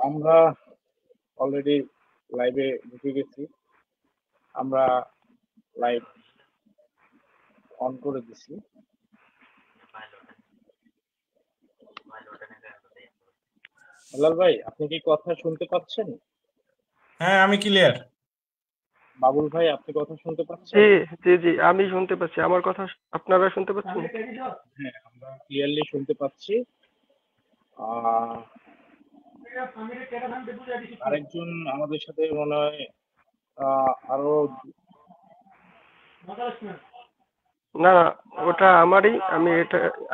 আমরা অলরেডি লাইভে ঢুকে গেছি। আমরা লাইভ অন করে দিছি। হেলাল ভাই, আপনি কি কথা শুনতে পাচ্ছেন? হ্যাঁ, আমি ক্লিয়ার। বাবুল ভাই, আপনি কথা শুনতে পাচ্ছেন? জি জি জি, আমি শুনতে পাচ্ছি। আমার কথা আপনারা শুনতে পাচ্ছেন? হ্যাঁ, আমরা ক্লিয়ারলি শুনতে পাচ্ছি। আরেকজন আমাদের সাথে মনে হয় আরো না, ওটা আমারই। আমি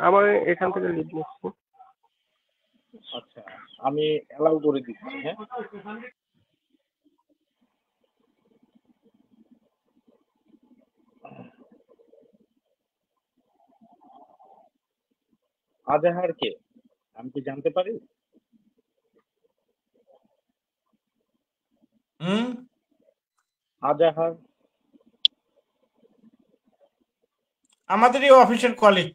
আমার এখান থেকে লিড নিচ্ছি। আচ্ছা, আমি অ্যালাউ করে দিচ্ছি। হ্যাঁ, আজাহার কে? আমি কি জানতে পারি? আজাহার আমাদেরই অফিসের কলিগ।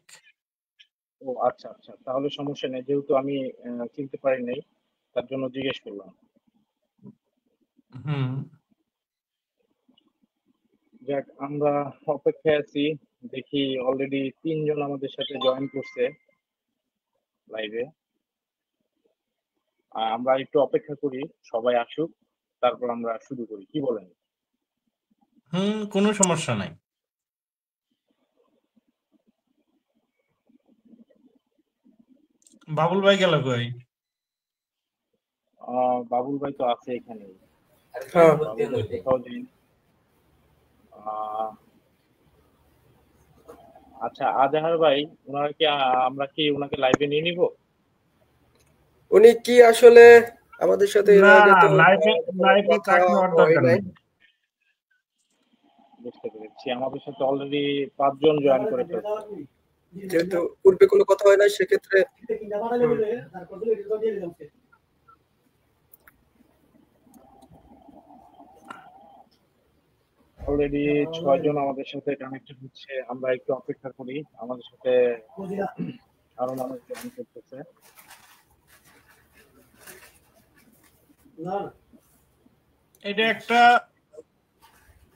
ও আচ্ছা আচ্ছা, তাহলে সমস্যা নেই, যেহেতু আমি চিনতে পারি নাই, তার জন্য জিজ্ঞেস করলাম। যাক, আমরা অপেক্ষায় আছি। দেখি অলরেডি 3 জন আমাদের সাথে জয়েন করছে লাইভে। আমরা একটু অপেক্ষা করি, সবাই আসুক, তারপর আমরা শুরু করি। কি বলেন? কোনো সমস্যা নাই। বাবুল ভাই গেল কই? বাবুল ভাই তো আছে এখানে। হ্যাঁ, কোথাও যাই। আচ্ছা, আজাহার ভাই, ওনারা কি আমরা কি ওনাকে লাইভে নিয়ে নিব? উনি কি আসলে আমাদের সাথে এর না, আগে তো লাইভে কথা তাকে হওয়ার হয় দরকার নাই। নেই। বুঝতে পেরেছি, আমাদের সাথে অলরেডি 5 জন জয়েন করে ফেলছে। যেহেতু পূর্বে কোনো কথা হয় নাই, সেক্ষেত্রে অলরেডি 6 জন আমাদের সাথে কানেক্টেড হচ্ছে। আমরা একটু অপেক্ষা করি, আমাদের সাথে আরো মানুষ জয়েন করতেছে। এটা একটা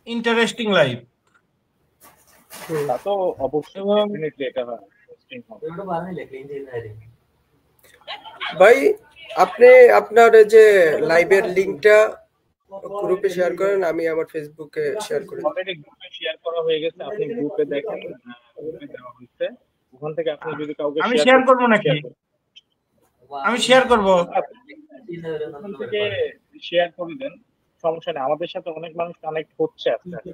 ইন্টারেস্টিং লাইভ। তা তো অবশ্যই, ডেফিনেটলি এটা ইন্টারেস্টিং হবে। ভাই, আপনি আপনার যে লাইভের লিংকটা গ্রুপে শেয়ার করেন, আমি আমার ফেসবুকে শেয়ার করে দিই। অলরেডি গ্রুপে শেয়ার করা হয়ে গেছে, আপনি গ্রুপে দেখেন, গ্রুপে দেওয়া হয়েছে। ওখান থেকে আপনি যদি কাউকে আমি শেয়ার করব নাকি? শেয়ার করুন। আমি শেয়ার করব। ওখান থেকে শেয়ার করে দেন, সমস্যা নেই। আমাদের সাথে অনেক মানুষ কানেক্ট হচ্ছে আস্তে আস্তে।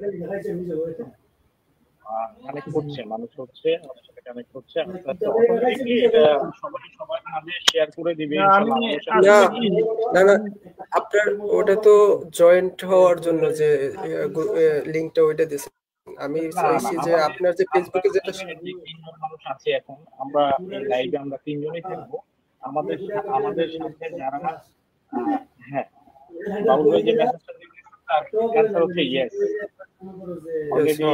কানেক্ট হচ্ছে, মানুষ হচ্ছে, আমাদের সাথে কানেক্ট হচ্ছে আস্তে আস্তে। অটোমেটিকলি এটা সবাই সবার মাঝে শেয়ার করে দিবে ইনশাআল্লাহ। আমাদের সাথে না না, আপনার ওটা তো জয়েন্ট হওয়ার জন্য যে লিংকটা ওইটা দিছে। আমি চাইছি যে আপনার যে ফেসবুকে যেটা 3 জন মানুষ আছে এখন, আমরা এই লাইভে আমরা 3 জনই থাকবো। আমাদের সাথে যারা হ্যাঁ, বাবুল ভাই যে মেসেজটা দিয়েছে তার অ্যানসার হচ্ছে ইয়েস। অলরেডি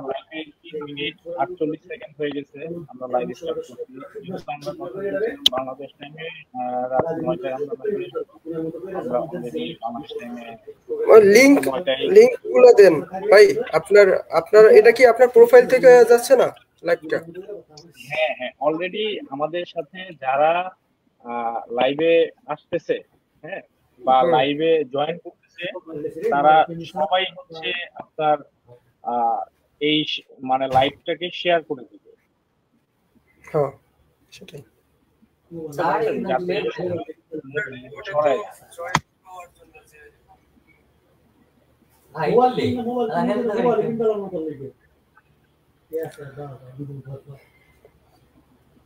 আমরা লাইভে 3 মিনিট 48 সেকেন্ড হয়ে গেছে, আমরা লাইভ স্টার্ট করছি। যেহেতু আমরা কথা বলছিলাম বাংলাদেশ টাইমে রাত 9টায় আমরা লাইভে, আমরা অলরেডি বাংলাদেশ টাইমে লিংক গুলো দেন ভাই। আপনার এটা কি আপনার প্রোফাইল থেকে যাচ্ছে না লাইভটা? হ্যাঁ হ্যাঁ, অলরেডি আমাদের সাথে যারা লাইভে আসতেছে, হ্যাঁ, বা লাইভে জয়েন করতেছে, তারা সবাই হচ্ছে আপনার এই মানে লাইভটাকে শেয়ার করে দিবে। হ্যাঁ, সেটাই। যাতে ছড়ায় যায়।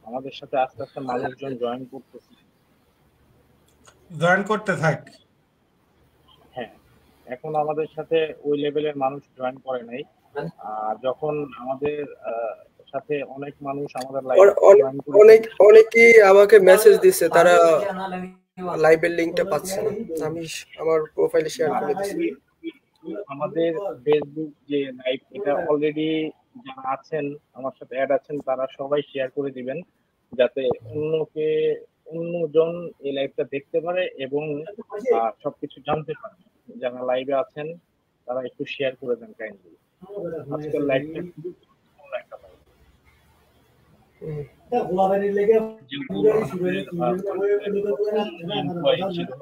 আমাদের সাথে আস্তে আস্তে মানুষজন জয়েন করতেছে। জয়েন করতে থাক। হ্যাঁ, এখন আমাদের সাথে ওই লেভেলের মানুষ জয়েন করে নাই। যখন আমাদের সাথে অনেক মানুষ আমাদের অনেকেই আমাকে মেসেজ দিচ্ছে, তারা লাইভের লিংকটা পাচ্ছে না। আমি আমার প্রোফাইলে শেয়ার করে দিচ্ছি। আমাদের ফেসবুক যে লাইভ, এটা অলরেডি যারা আছেন আমার সাথে অ্যাড আছেন, তারা সবাই শেয়ার করে দিবেন, যাতে অন্যজন এই লাইভটা দেখতে পারে এবং সবকিছু জানতে পারে। যারা লাইভে আছেন তারা একটু শেয়ার করে দেন কাইন্ডলি। আজকের লাইভটা খুবই গুরুত্বপূর্ণ একটা লাইভ।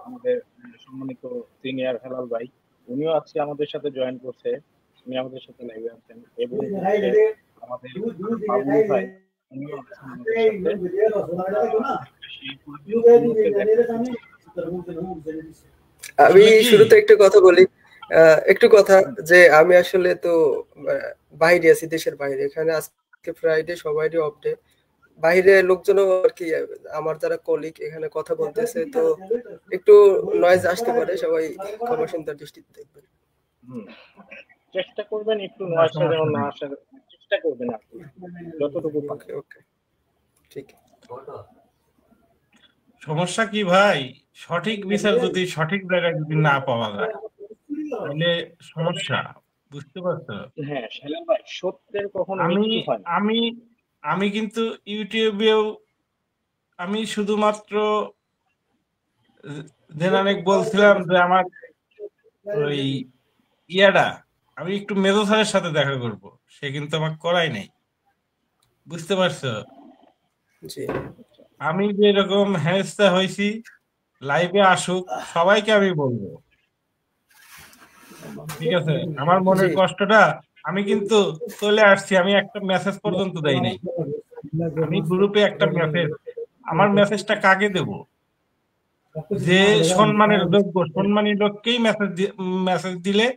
আমাদের সম্মানিত সিনিয়র হেলাল ভাই, উনিও আজকে আমাদের সাথে জয়েন করছে, উনি আমাদের সাথে লাইভে আছেন এবং আমাদের বাবুল ভাই উনিও আছেন আমাদের সাথে। আমি শুরুতে একটা কথা বলি, একটু কথা যে আমি আসলে তো বাইরে আছি, দেশের বাইরে। এখানে আজকে ফ্রাইডে, সবাইরই অফ ডে। বাইরে লোকজনও আর কি আমার যারা কলিগ এখানে কথা বলতেছে, তো একটু নয়েজ আসতে পারে, সবাই ক্ষমাসুন্দর দৃষ্টিতে দেখবেন। চেষ্টা করবেন একটু নয়েজটা যেন না আসার চেষ্টা করবেন আপনি যতটুকু পারেন। ওকে, ঠিক। সমস্যা কি ভাই, সঠিক বিচার যদি সঠিক জায়গায় যদি না পাওয়া যায় তাহলে সমস্যা, বুঝতে পারছো? হ্যাঁ শালা ভাই, সত্যের কখনো আমি মৃত্যু হয় না। আমি আমি কিন্তু ইউটিউবেও আমি শুধুমাত্র অনেক বলছিলাম যে আমার ওই ইয়াটা আমি একটু মেজো স্যারের সাথে দেখা করব, সে কিন্তু আমাকে করাই নাই, বুঝতে পারছো? জি, আমি যে এরকম হেনস্থা হয়েছি, লাইভে আসুক সবাইকে আমি বলবো, ঠিক আছে? আমার মনের কষ্টটা আমি কিন্তু চলে আসছি, আমি একটা মেসেজ পর্যন্ত দেই নাই। আমি গ্রুপে একটা মেসেজ, আমার মেসেজটা কাকে দেব? যে সম্মানের যোগ্য সম্মানী লোককেই মেসেজ দিলে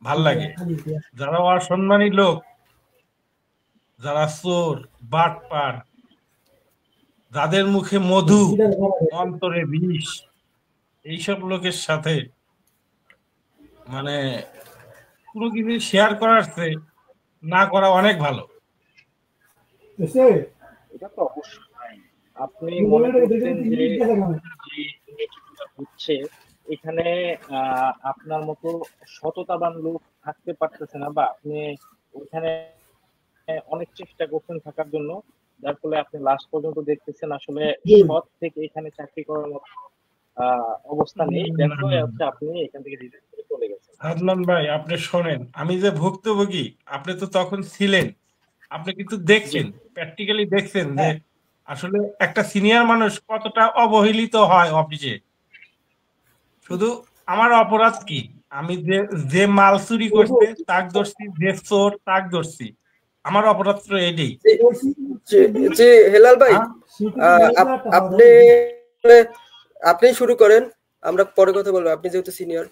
ভাল লাগে। যারা অসম্মানী লোক, যারা চোর বাটপার, যাদের মুখে মধু অন্তরে বিষ, এইসব লোকের সাথে মানে কোনো কিছু শেয়ার করার চেয়ে না করা অনেক ভালো। এটা তো অবশ্যই। আপনি মনে করছেন যে হচ্ছে এখানে আপনার মতো সততাবান লোক থাকতে পারতেছে না, বা আপনি ওইখানে অনেক চেষ্টা করছেন থাকার জন্য, যার ফলে আপনি লাস্ট পর্যন্ত দেখতেছেন আসলে সৎ থেকে এখানে চাকরি করার মতো অবস্থা নেই। দেখো হচ্ছে আপনি এখান থেকে রিজেক্ট করে চলে গেছেন। আদনান ভাই, আপনি শোনেন, আমি যে ভুক্তভোগী, আপনি তো তখন ছিলেন, আপনি কিন্তু দেখছেন, প্র্যাকটিক্যালি দেখছেন যে আসলে একটা সিনিয়র মানুষ কতটা অবহেলিত হয় অফিসে। শুধু আমার অপরাধ কি, আমি যে মাল চুরি করছে তাক ধরছি, যে চোর তাক ধরছি, আমার অপরাধ তো এটাই। জি হেলাল ভাই, আপনি আপনি শুরু করেন, আমরা পরে কথা বলবো। আপনি যেহেতু সিনিয়র,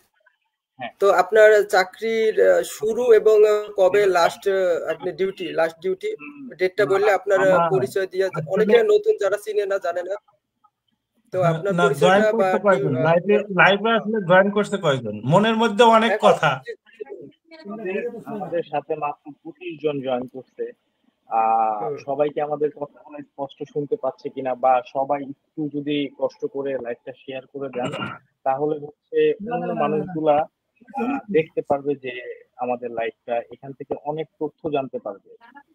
তো আপনার চাকরির শুরু এবং কবে লাস্ট আপনি লাস্ট ডিউটি ডেটটা বললে আপনার পরিচয় দিয়ে, অনেকে নতুন যারা চিনে না জানে না, তো আপনার পরিচয়টা বা লাইভে আসলে জয়েন করতে কয়জন? মনের মধ্যে অনেক কথা। আমাদের সাথে মাত্র 25 জন জয়েন করছে। সবাইকে আমাদের কথা স্পষ্ট শুনতে পাচ্ছে কিনা, বা সবাই একটু যদি কষ্ট করে লাইভটা শেয়ার করে দেন, তাহলে হচ্ছে অন্য মানুষগুলা দেখতে পারবে যে আমাদের লাইভটা, এখান থেকে অনেক তথ্য জানতে পারবে।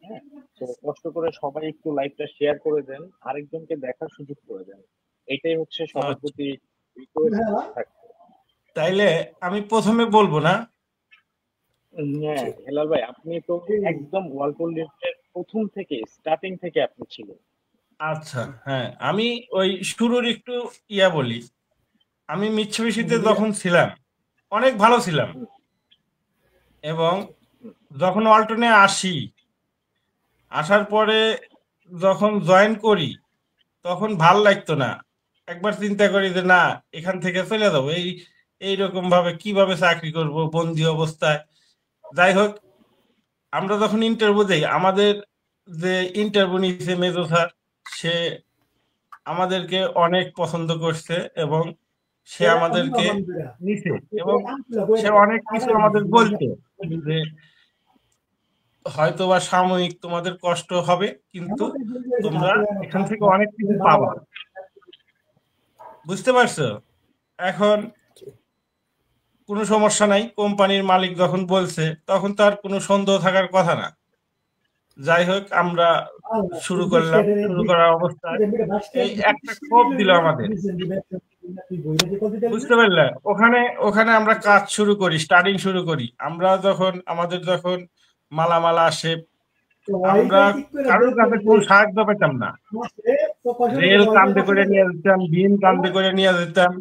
হ্যাঁ, তো কষ্ট করে সবাই একটু লাইভটা শেয়ার করে দেন, আরেকজনকে দেখার সুযোগ করে দেন। এটাই হচ্ছে সবার প্রতি রিকোয়েস্ট থাকবে। তাইলে আমি প্রথমে বলবো না? হ্যাঁ হেলাল ভাই, আপনি তো একদম ওয়ালপল লিফটের প্রথম থেকে স্টার্টিং থেকে আপনি ছিলেন। আচ্ছা, হ্যাঁ, আমি ওই শুরুর একটু বলি। আমি মিৎসুবিশিতে যখন ছিলাম অনেক ভালো ছিলাম, এবং যখন ওয়ালটনে আসার পরে যখন জয়েন করি তখন ভাল লাগতো না। একবার চিন্তা করি যে না, এখান থেকে চলে যাবো, এইরকম ভাবে কিভাবে চাকরি করব বন্দি অবস্থায়। যাই হোক, আমরা যখন ইন্টারভিউ দেই, আমাদের যে ইন্টারভিউ নিচ্ছে মেজো স্যার, সে আমাদেরকে অনেক পছন্দ করছে এবং সে আমাদেরকে নিছে, এবং সে অনেক কিছু আমাদের বলছে যে হয়তো বা সাময়িক তোমাদের কষ্ট হবে, কিন্তু তোমরা এখান থেকে অনেক কিছু পাবা, বুঝতে পারছো? এখন কোনো সমস্যা নাই, কোম্পানির মালিক যখন বলছে তখন তার কোনো সন্দেহ থাকার কথা না। যাই হোক আমরা শুরু করলাম, শুরু করার অবস্থায় এই একটা ক্ষোভ দিল আমাদের, বুঝতে পারলে? ওখানে ওখানে আমরা কাজ শুরু করি, স্টার্টিং শুরু করি। আমরা যখন আমাদের যখন মালামাল আসে, আমরা কারোর কাছে কোনো সাহায্য পেতাম না। রেল কান্দে করে নিয়ে যেতাম, বিন কান্দে করে নিয়ে যেতাম,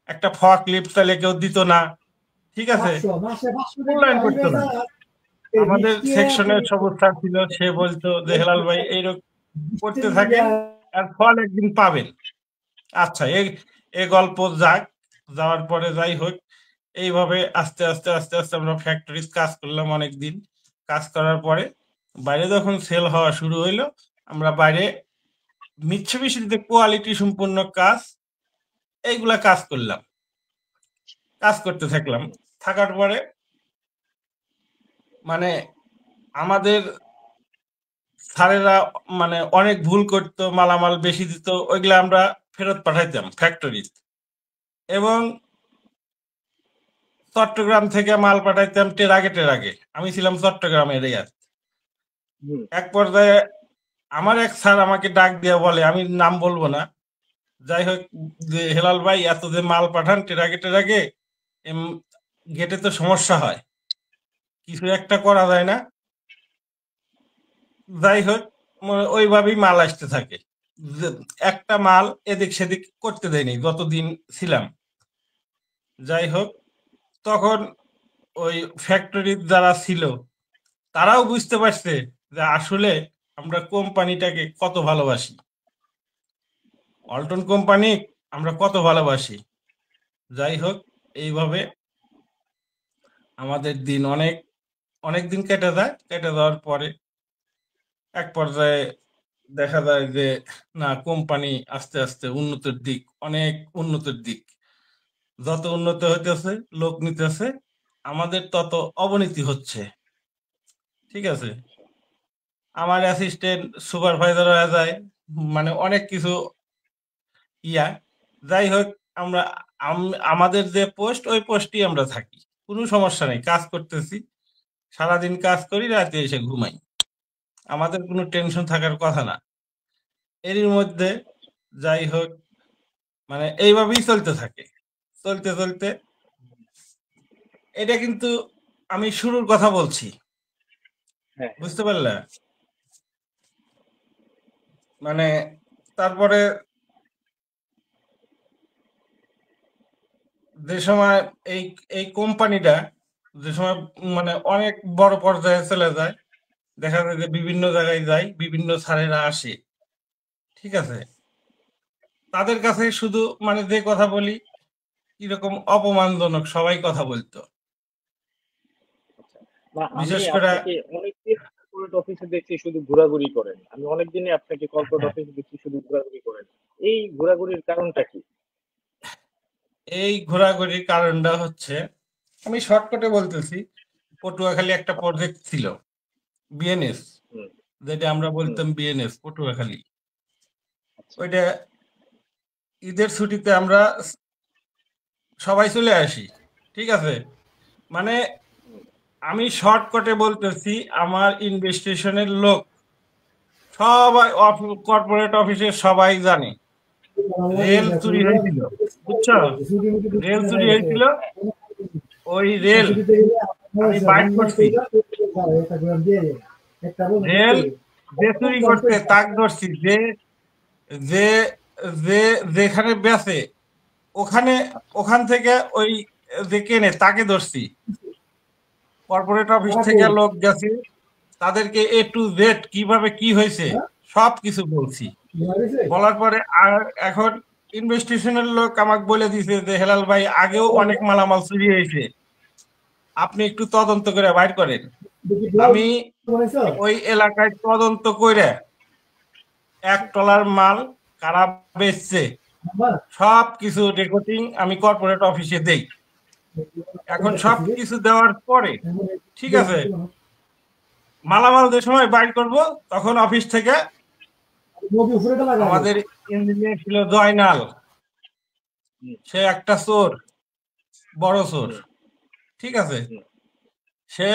একটা ফক লিফট তাহলে কেউ দিত না, ঠিক আছে, মূল্যায়ন করতো না। আমাদের সেকশনের সবুজ স্যার ছিল, সে বলতো যে হেলাল ভাই এইরকম করতে থাকেন আর ফল একদিন পাবেন। আচ্ছা, এই গল্প যাক, যাওয়ার পরে যাই হোক, এইভাবে আস্তে আস্তে আস্তে আস্তে আমরা ফ্যাক্টরিজ কাজ করলাম অনেকদিন। কাজ করার পরে বাইরে যখন সেল হওয়া শুরু হইলো, আমরা বাইরে মিৎসুবিশিতে কোয়ালিটি সম্পূর্ণ কাজ, এইগুলা কাজ করলাম, কাজ করতে থাকলাম। থাকার পরে মানে আমাদের স্যারেরা মানে অনেক ভুল করতো, মালামাল বেশি দিত, ওইগুলা আমরা ফেরত পাঠাইতাম ফ্যাক্টরি। এবং চট্টগ্রাম থেকে মাল পাঠাইতাম টেরাগে। আমি ছিলাম চট্টগ্রামের এরিয়ার। এক পর্যায়ে আমার এক স্যার আমাকে ডাক দিয়ে বলে, আমি নাম বলবো না, যাই হোক, যে হেলাল ভাই এত যে মাল পাঠান টেরাগে গেটে তো সমস্যা হয়, কিছু একটা করা যায় না? যাই হোক, ওইভাবেই মাল আসতে থাকে, একটা মাল এদিক সেদিক করতে দেয়নি যতদিন ছিলাম। যাই হোক, তখন ওই ফ্যাক্টরির যারা ছিল তারাও বুঝতে পারছে যে আসলে আমরা কোম্পানিটাকে কত ভালোবাসি, অল্টন কোম্পানি আমরা কত ভালোবাসি। যাই হোক, এইভাবে আমাদের দিন অনেক দিন কেটে যায়। কেটে যাওয়ার পরে এক পর্যায়ে দেখা যায় যে না, কোম্পানি আস্তে আস্তে উন্নতির দিক, অনেক উন্নতির দিক, যত উন্নত হইতেছে, লোক নিতেছে, আমাদের তত অবনতি হচ্ছে, ঠিক আছে। আমার অ্যাসিস্ট্যান্ট সুপারভাইজার হয়ে যায়, মানে অনেক কিছু ইয়া। যাই হোক, আমরা আমাদের যে পোস্ট, ওই পোস্টই আমরা থাকি, কোনো সমস্যা নেই, কাজ করতেছি, সারাদিন কাজ করি, রাতে এসে ঘুমাই, আমাদের কোনো টেনশন থাকার কথা না। এরই মধ্যে যাই হোক, মানে এইভাবেই চলতে থাকে, চলতে চলতে। এটা কিন্তু আমি শুরুর কথা বলছি, বুঝতে পারলে? মানে তারপরে যে সময় এই এই কোম্পানিটা যে সময় মানে অনেক বড় পর্যায়ে চলে যায়, দেখা যায় যে বিভিন্ন জায়গায় যায়, বিভিন্ন স্যারেরা আসে, ঠিক আছে, তাদের কাছে শুধু মানে যে কথা বলি কিরকম অপমানজনক সবাই কথা বলতো, আমি বিশেষ করে। আপনাকে অনেকদিন কর্পোরেট অফিসে দেখছি শুধু ঘোরাঘুরি করেন, আমি অনেকদিনই আপনাকে কর্পোরেট অফিসে দেখছি শুধু ঘোরাঘুরি করেন, এই ঘোরাঘুরির কারণটা কি? এই ঘোরাঘুরির কারণটা হচ্ছে, আমি শর্টকাটে বলতেছি, পটুয়াখালী একটা প্রজেক্ট ছিল, বিএনএস, যেটা আমরা বলতাম বিএনএস পটুয়াখালী। ওইটা ঈদের ছুটিতে আমরা সবাই চলে আসি, ঠিক আছে। মানে আমি শর্টকাটে বলতেছি, আমার ইনভেস্টিগেশনের লোক সবাই, কর্পোরেট অফিসে সবাই জানে রেল চুরি হয়েছিল, বুঝছো? রেল চুরি হয়েছিল, ওই রেল আমি বাইট করছি, রেল যে চুরি করছে তাক ধরছি, যে যে যে যেখানে বেচে ওখান থেকে ওই যে কেনে তাকে ধরছি। কর্পোরেট অফিস থেকে লোক গেছে, তাদেরকে এ টু জেড কিভাবে কি হয়েছে সবকিছু বলছি। বলার পরে এখন ইনভেস্টিগেশনের লোক আমাকে বলে দিছে যে হেলাল ভাই আগেও অনেক মালামাল চুরি হয়েছে, আপনি একটু তদন্ত করে বাইর করেন। আমি ওই এলাকায় তদন্ত করে এক টলার মাল কারা বেচছে সব কিছু রেকর্ডিং আমি কর্পোরেট অফিসে দেই। এখন সব কিছু দেওয়ার পরে, ঠিক আছে, মালামাল যে সময় বাইর করব, তখন অফিস থেকে আমাদের ইঞ্জিনিয়ার ছিল জয়নাল, সে একটা চোর, বড় চোর, ঠিক আছে, সে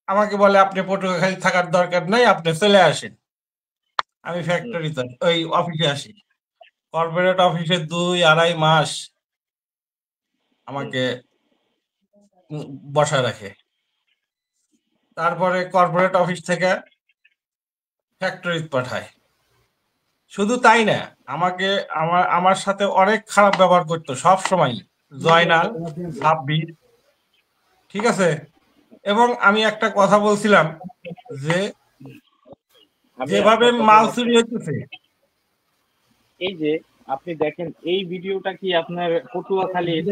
আমাকে বলে আপনি পটুয়াখালী থাকার দরকার নাই, আপনি চলে আসেন। আমি ফ্যাক্টরিতে ওই অফিসে আসি, কর্পোরেট অফিসে 2-2.5 মাস আমাকে বসা রাখে। তারপরে কর্পোরেট অফিস থেকে ফ্যাক্টরিতে পাঠায়। শুধু তাই না, আমাকে আমার সাথে অনেক খারাপ ব্যবহার করতো সব সময়, জয়নাল, সাব্বির, ঠিক আছে। এবং আমি একটা কথা বলছিলাম যে যেভাবে মাল চুরি হইতেছে, এই যে আপনি দেখেন এই ভিডিওটা কি আপনার পটুয়াখালীর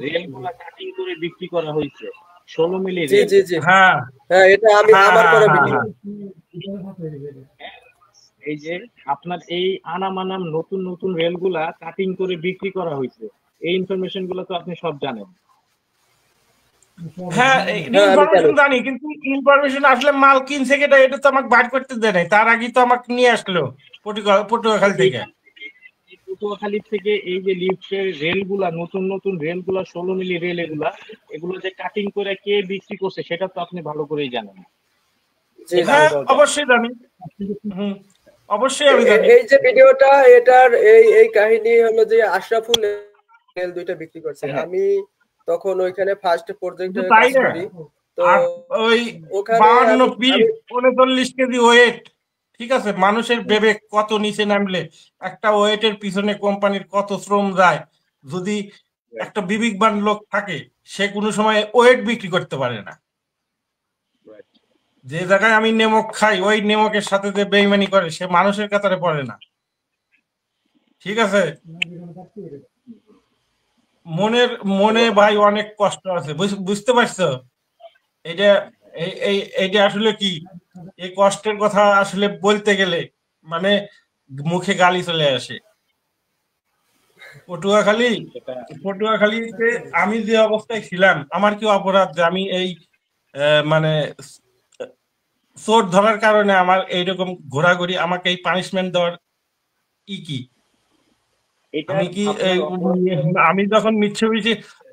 রেলগুলা কাটিং করে বিক্রি করা হয়েছে 16 মিলি জি রেল। জি জি হ্যাঁ হ্যাঁ, এটা আমি হ্যাঁ আমার হ্যাঁ করা হ্যাঁ ভিডিও। হ্যাঁ এই যে আপনার এই আনামানাম নতুন নতুন রেলগুলা কাটিং করে বিক্রি করা হয়েছে, এই ইনফরমেশন গুলো তো আপনি সব জানেন। হ্যাঁ, হ্যাঁ আমি জানি। ইনফরমেশন জানি, কিন্তু ইনফরমেশন আসলে মাল কিনছে কেটা এটা তো আমাকে বার করতে দেয় নাই। তার আগে তো আমাকে নিয়ে আসলো পটুয়াখালী এই থেকে। এই পটুয়াখালী থেকে এই যে লিফটের রেলগুলা, নতুন নতুন রেলগুলা 16 মিলি রেল, এগুলো যে কাটিং করে কে বিক্রি করছে সেটা তো আপনি ভালো করেই জানেন। জি জি। হ্যাঁ অবশ্যই জানি, অবশ্যই আমি জানি। এই যে ভিডিওটা, এটার এই কাহিনী হলো যে আশরাফুল রেল 2টা বিক্রি করছে। আমি তখন ওইখানে ফার্স্ট প্রজেক্টে তাই কাজ না, করি। তো আর ওই ওখানে 52 ফিট 39 কেজি ওয়েট, ঠিক আছে। মানুষের বিবেক কত নিচে নামলে একটা ওয়েটের পিছনে কোম্পানির কত শ্রম যায়। যদি একটা বিবেকবান লোক থাকে, সে কোনো সময় ওয়েট বিক্রি করতে পারে না। যে জায়গায় আমি নেমক খাই, ওই নেমকের সাথে যে বেইমানি করে, সে মানুষের কাতারে পড়ে না, ঠিক আছে। মনে ভাই অনেক কষ্ট আছে, বুঝতে পারছো? এটা এইটা আসলে কি, এই কষ্টের কথা আসলে বলতে গেলে মানে মুখে গালি চলে আসে। পটুয়াখালীতে আমি যে অবস্থায় ছিলাম, আমার কি অপরাধ যে আমি এই মানে চোর ধরার কারণে আমার এইরকম ঘোরাঘুরি, আমাকে এই পানিশমেন্ট দেওয়ার কি? আমি কি আমি যখন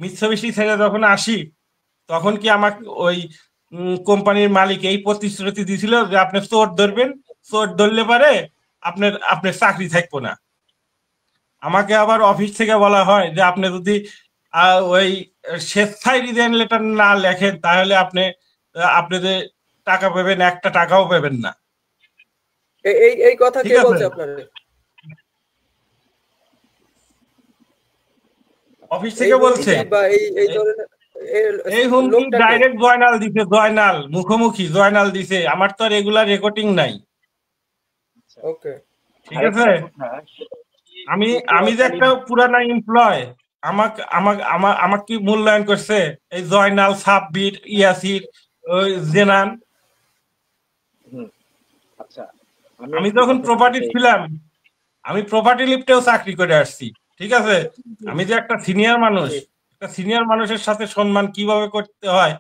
মিৎসুবিশি ছেড়ে যখন আসি, তখন কি আমাকে ওই কোম্পানির মালিক এই প্রতিশ্রুতি দিছিল যে আপনি চোর ধরবেন, চোর ধরলে পারে আপনার চাকরি থাকবো না। আমাকে আবার অফিস থেকে বলা হয় যে আপনি যদি ওই স্বেচ্ছায় রিজাইন লেটার না লেখেন, তাহলে আপনি যে টাকা পাবেন, একটা টাকাও পাবেন না। এই কথা ঠিক কে আছে, বলছে আপনার? অফিস থেকে বলছে। বা এই ধরনের এই হুমকি লোকটাকে ডাইরেক্ট জয়নাল দিছে, জয়নাল মুখোমুখি জয়নাল দিছে। আমার তো আর রেগুলার রেকর্ডিং নাই। ওকে, ঠিক আছে। আমি যে একটা পুরানা এমপ্লয়, আমাকে কি মূল্যায়ন করছে এই জয়নাল, সাব্বির, ইয়াসির, ওই জেনান। আচ্ছা, আমি যখন প্রপার্টি ছিলাম, আমি প্রপার্টি লিফটেও চাকরি করে আসছি, ঠিক আছে। আমি যে একটা সিনিয়র মানুষ, একটা সিনিয়র মানুষের সাথে সম্মান কিভাবে করতে হয়,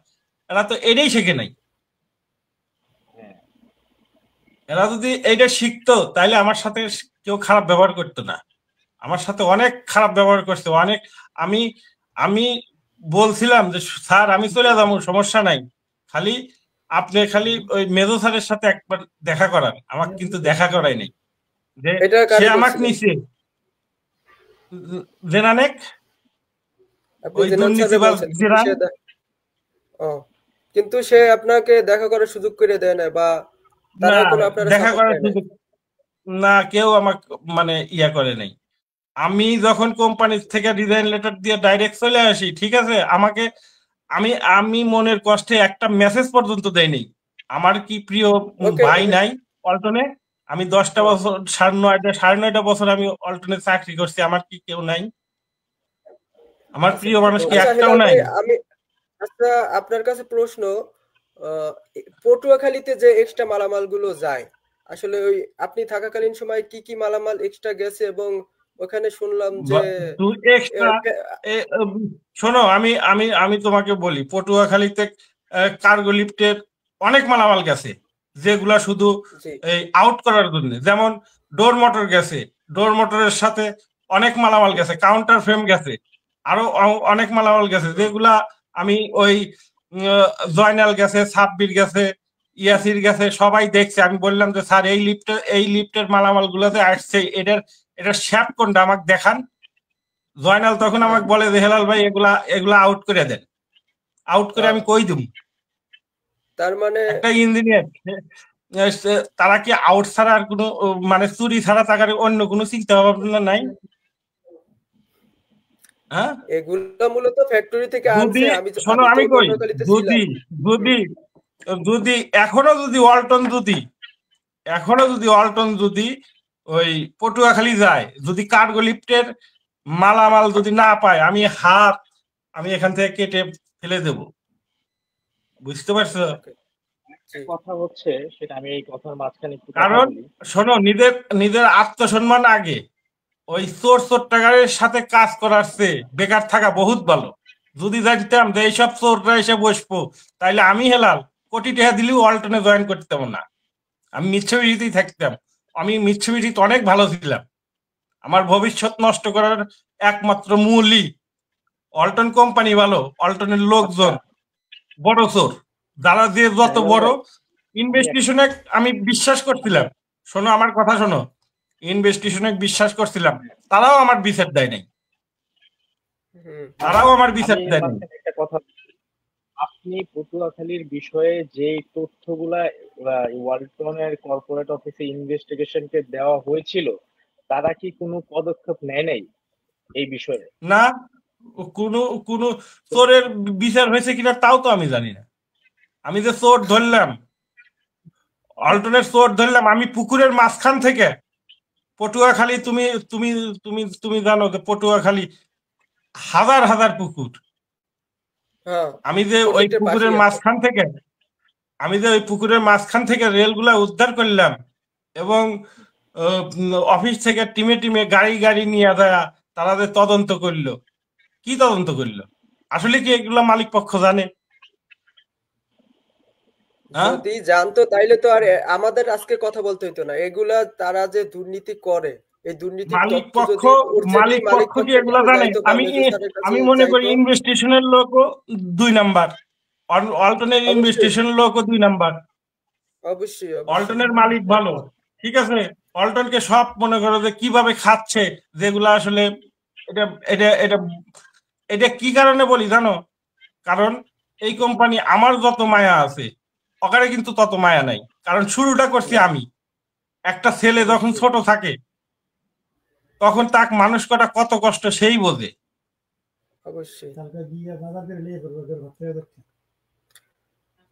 এরা তো এটাই শেখে নাই। এরা যদি এইটা শিখতো, তাইলে আমার সাথে কেউ খারাপ ব্যবহার করতো না। আমার সাথে অনেক খারাপ ব্যবহার করছে, অনেক। আমি আমি বলছিলাম যে স্যার আমি চলে যাবো, সমস্যা নাই, খালি ওই মেজো স্যারের সাথে একবার দেখা করান। আমাকে কিন্তু দেখা করাই নাই। যে এটা সে কারে আমাকে বলছিলেন? নিচে জেনানেক, আপনি ওই জেনারেল স্যারে দুর্নীতিবাজ বলছেন, জেনান। কিন্তু সে আপনাকে দেখা করার সুযোগ করে দেয় না, বা না, তারা কোনো আপনার দেখা সাপোর্ট করার দেয় না? সুযোগ না, কেউ আমাকে মানে ইয়া করে নাই। আমি যখন কোম্পানি থেকে রিজাইন লেটার দিয়ে ডাইরেক্ট চলে আসি, ঠিক আছে, আমাকে আমি আমি মনের কষ্টে একটা মেসেজ পর্যন্ত দেয়নি। আমার কি প্রিয় ওকে ভাই ওকে। নাই অল্টনে? আমি 10টা বছর, 9.5 বছর আমি অল্টনে চাকরি করছি, আমার কি কেউ নাই? আমার আচ্ছা প্রিয় মানুষ কি আচ্ছা, একটাও হেলাল নাই? ভাই, আচ্ছা, আপনার কাছে প্রশ্ন। আহ, পটুয়াখালীতে যে এক্সট্রা মালামাল গুলো যায়, আসলে ওই আপনি থাকাকালীন সময় কি কি মালামাল এক্সট্রা গেছে? এবং ওখানে শুনলাম যে তুই এক্সট্রা শোনো, আমি আমি আমি তোমাকে বলি, পটুয়াখালীতে কার্গো লিফটের অনেক মালামাল গেছে, যেগুলা শুধু জি এই আউট করার জন্য। যেমন ডোর মোটর গেছে, ডোর মোটরের সাথে অনেক মালামাল গেছে, কাউন্টার ফ্রেম গেছে, আরো অনেক মালামাল গেছে, যেগুলা আমি ওই জয়নাল গেছে, সাব্বির গেছে, ইয়াসির গেছে, সবাই দেখছে। আমি বললাম যে স্যার এই লিফটের মালামাল গুলোতে আসছে, এটার শ্যাপ কোনটা আমাকে দেখান। জয়নাল তখন আমাকে বলে যে হেলাল ভাই এগুলা আউট করে দেন। আউট করে আমি কই দিব? তার মানে একটা ইঞ্জিনিয়ার তারা কি আউট ছাড়া আর কোনো মানে চুরি ছাড়া তার অন্য কোনো চিন্তা ভাবনা নাই? হ্যাঁ, এগুলো মূলত ফ্যাক্টরি থেকে আনছে। শোনো আমি কই, যদি এখনো যদি ওয়ালটন যদি ওই পটুয়াখালী যায়, যদি কার্গো লিফটের মালামাল যদি না পায়, আমি এখান থেকে কেটে ফেলে দেব। বুঝতে পারছো? কথা হচ্ছে সেটা আমি এই কথার মাঝখানে একটু কারণ শোনো, নিজের আত্মসম্মান আগে। ওই চোর টাকারের সাথে কাজ করার চেয়ে বেকার থাকা বহুত ভালো। যদি জানতাম যে এইসব চোররা এসে বসবো, তাইলে আমি হেলাল কোটি টাকা দিলেও ওয়ালটনে জয়েন করতাম না, আমি মিৎসুবিশিতেই থাকতাম। আমি মিৎসুবিশিতে অনেক ভালো ছিলাম। আমার ভবিষ্যৎ নষ্ট করার একমাত্র মূলই ওয়ালটন কোম্পানি ভালো, ওয়ালটনের লোকজন বড় চোর। যারা যে যত বড় ইনভেস্টিশনে আমি বিশ্বাস করছিলাম, শোনো আমার কথা শোনো, ইনভেস্টিশনে বিশ্বাস করছিলাম, তারাও আমার বিচার দেয় নাই। একটা কথা, আপনি পটুয়াখালীর বিষয়ে যে তথ্যগুলা ওয়ালটনের কর্পোরেট অফিসে ইনভেস্টিগেশনকে দেওয়া হয়েছিল, তারা কি কোনো পদক্ষেপ নেয় নাই এই বিষয়ে? না, কোন চোরের বিচার হয়েছে কিনা তাও তো আমি জানি না। আমি যে চোর ধরলাম, ওয়ালটনের চোর ধরলাম, আমি পুকুরের মাঝখান থেকে পটুয়াখালী, তুমি তুমি তুমি তুমি জানো যে পটুয়াখালী হাজার হাজার পুকুর। আমি যে ওই পুকুরের মাঝখান থেকে রেলগুলা উদ্ধার করলাম, এবং অফিস থেকে টিমে গাড়ি নিয়ে যায় তারা যে তদন্ত করলো। কি তদন্ত করলো? আসলে কি এগুলা মালিক পক্ষ জানে? যদি জানতো তাইলে তো আর আমাদের আজকে কথা বলতে হইতো না। এগুলা তারা যে দুর্নীতি করে, এই দুর্নীতি মালিক পক্ষ কি এগুলা জানে? আমি মনে করি ইনভেস্টিগেশনের লোকও 2 নাম্বার, ওয়ালটনের ইনভেস্টিগেশন লোকও 2 নাম্বার। অবশ্যই ওয়ালটনের মালিক ভালো, ঠিক আছে। ওয়ালটনকে সব মনে করো যে কিভাবে খাচ্ছে, যেগুলা আসলে এটা এটা এটা এটা কি কারণে বলি জানো? কারণ এই কোম্পানি আমার যত মায়া আছে, ওখানে কিন্তু তত মায়া নাই। কারণ শুরুটা করছি আমি। একটা ছেলে যখন ছোট থাকে তখন তাক মানুষ করা কত কষ্ট সেই বোঝে। অবশ্যই।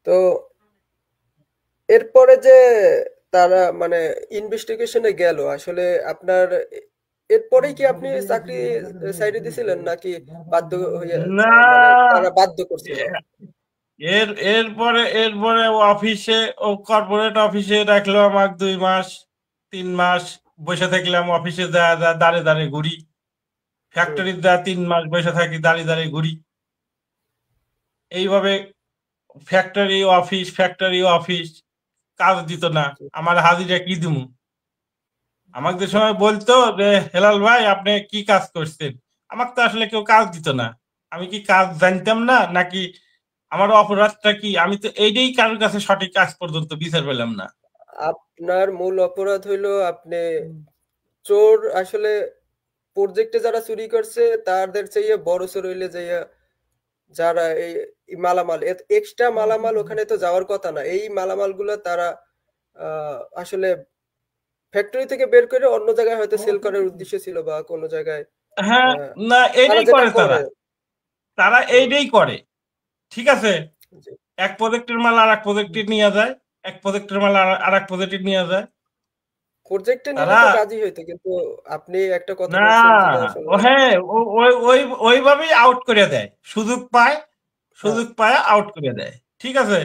তো এরপরে যে তারা মানে ইনভেস্টিগেশনে গেল, আসলে আপনার এরপরে কি আপনি চাকরি সাইডে দিছিলেন নাকি বাধ্য হয়ে না, তারা বাধ্য করছিল? এরপরে অফিসে, ও কর্পোরেট অফিসে রাখলো আমাকে 2 মাস 3 মাস বসে থাকলাম। অফিসে দাঁড়ে ঘুরি, ফ্যাক্টরি 3 মাস বসে থাকি, দাঁড়িয়ে ঘুরি। এইভাবে ফ্যাক্টরি অফিস কাজ দিত না। আমার হাজিরা কি দিমু? আমাকে যে সময় বলতো যে হেলাল ভাই আপনি কি কাজ করছেন, আমাকে তো আসলে কেউ কাজ দিত না। আমি কি কাজ জানতাম না, নাকি আমার অপরাধটা কি? আমি তো এইটাই কারোর কাছে সঠিক কাজ পর্যন্ত বিচার পেলাম না। আপনার মূল অপরাধ হইলো আপনি চোর। আসলে প্রজেক্টে যারা চুরি করছে তাদের চেয়ে বড় চোর হইলে যারা এই মালামাল এক্সট্রা মালামাল ওখানে তো যাওয়ার কথা না। এই মালামাল গুলো তারা আসলে ফ্যাক্টরি থেকে বের করে অন্য জায়গায় হয়তো সেল করার উদ্দেশ্য ছিল বা কোনো জায়গায়। হ্যাঁ, না এইটাই করে তারা এইটাই করে, ঠিক আছে। এক প্রজেক্টের মাল আর এক প্রজেক্টে নিয়ে যায়, এক প্রজেক্টের মাল আর এক প্রজেক্টে নিয়ে যায়। প্রজেক্টে নিলে তো কাজই হইতো, কিন্তু আপনি একটা কথা বলছেন যেটা আসলে হ্যাঁ ওইভাবেই আউট করে দেয়। সুযোগ পায় আউট করে দেয়, ঠিক আছে।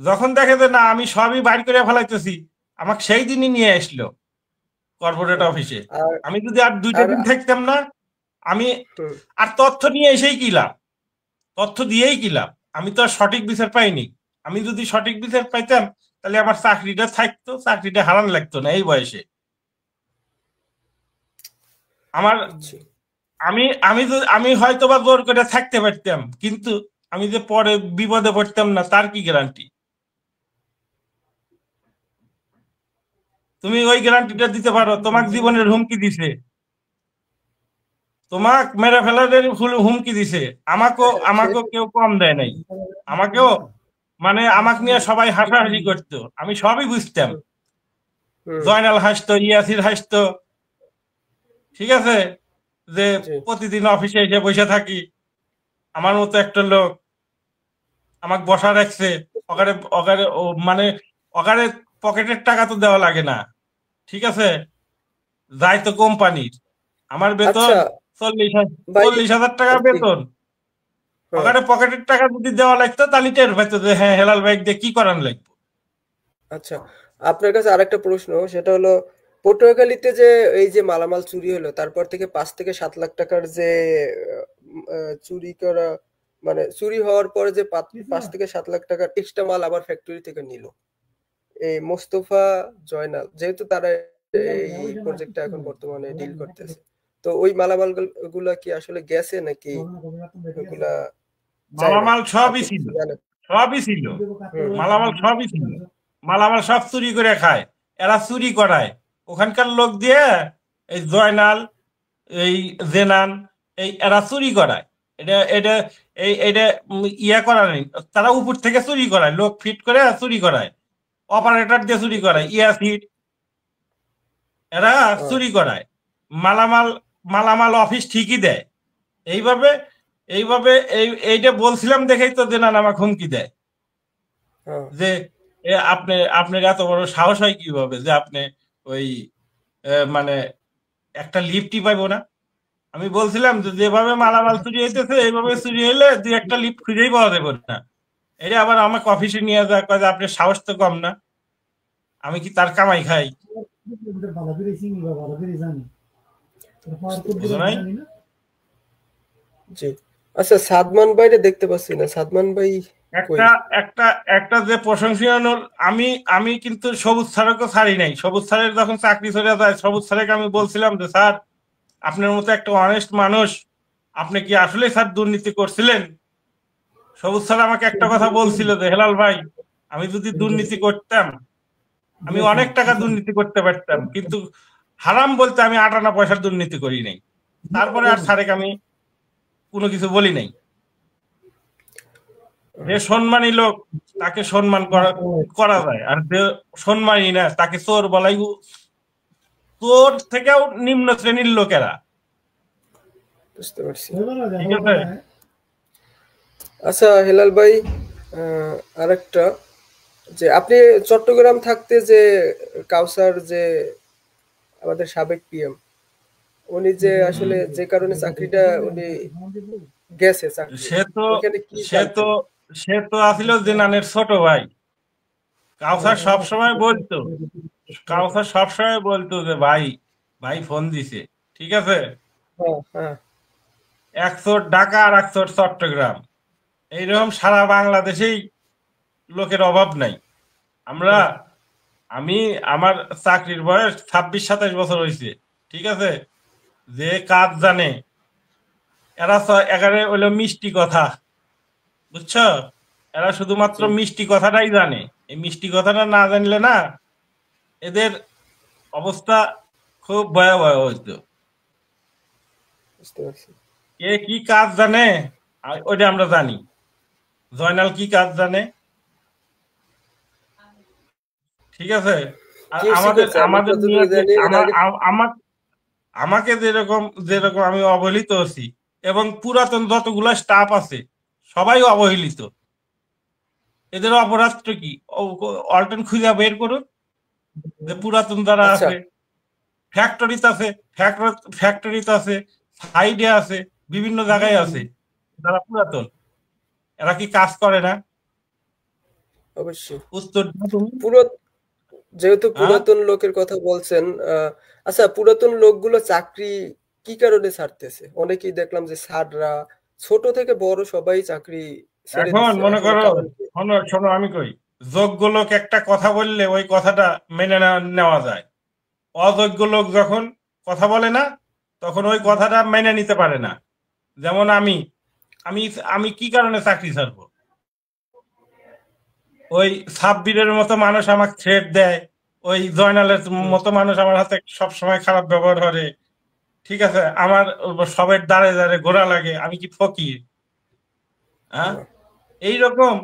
যখন দেখে যে না আমি সবই বাইর করে ফেলাইতেছি, আমাকে সেই দিনই নিয়ে আসলো কর্পোরেট অফিসে। আমি যদি আর 2টা দিন থাকতাম না, আমি আর তথ্য নিয়ে এসেই কি লাভ? তথ্য দিয়েই কি লাভ? আমি তো আর সঠিক বিচার পাইনি। আমি যদি সঠিক বিচার পাইতাম তাহলে আমার চাকরিটা থাকতো, চাকরিটা হারান লাগতো না এই বয়সে। আমি হয়তো বা জোর করে থাকতে পারতাম, কিন্তু আমি যে পরে বিপদে পড়তাম না তার কি গ্যারান্টি? তুমি ওই গ্যারান্টিটা দিতে পারো? তোমাকে জীবনের হুমকি দিছে, তোমাক মেরে ফেলার হুমকি দিছে, আমাকেও কেউ কম দেয় নাই। আমাকেও মানে আমাকে নিয়ে সবাই হাসাহাসি করতো, আমি সবই বুঝতাম। জয়নাল হাসতো, ইয়াসির হাসতো, ঠিক আছে, যে প্রতিদিন অফিসে এসে বসে থাকি, আমার মতো একটা লোক আমাকে বসা রাখছে, অগারে অগারে মানে অগারে পকেটের টাকা তো দেওয়া লাগে না, ঠিক আছে, যাই তো কোম্পানির, আমার বেতন 40,000 টাকা বেতন, ওখানে পকেটের টাকা যদি দেওয়া লাগতো তাহলে টের পাইতো যে হ্যাঁ হেলাল ভাই দিয়ে কি করান লাগবে। আচ্ছা, আপনার কাছে আরেকটা প্রশ্ন, সেটা হলো পটুয়াখালীতে যে এই যে মালামাল চুরি হলো তারপর থেকে 5 থেকে 7 লাখ টাকার যে চুরি করা, মানে চুরি হওয়ার পরে যে 5 থেকে 7 লাখ টাকার এক্সট্রা মাল আবার ফ্যাক্টরি থেকে নিল এই মোস্তফা জয়নাল, যেহেতু তারা এই প্রজেক্টটা এখন বর্তমানে ডিল করতেছে, তো ওই মালামাল গুলা কি আসলে গেছে নাকি ওগুলা মালামাল সবই ছিল, সবই ছিল, মালামাল সবই ছিল, মালামাল সব চুরি করে খায়, এরা চুরি করায় ওখানকার লোক দিয়ে, এই জয়নাল, এই জেনান, এই এরা চুরি করায়, এটা এটা এটা ইয়া করা নেই, তারা উপর থেকে চুরি করায়, লোক ফিট করে চুরি করায়, অপারেটর দিয়ে চুরি করায়, ইয়াসির, এরা চুরি করায় মালামাল, মালামাল অফিস ঠিকই দেয়। এইভাবে এইভাবে এইটা বলছিলাম দেখেই তো জেনান আমাকে হুমকি দেয় যে আপনার এত বড় সাহস হয় কিভাবে যে আপনি ওই মানে একটা লিফটই পাইবো না। আমি বলছিলাম যে যেভাবে মালামাল চুরি হইতেছে এইভাবে চুরি হইলে দুই একটা লিফট খুঁজেই পাওয়া যাবে না। এটা আবার আমাকে অফিসে নিয়ে যায়, কয় যে আপনার সাহস তো কম না, আমি কি তার কামাই খাই? জি আচ্ছা, সাদমান ভাইরে দেখতে পাচ্ছি না, সাদমান ভাই একটা যে প্রশংসনীয়, আমি কিন্তু সবুজ স্যারকে ছাড়ি নাই। সবুজ স্যারের যখন চাকরি চলে যায়, সবুজ স্যারকে আমি বলছিলাম যে স্যার আপনার মতো একটা অনেস্ট মানুষ, আপনি কি আসলে স্যার দুর্নীতি করছিলেন? সবুজ স্যার আমাকে একটা কথা বলছিল যে হেলাল ভাই, আমি যদি দুর্নীতি করতাম আমি অনেক টাকা দুর্নীতি করতে পারতাম, কিন্তু হারাম বলতে আমি 8 আনা পয়সার দুর্নীতি করি নাই। তারপরে আর স্যারেকে আমি কোনো কিছু বলি নাই। যে সম্মানী লোক তাকে সম্মান করা যায়, আর যে সম্মানী না তাকে চোর বলাই, চোর থেকেও নিম্ন শ্রেণীর লোকেরা। বুঝতে পারছি, ঠিক আছে। আচ্ছা হেলাল ভাই, আরেকটা, যে আপনি চট্টগ্রাম থাকতে যে কাউসার, যে আমাদের সাবেক পিএম, উনি যে আসলে যে কারণে চাকরিটা উনি গেছে, সে তো আসলে জেনানের ছোট ভাই। কাউসার সবসময় বলতো যে ভাই ফোন দিছে, ঠিক আছে, 100 ঢাকা আর 100 চট্টগ্রাম, এইরকম সারা বাংলাদেশেই লোকের অভাব নাই। আমার চাকরির বয়স 26-27 বছর হয়েছে, ঠিক আছে, যে কাজ জানে এরা এগারে হইলো মিষ্টি কথা, বুঝছো, এরা শুধুমাত্র মিষ্টি কথাটাই জানে। এই মিষ্টি কথাটা না জানলে না এদের অবস্থা খুব ভয়াবহ হইতো। কে কি কাজ জানে ওইটা আমরা জানি। জয়নাল কি কাজ জানে, ঠিক আছে, আর আমাকে যেরকম আমি অবহেলিত আছি, এবং পুরাতন যতগুলা স্টাফ আছে সবাই অবহেলিত। এদের অপরাধটা কি? অল্টারনেট খুঁজে বের করুন যে পুরাতন যারা আছে, ফ্যাক্টরিতে আছে, সাইডে আছে, বিভিন্ন জায়গায় আছে, যারা পুরাতন, এরা কি কাজ করে না? অবশ্যই যেহেতু পুরাতন লোকের কথা বলছেন, আচ্ছা পুরাতন লোকগুলো চাকরি কি কারণে ছাড়তেছে? অনেকেই দেখলাম যে স্যাররা, ছোট থেকে বড় সবাই চাকরি ছেড়ে দিচ্ছে। এখন মনে করো, শোনো আমি কই, যোগ্য লোক একটা কথা বললে ওই কথাটা মেনে নেওয়া যায়, অযোগ্য লোক যখন কথা বলে না তখন ওই কথাটা মেনে নিতে পারে না। যেমন আমি আমি কি কারণে চাকরি ছাড়বো? ওই সাব্বিরের মতো মানুষ আমাকে থ্রেট দেয়, ওই জয়নালের মতো মানুষ আমার হাতে সবসময় খারাপ ব্যবহার করে, ঠিক আছে, আমার সবের দ্বারে দ্বারে ঘোরা লাগে, আমি কি ফকির? হ্যাঁ, এইরকম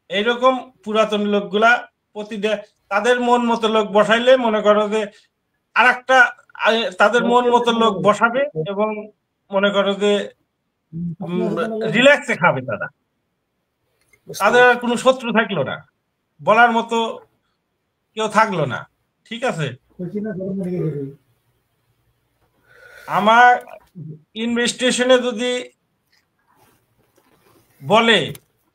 এইরকম পুরাতন লোকগুলা প্রতিটা তাদের মন মতো লোক বসাইলে মনে করো যে আর একটা তাদের মন মতো লোক বসাবে এবং মনে করো যে রিল্যাক্সে খাবে তারা, তাদের আর কোনো শত্রু থাকলো না, বলার মতো কেউ থাকলো না, ঠিক আছে। আমার ইনভেস্টিগেশনে যদি বলে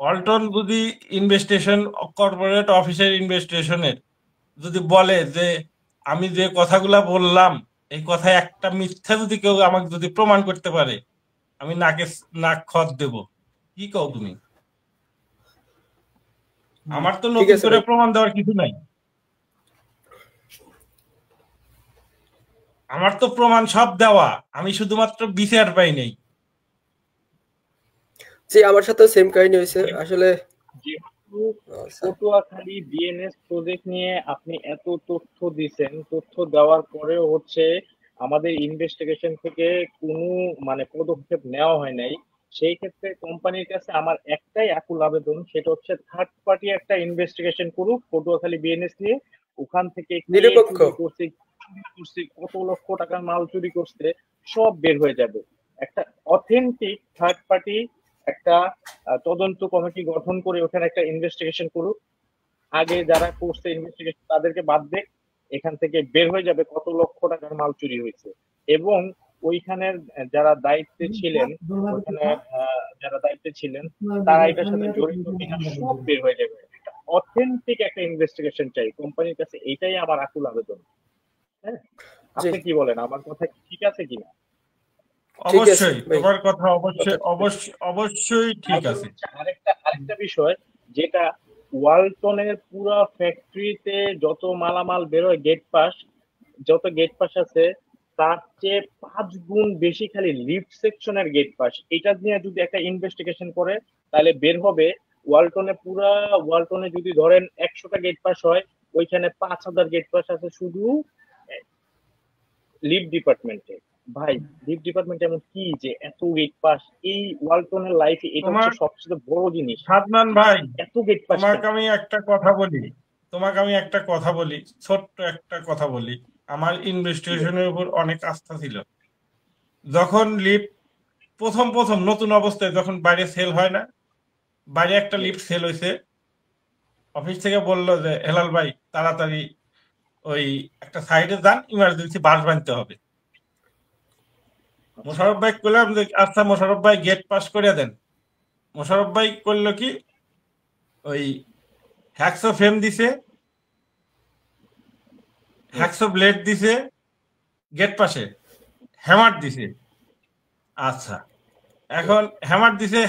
ওয়ালটন যদি ইনভেস্টিগেশন কর্পোরেট অফিসের ইনভেস্টিগেশনের যদি বলে যে আমি যে কথাগুলা বললাম এই কথা একটা মিথ্যা যদি কেউ আমাকে যদি প্রমাণ করতে পারে, আমি নাক খত দেব, কি কও তুমি? আমার তো নতুন করে প্রমাণ দেওয়ার কিছু নাই, আমার তো প্রমাণ সব দেওয়া, আমি শুধুমাত্র বিচার পাই নাই। জি, আমার সাথে সেম কাহিনী হয়েছে আসলে। পটুয়াখালী বিএনএস প্রজেক্ট নিয়ে আপনি এত তথ্য দিচ্ছেন, তথ্য দেওয়ার পরেও হচ্ছে আমাদের ইনভেস্টিগেশন থেকে কোনো মানে পদক্ষেপ নেওয়া হয় নাই। সেই ক্ষেত্রে কোম্পানির কাছে আমার একটাই আকুল আবেদন, সেটা হচ্ছে থার্ড পার্টি একটা ইনভেস্টিগেশন করুক পটুয়াখালী বিএনএস নিয়ে, ওখান থেকে নিরপেক্ষ কত লক্ষ টাকার মাল চুরি করছে সব বের হয়ে যাবে। একটা অথেন্টিক থার্ড পার্টি একটা তদন্ত কমিটি গঠন করে ওখানে একটা ইনভেস্টিগেশন করুক, আগে যারা করছে ইনভেস্টিগেশন তাদেরকে বাদ দেখ, এখান থেকে বের হয়ে যাবে কত লক্ষ টাকার মাল চুরি হয়েছে। এবং ওইখানের যারা দায়িত্বে ছিলেন, ওখানে যারা দায়িত্বে ছিলেন তারা এটার সাথে জড়িত কিনা সব বের হয়ে যাবে। অথেন্টিক একটা ইনভেস্টিগেশন চাই কোম্পানির কাছে, এটাই আমার আকুল আবেদন। হ্যাঁ, আপনি কি বলেন, আমার কথা ঠিক আছে কিনা? অবশ্যই তোমার কথা অবশ্যই ঠিক আছে। আরেকটা বিষয়, যেটা ওয়ালটনের পুরো ফ্যাক্টরিতে যত মালামাল বেরোয় যত গেট পাস আছে তার চেয়ে 5 গুণ বেশি খালি লিফট সেকশনের গেট পাস। এটা নিয়ে যদি একটা ইনভেস্টিগেশন করে তাহলে বের হবে ওয়ালটনে যদি ধরেন 100টা গেট পাস হয়, ওইখানে 5000 গেট পাস আছে শুধু লিফট ডিপার্টমেন্টে। ভাই, লিফট ডিপার্টমেন্ট এমন কি যে এত গেট পাস? এই ওয়ালটনের লাইফে এটা হচ্ছে সবচেয়ে বড় জিনিস। সাদমান ভাই, এত গেট পাস। তোমাকে আমি একটা কথা বলি, ছোট্ট একটা কথা বলি। আমার ইনভেস্টিগেশনের উপর অনেক আস্থা ছিল। যখন লিফট প্রথম নতুন অবস্থায় যখন বাইরে সেল হয় না, বাইরে একটা লিফট সেল হয়েছে, অফিস থেকে বললো যে হেলাল ভাই তাড়াতাড়ি ওই একটা সাইডে যান, ইমার্জেন্সি বাস বানতে হবে। মোশারফ ভাই করলাম যে আচ্ছা মোশারফ ভাই গেট পাস করে দেন। মোশারফ ভাই করলো কি, ওই হ্যাকসো ফ্রেম দিছে, হ্যাকসো ব্লেড দিছে, গেট পাশে হ্যামার দিছে। আচ্ছা, এখন হ্যামার দিছে,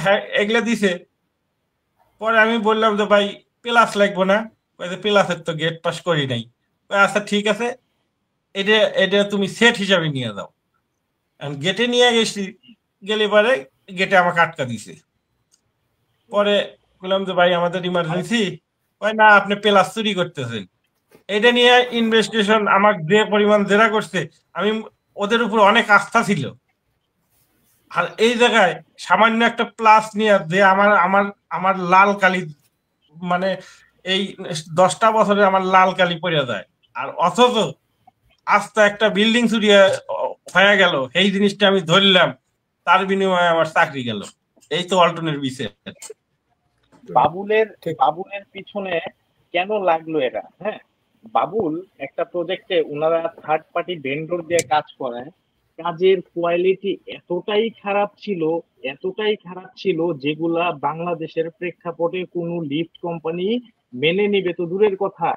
এগুলা দিছে। পরে আমি বললাম যে ভাই প্লাস লাগবো না, প্লাসের তো গেট পাস করি নাই। আচ্ছা ঠিক আছে, এটা তুমি সেট হিসাবে নিয়ে যাও। গেটে নিয়ে গেলে পরে গেটে আমাকে আটকা দিছে। পরে বললাম যে ভাই আমাদের ইমার্জেন্সি, না আপনি প্লাস চুরি করতেছেন। এটা নিয়ে ইনভেস্টিগেশন আমাকে যে পরিমাণ জেরা করছে, আমি ওদের উপর অনেক আস্থা ছিল। আর এই জায়গায় সামান্য একটা প্লাস নিয়ে যে আমার লাল কালি, মানে এই 10টা বছরে আমার লাল কালি পড়ে যায়, আর অথচ আস্তে একটা বিল্ডিং চুরি হয়ে গেল, এই জিনিসটা আমি ধরলাম, তার বিনিময়ে আমার চাকরি গেল। এই তো ওয়ালটনের বিষয়। বাবুলের পিছনে কেন লাগলো এরা? হ্যাঁ, বাবুল একটা প্রজেক্টে ওনারা থার্ড পার্টি ভেন্ডর দিয়ে কাজ করায়, কাজের কোয়ালিটি এতটাই খারাপ ছিল যেগুলা বাংলাদেশের প্রেক্ষাপটে কোনো লিফট কোম্পানি মেনে নিবে তো দূরের কথা,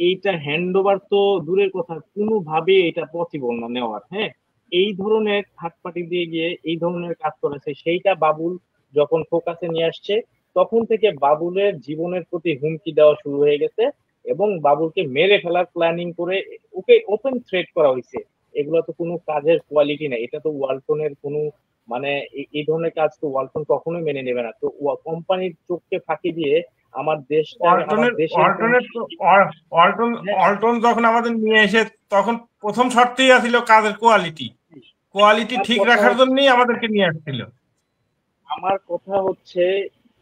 এইটা হ্যান্ড ওভার তো দূরের কথা, কোনোভাবে এটা পসিবল না নেওয়ার। হ্যাঁ, এই ধরনের থার্ড পার্টি দিয়ে গিয়ে এই ধরনের কাজ করেছে, সেইটা বাবুল যখন ফোকাসে নিয়ে আসছে তখন থেকে বাবুলের জীবনের প্রতি হুমকি দেওয়া শুরু হয়ে গেছে এবং বাবুলকে মেরে ফেলার প্ল্যানিং করে ওকে ওপেন থ্রেট করা হয়েছে। এগুলো তো কোনো কাজের কোয়ালিটি না, এটা তো ওয়ালটনের কোনো মানে এই ধরনের কাজ তো ওয়ালটন কখনোই মেনে নেবে না। তো কোম্পানির চোখকে ফাঁকি দিয়ে আমার দেশটা আমার দেশের অল্টন অল্টন যখন আমাদের নিয়ে এসে তখন প্রথম শর্তই আছিল কাজের কোয়ালিটি ঠিক রাখার জন্যই আমাদেরকে নিয়ে আসছিল। আমার কথা হচ্ছে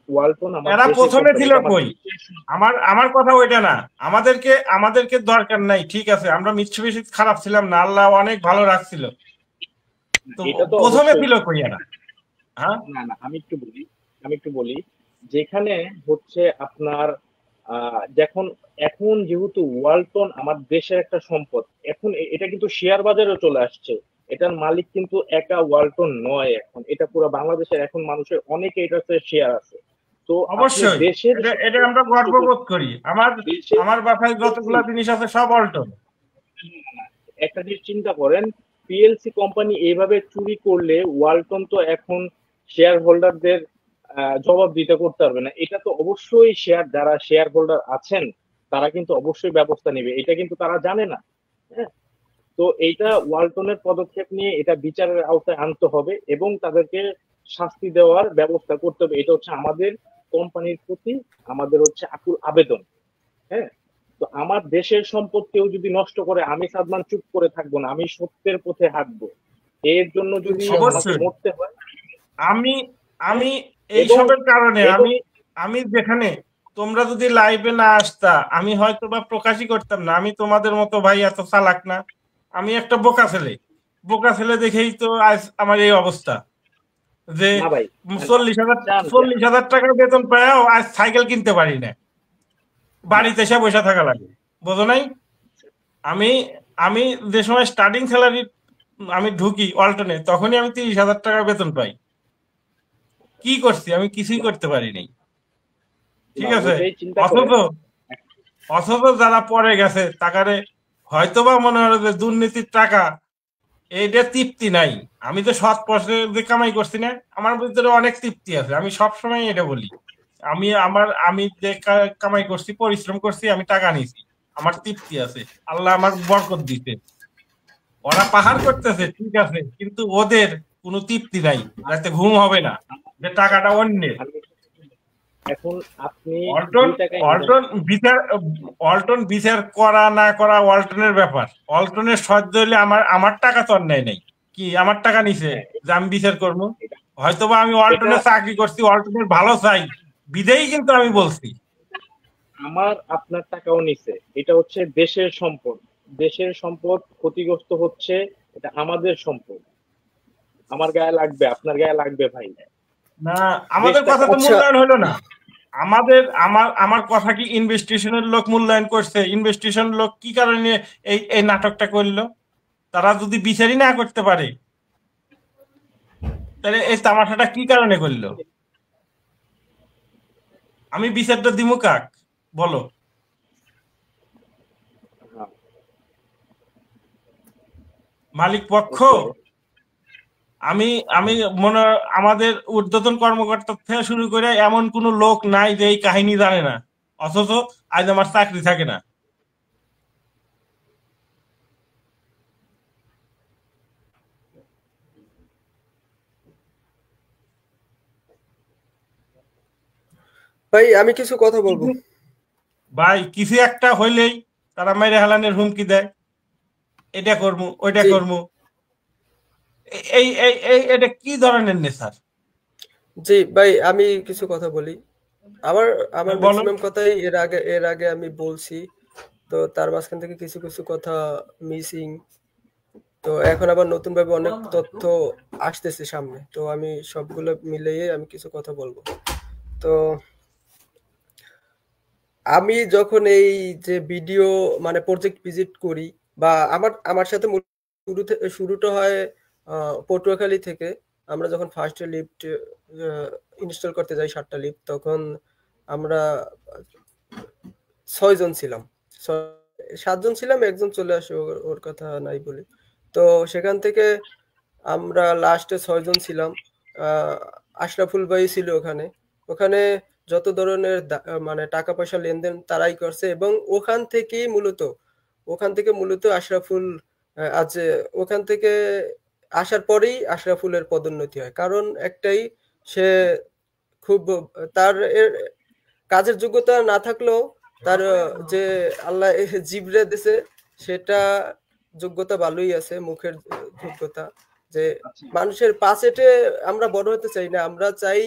ওয়ালটন এরা প্রথমে ছিল কই? আমার কথা ওইটা না, আমাদেরকে দরকার নাই, ঠিক আছে, আমরা মিৎসুবিশি খারাপ ছিলাম না, আল্লাহ অনেক ভালো রাখছিল, তো প্রথমে ছিল কই এরা? হ্যাঁ না না, আমি একটু বলি যেখানে হচ্ছে আপনার এখন যেহেতু ওয়ালটন আমার দেশের একটা সম্পদ, এখন এটা কিন্তু শেয়ার বাজারে চলে আসছে, এটার মালিক কিন্তু একা ওয়ালটন নয়, এখন এটা পুরো বাংলাদেশের এখন মানুষের অনেকে এটাতে শেয়ার আছে। তো অবশ্যই এটা আমরা গর্ববোধ করি, আমার বাসায় যতগুলা জিনিস আছে সব ওয়ালটন। একটা জিনিস চিন্তা করেন, পিএলসি কোম্পানি এইভাবে চুরি করলে ওয়ালটন তো এখন শেয়ার হোল্ডারদের জবাব দিতে করতে পারবে না, এটা তো অবশ্যই যারা শেয়ার হোল্ডার আছেন তারা কিন্তু অবশ্যই ব্যবস্থা নেবে, এটা কিন্তু তারা জানে না। হ্যাঁ, তো এইটা ওয়ালটনের পদক্ষেপ নিয়ে এটা বিচারের আওতায় আনতে হবে এবং তাদেরকে শাস্তি দেওয়ার ব্যবস্থা করতে হবে, এটা হচ্ছে আমাদের কোম্পানির প্রতি আমাদের হচ্ছে আকুল আবেদন। হ্যাঁ, তো আমার দেশের সম্পদ কেউ যদি নষ্ট করে, আমি সাদমান চুপ করে থাকবো না, আমি সত্যের পথে হাঁটবো, এর জন্য যদি মরতে হয়। আমি এইসবের কারণে আমি যেখানে তোমরা যদি লাইভে না আসতা আমি হয়তো বা প্রকাশই করতাম না, আমি তোমাদের মতো ভাই এত চালাক না, আমি একটা বোকা ছেলে দেখেই তো আজ আমার এই অবস্থা যে 40,000 টাকার বেতন পাও আজ সাইকেল কিনতে পারি না, বাড়িতে এসে বসে থাকা লাগে, বোঝো নাই? আমি যে সময় স্টার্টিং স্যালারি আমি ঢুকি ওয়ালটনে তখনই আমি 30,000 টাকা বেতন পাই, কি করছি? আমি কিছুই করতে পারি নাই, ঠিক আছে। অথচ যারা পরে গেছে তাকারে হয়তোবা মনে হয় যে দুর্নীতির টাকা এইটা তৃপ্তি নাই, আমি তো সৎ পথে যে কামাই করছি না, আমার ভিতরে অনেক তৃপ্তি আছে, আমি সবসময় এটা বলি, আমি যে কামাই করছি, পরিশ্রম করছি, আমি টাকা নিছি, আমার তৃপ্তি আছে, আল্লাহ আমার বরকত দিতে। ওরা পাহাড় করতেছে ঠিক আছে, কিন্তু ওদের কোনো তৃপ্তি নাই, রাতে ঘুম হবে না, যে টাকাটা অন্যের। এখন আপনি ওয়ালটন বিচার করা না করা ওয়ালটনের ব্যাপার, ওয়ালটনের সহ্য হইলে আমার টাকা তো অন্যায় নেই, কি আমার টাকা নিছে যে আমি বিচার করবো? হয়তোবা আমি ওয়ালটনে চাকরি করছি, ওয়ালটনের ভালো চাই বিদেই, কিন্তু আমি বলছি আপনার টাকাও নিছে, এটা হচ্ছে দেশের সম্পদ ক্ষতিগ্রস্ত হচ্ছে, এটা আমাদের সম্পদ, আমার গায়ে লাগবে, আপনার গায়ে লাগবে ভাই না, আমাদের কথা তো মূল্যায়ন হলো না, আমার কথা কি ইনভেস্টিগেশনের লোক মূল্যায়ন করছে? ইনভেস্টিগেশন লোক কি কারণে এই নাটকটা করলো? তারা যদি বিচারই না করতে পারে তাহলে এই তামাশাটা কি কারণে করলো? আমি বিচারটা দিমু কাক বলো? মালিক পক্ষ? আমি মনে আমাদের ঊর্ধ্বতন কর্মকর্তা থেকে শুরু করে এমন কোন লোক নাই যে এই কাহিনী জানে না, অথচ আজ আমার চাকরি থাকে না। ভাই আমি কিছু কথা বলবো ভাই, কিছু একটা হইলেই তারা মেরে হালানের হুমকি দেয়, এটা করবো ওইটা করবো, এটা কি ধরনের নেশার? জি ভাই আমি কিছু কথা বলি, আমার ম্যাক্সিমাম কথাই এর আগে আমি বলছি, তো তার মাঝখান থেকে কিছু কিছু কথা মিসিং, তো এখন আবার নতুন ভাবে অনেক তথ্য আসতেছে সামনে, তো আমি সবগুলো মিলিয়ে আমি কিছু কথা বলবো। তো আমি যখন এই যে ভিডিও মানে প্রজেক্ট ভিজিট করি, বা আমার সাথে শুরুটা হয় পটুয়াখালী থেকে। আমরা যখন ফার্স্ট লিফট ইনস্টল করতে যাই 7টা লিফট, তখন আমরা 6 জন ছিলাম, 7 জন ছিলাম, একজন চলে আসে, ওর কথা নাই বলি। তো সেখান থেকে আমরা লাস্টে 6 জন ছিলাম। আশরাফুল ভাই ছিল ওখানে যত ধরনের মানে টাকা পয়সা লেনদেন তারাই করছে, এবং ওখান থেকে মূলত আশরাফুল আছে, ওখান থেকে আসার পরেই আশরাফুলের পদোন্নতি হয়, কারণ একটাই, সে খুব তার কাজের যোগ্যতা না থাকলেও তার যে আল্লাহ জিবরে দিছে সেটা যোগ্যতা ভালোই আছে, মুখের যোগ্যতা। যে মানুষের পাশেটে আমরা বড় হতে চাই না, আমরা চাই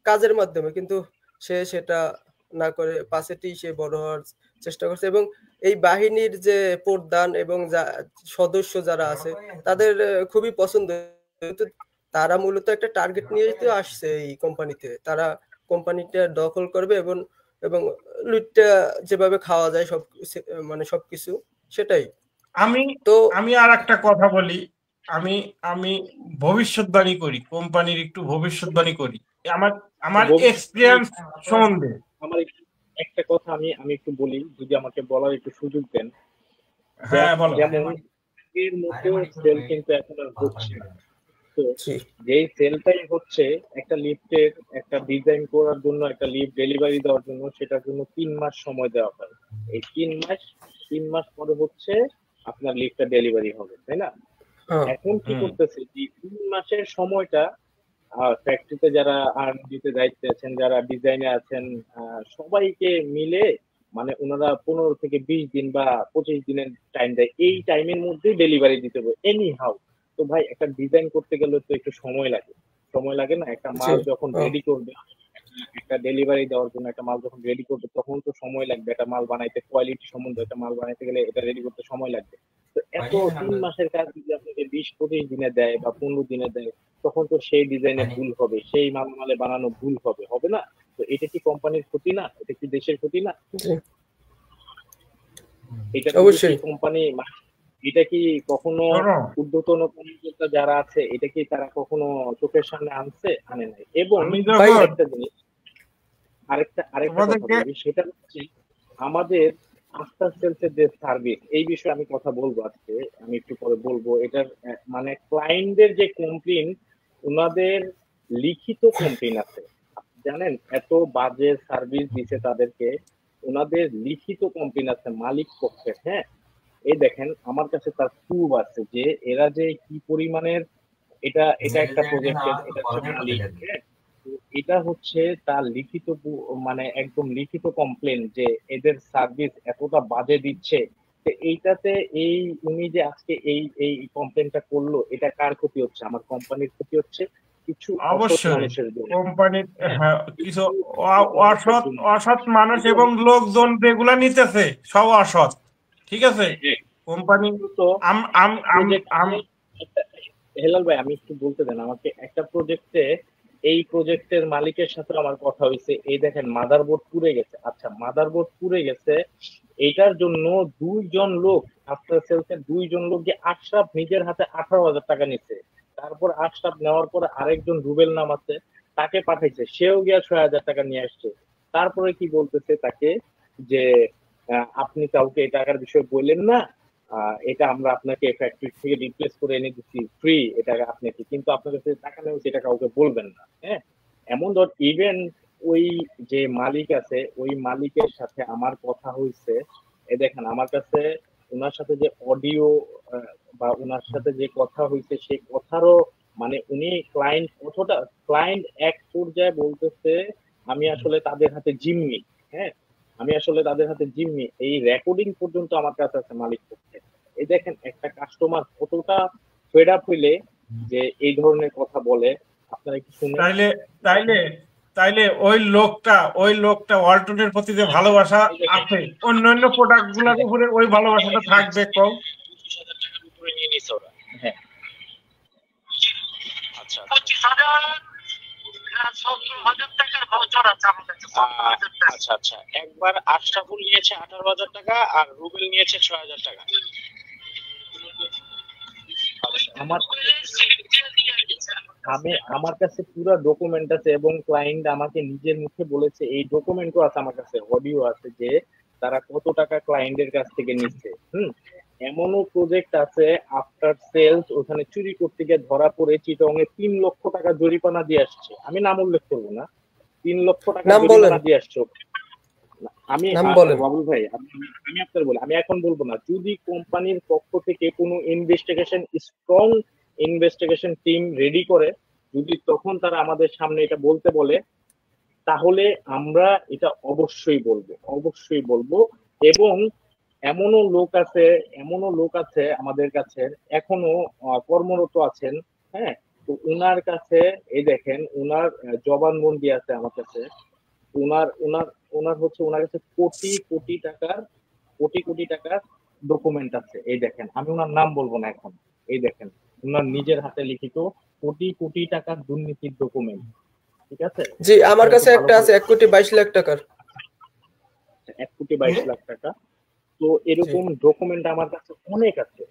কাজের মাধ্যমে, কিন্তু সে সেটা না করে পাশেটেই সে বড় হওয়ার চেষ্টা করছে। এবং এই বাহিনীর যে প্রধান এবং সদস্য যারা আছে তাদের খুবই পছন্দ। তারা মূলত একটা টার্গেট নিয়ে তো আসছে এই কোম্পানিতে, তারা কোম্পানিটা দখল করবে এবং এবং লুটটা যেভাবে খাওয়া যায় সব, মানে সবকিছু সেটাই। আমি আর একটা কথা বলি, আমি আমি ভবিষ্যৎবাণী করি, কোম্পানির একটু ভবিষ্যৎবাণী করি আমার এক্সপেরিয়েন্স সম্বন্ধে। আমার একটা কথা আমি একটু বলি, যদি আমাকে বলার একটু সুযোগ দেন। হ্যাঁ বলো। যেমন এর মতো সেল কিন্তু এখন আর হচ্ছে না। তো যেই সেলটাই হচ্ছে, একটা লিফটের একটা ডিজাইন করার জন্য, একটা লিফট ডেলিভারি দেওয়ার জন্য, সেটার জন্য 3 মাস সময় দেওয়া হয়। এই 3 মাস পরে হচ্ছে আপনার লিফটটা ডেলিভারি হবে, তাই না? এখন কি করতেছে, যে 3 মাসের সময়টা ফ্যাক্টরিতে যারা আর&ডিতে দায়িত্বে আছেন, যারা ডিজাইনে আছেন, সবাইকে মিলে মানে ওনারা 15 থেকে 20 দিন বা 25 দিনের টাইম দেয়। এই টাইমের মধ্যে ডেলিভারি দিতে হবে এনি হাউ। তো ভাই একটা ডিজাইন করতে গেলে তো একটু সময় লাগে না? একটা মাল যখন রেডি করবে, একটা ডেলিভারি দেওয়ার জন্য একটা মাল যখন রেডি করবে, তখন তো সময় লাগবে। একটা মাল বানাইতে, কোয়ালিটি সম্বন্ধে একটা মাল বানাইতে গেলে এটা রেডি করতে সময় লাগবে। তো এত 3 মাসের কাজ যদি আপনাকে 20-25 দিনে দেয় বা 15 দিনে দেয়, তখন তো সেই ডিজাইনে ভুল হবে, সেই মালে বানানো ভুল হবে না? তো এটা কি কোম্পানির ক্ষতি না? এটা কি দেশের ক্ষতি না? এটা অবশ্যই কোম্পানি, এটা কি কখনো ঊর্ধ্বতন কর্মকর্তা যারা আছে, এটা কি তারা কখনো চোখের সামনে আনে নাই? এবং একটা জিনিস, আরেকটা কথা বলি, সেটা হচ্ছে আমাদের আফটার সেলসের যে সার্ভিস, এই বিষয়ে আমি কথা বলবো আজকে, আমি একটু পরে বলবো। এটার মানে ক্লায়েন্টদের যে কমপ্লেইন, ওনাদের লিখিত কমপ্লেইন আছে, জানেন? এত বাজে সার্ভিস দিছে তাদেরকে, ওনাদের লিখিত কমপ্লেইন আছে মালিক পক্ষের। হ্যাঁ, এই দেখেন আমার কাছে তার প্রুফ আছে যে এরা যে কি পরিমাণের, এটা একটা প্রজেক্টের, এটা হচ্ছে মালিক। এটা হচ্ছে তার লিখিত, মানে একদম লিখিত কমপ্লেন যে এদের সার্ভিস এতটা বাজে দিচ্ছে। এইটাতে এই উনি যে আজকে এই কমপ্লেনটা করলো, এটা কার ক্ষতি হচ্ছে? আমার কোম্পানির ক্ষতি হচ্ছে, কিছু অবশ্যই কোম্পানির কিছু অসৎ মানুষ এবং লোকজন যেগুলা নিতেছে সব অসৎ, ঠিক আছে? কোম্পানি তো হেলাল ভাই, আমি একটু বলতে দেন আমাকে। একটা প্রজেক্টে, এই প্রজেক্টের মালিকের সাথে আমার কথা হয়েছে, এই দেখেন মাদারবোর্ড পুড়ে গেছে। আচ্ছা, মাদারবোর্ড পুড়ে গেছে, এইটার জন্য 2 জন লোক, আফটার সেলসের 2 জন লোক, যে আশরাফ নিজের হাতে 18,000 টাকা নিচ্ছে। তারপর আশরাফ নেওয়ার পরে আরেকজন রুবেল নাম আছে, তাকে পাঠাইছে, সেও গিয়া 6,000 টাকা নিয়ে আসছে। তারপরে কি বলতেছে তাকে, যে আপনি কাউকে এই টাকার বিষয়ে বললেন না, এটা আমরা আপনাকে ফ্যাক্টরি থেকে রিপ্লেস করে এনে দিচ্ছি ফ্রি, এটা আপনাকে, কিন্তু আপনার কাছে টাকা নেই, সেটা কাউকে বলবেন না। হ্যাঁ, এমন ধর ইভেন ওই যে মালিক আছে, ওই মালিকের সাথে আমার কথা হয়েছে। এই দেখেন আমার কাছে ওনার সাথে যে অডিও বা ওনার সাথে যে কথা হয়েছে, সেই কথারও মানে উনি ক্লায়েন্ট এক পর্যায়ে বলতেছে আমি আসলে তাদের হাতে জিম্মি। হ্যাঁ, আমি আসলে তাদের হাতে জিম্মি, এই রেকর্ডিং পর্যন্ত আমার কাছে আছে মালিক পক্ষে। এই দেখেন একটা কাস্টমার কতটা ফেড আপ হইলে যে এই ধরনের কথা বলে। আপনারা কি শুনেন? তাইলে ওই লোকটা ওয়ালটনের প্রতি যে ভালোবাসা আছে, অন্যান্য প্রোডাক্ট গুলোর উপরে ওই ভালোবাসাটা থাকবে কম। হ্যাঁ, আচ্ছা, 17,000 টাকার ভাউচার আছে আমাদের কাছে। আচ্ছা, একবার আশরাফুল নিয়েছে 18,000 টাকা আর রুবেল নিয়েছে 6,000 টাকা। আমার কাছে পুরো ডকুমেন্ট আছে এবং ক্লায়েন্ট আমাকে নিজের মুখে বলেছে, এই ডকুমেন্টও আছে আমার কাছে, অডিও আছে, যে তারা কত টাকা ক্লায়েন্টের কাছ থেকে নিচ্ছে। এমনও প্রজেক্ট আছে আফটার সেলস ওখানে চুরি করতে গিয়ে ধরা পড়ে চিটংয়ে 3 লক্ষ টাকা জরিমানা দিয়ে আসছে। আমি নাম উল্লেখ করবো না, 3 লক্ষ টাকা জরিমানা দিয়ে আসছে। আমি বাবুল ভাই, আমি আপনার বলি, আমি এখন বলবো না। যদি কোম্পানির পক্ষ থেকে কোনো investigation strong investigation team ready করে যদি তখন তারা আমাদের সামনে এটা বলতে বলে, তাহলে আমরা এটা অবশ্যই বলবো। এবং এমনও লোক আছে আমাদের কাছে এখনো কর্মরত আছেন, হ্যাঁ। তো উনার কাছে এই দেখেন, উনার জবানবন্দি আছে আমার কাছে। ওনার কাছে কোটি টাকার ডকুমেন্ট আছে। এই দেখেন, আমি ওনার নাম বলবো না এখন। এই দেখেন, ওনার নিজের হাতে লিখিত কোটি টাকার দুর্নীতির ডকুমেন্ট। ঠিক আছে জি, আমার কাছে একটা আছে 1,22,00,000 টাকার। 1,22,00,000 টাকা। তো এরকম ডকুমেন্ট আমার কাছে অনেক আছে।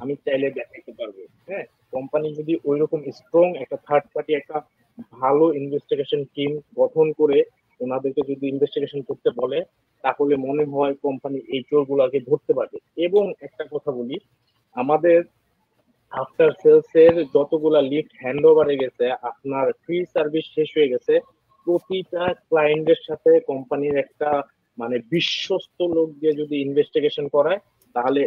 আমি চাইলে দেখাইতে পারবো। হ্যাঁ, কোম্পানি যদি ওইরকম স্ট্রং একটা থার্ড পার্টি, একটা ভালো ইনভেস্টিগেশন টিম গঠন করে ওনাদেরকে যদি ইনভেস্টিগেশন করতে বলে, তাহলে মনে হয় কোম্পানি এই চোরগুলোকে ধরতে পারবে। এবং একটা কথা বলি, আমাদের আফটার সেলস এর যতগুলা লিফট হ্যান্ড ওভারে গেছে, আপনার ফ্রি সার্ভিস শেষ হয়ে গেছে, প্রতিটা ক্লায়েন্টের সাথে কোম্পানির একটা মানে বিশ্বস্ত লোক দিয়ে যদি ইনভেস্টিগেশন করায়, তাহলে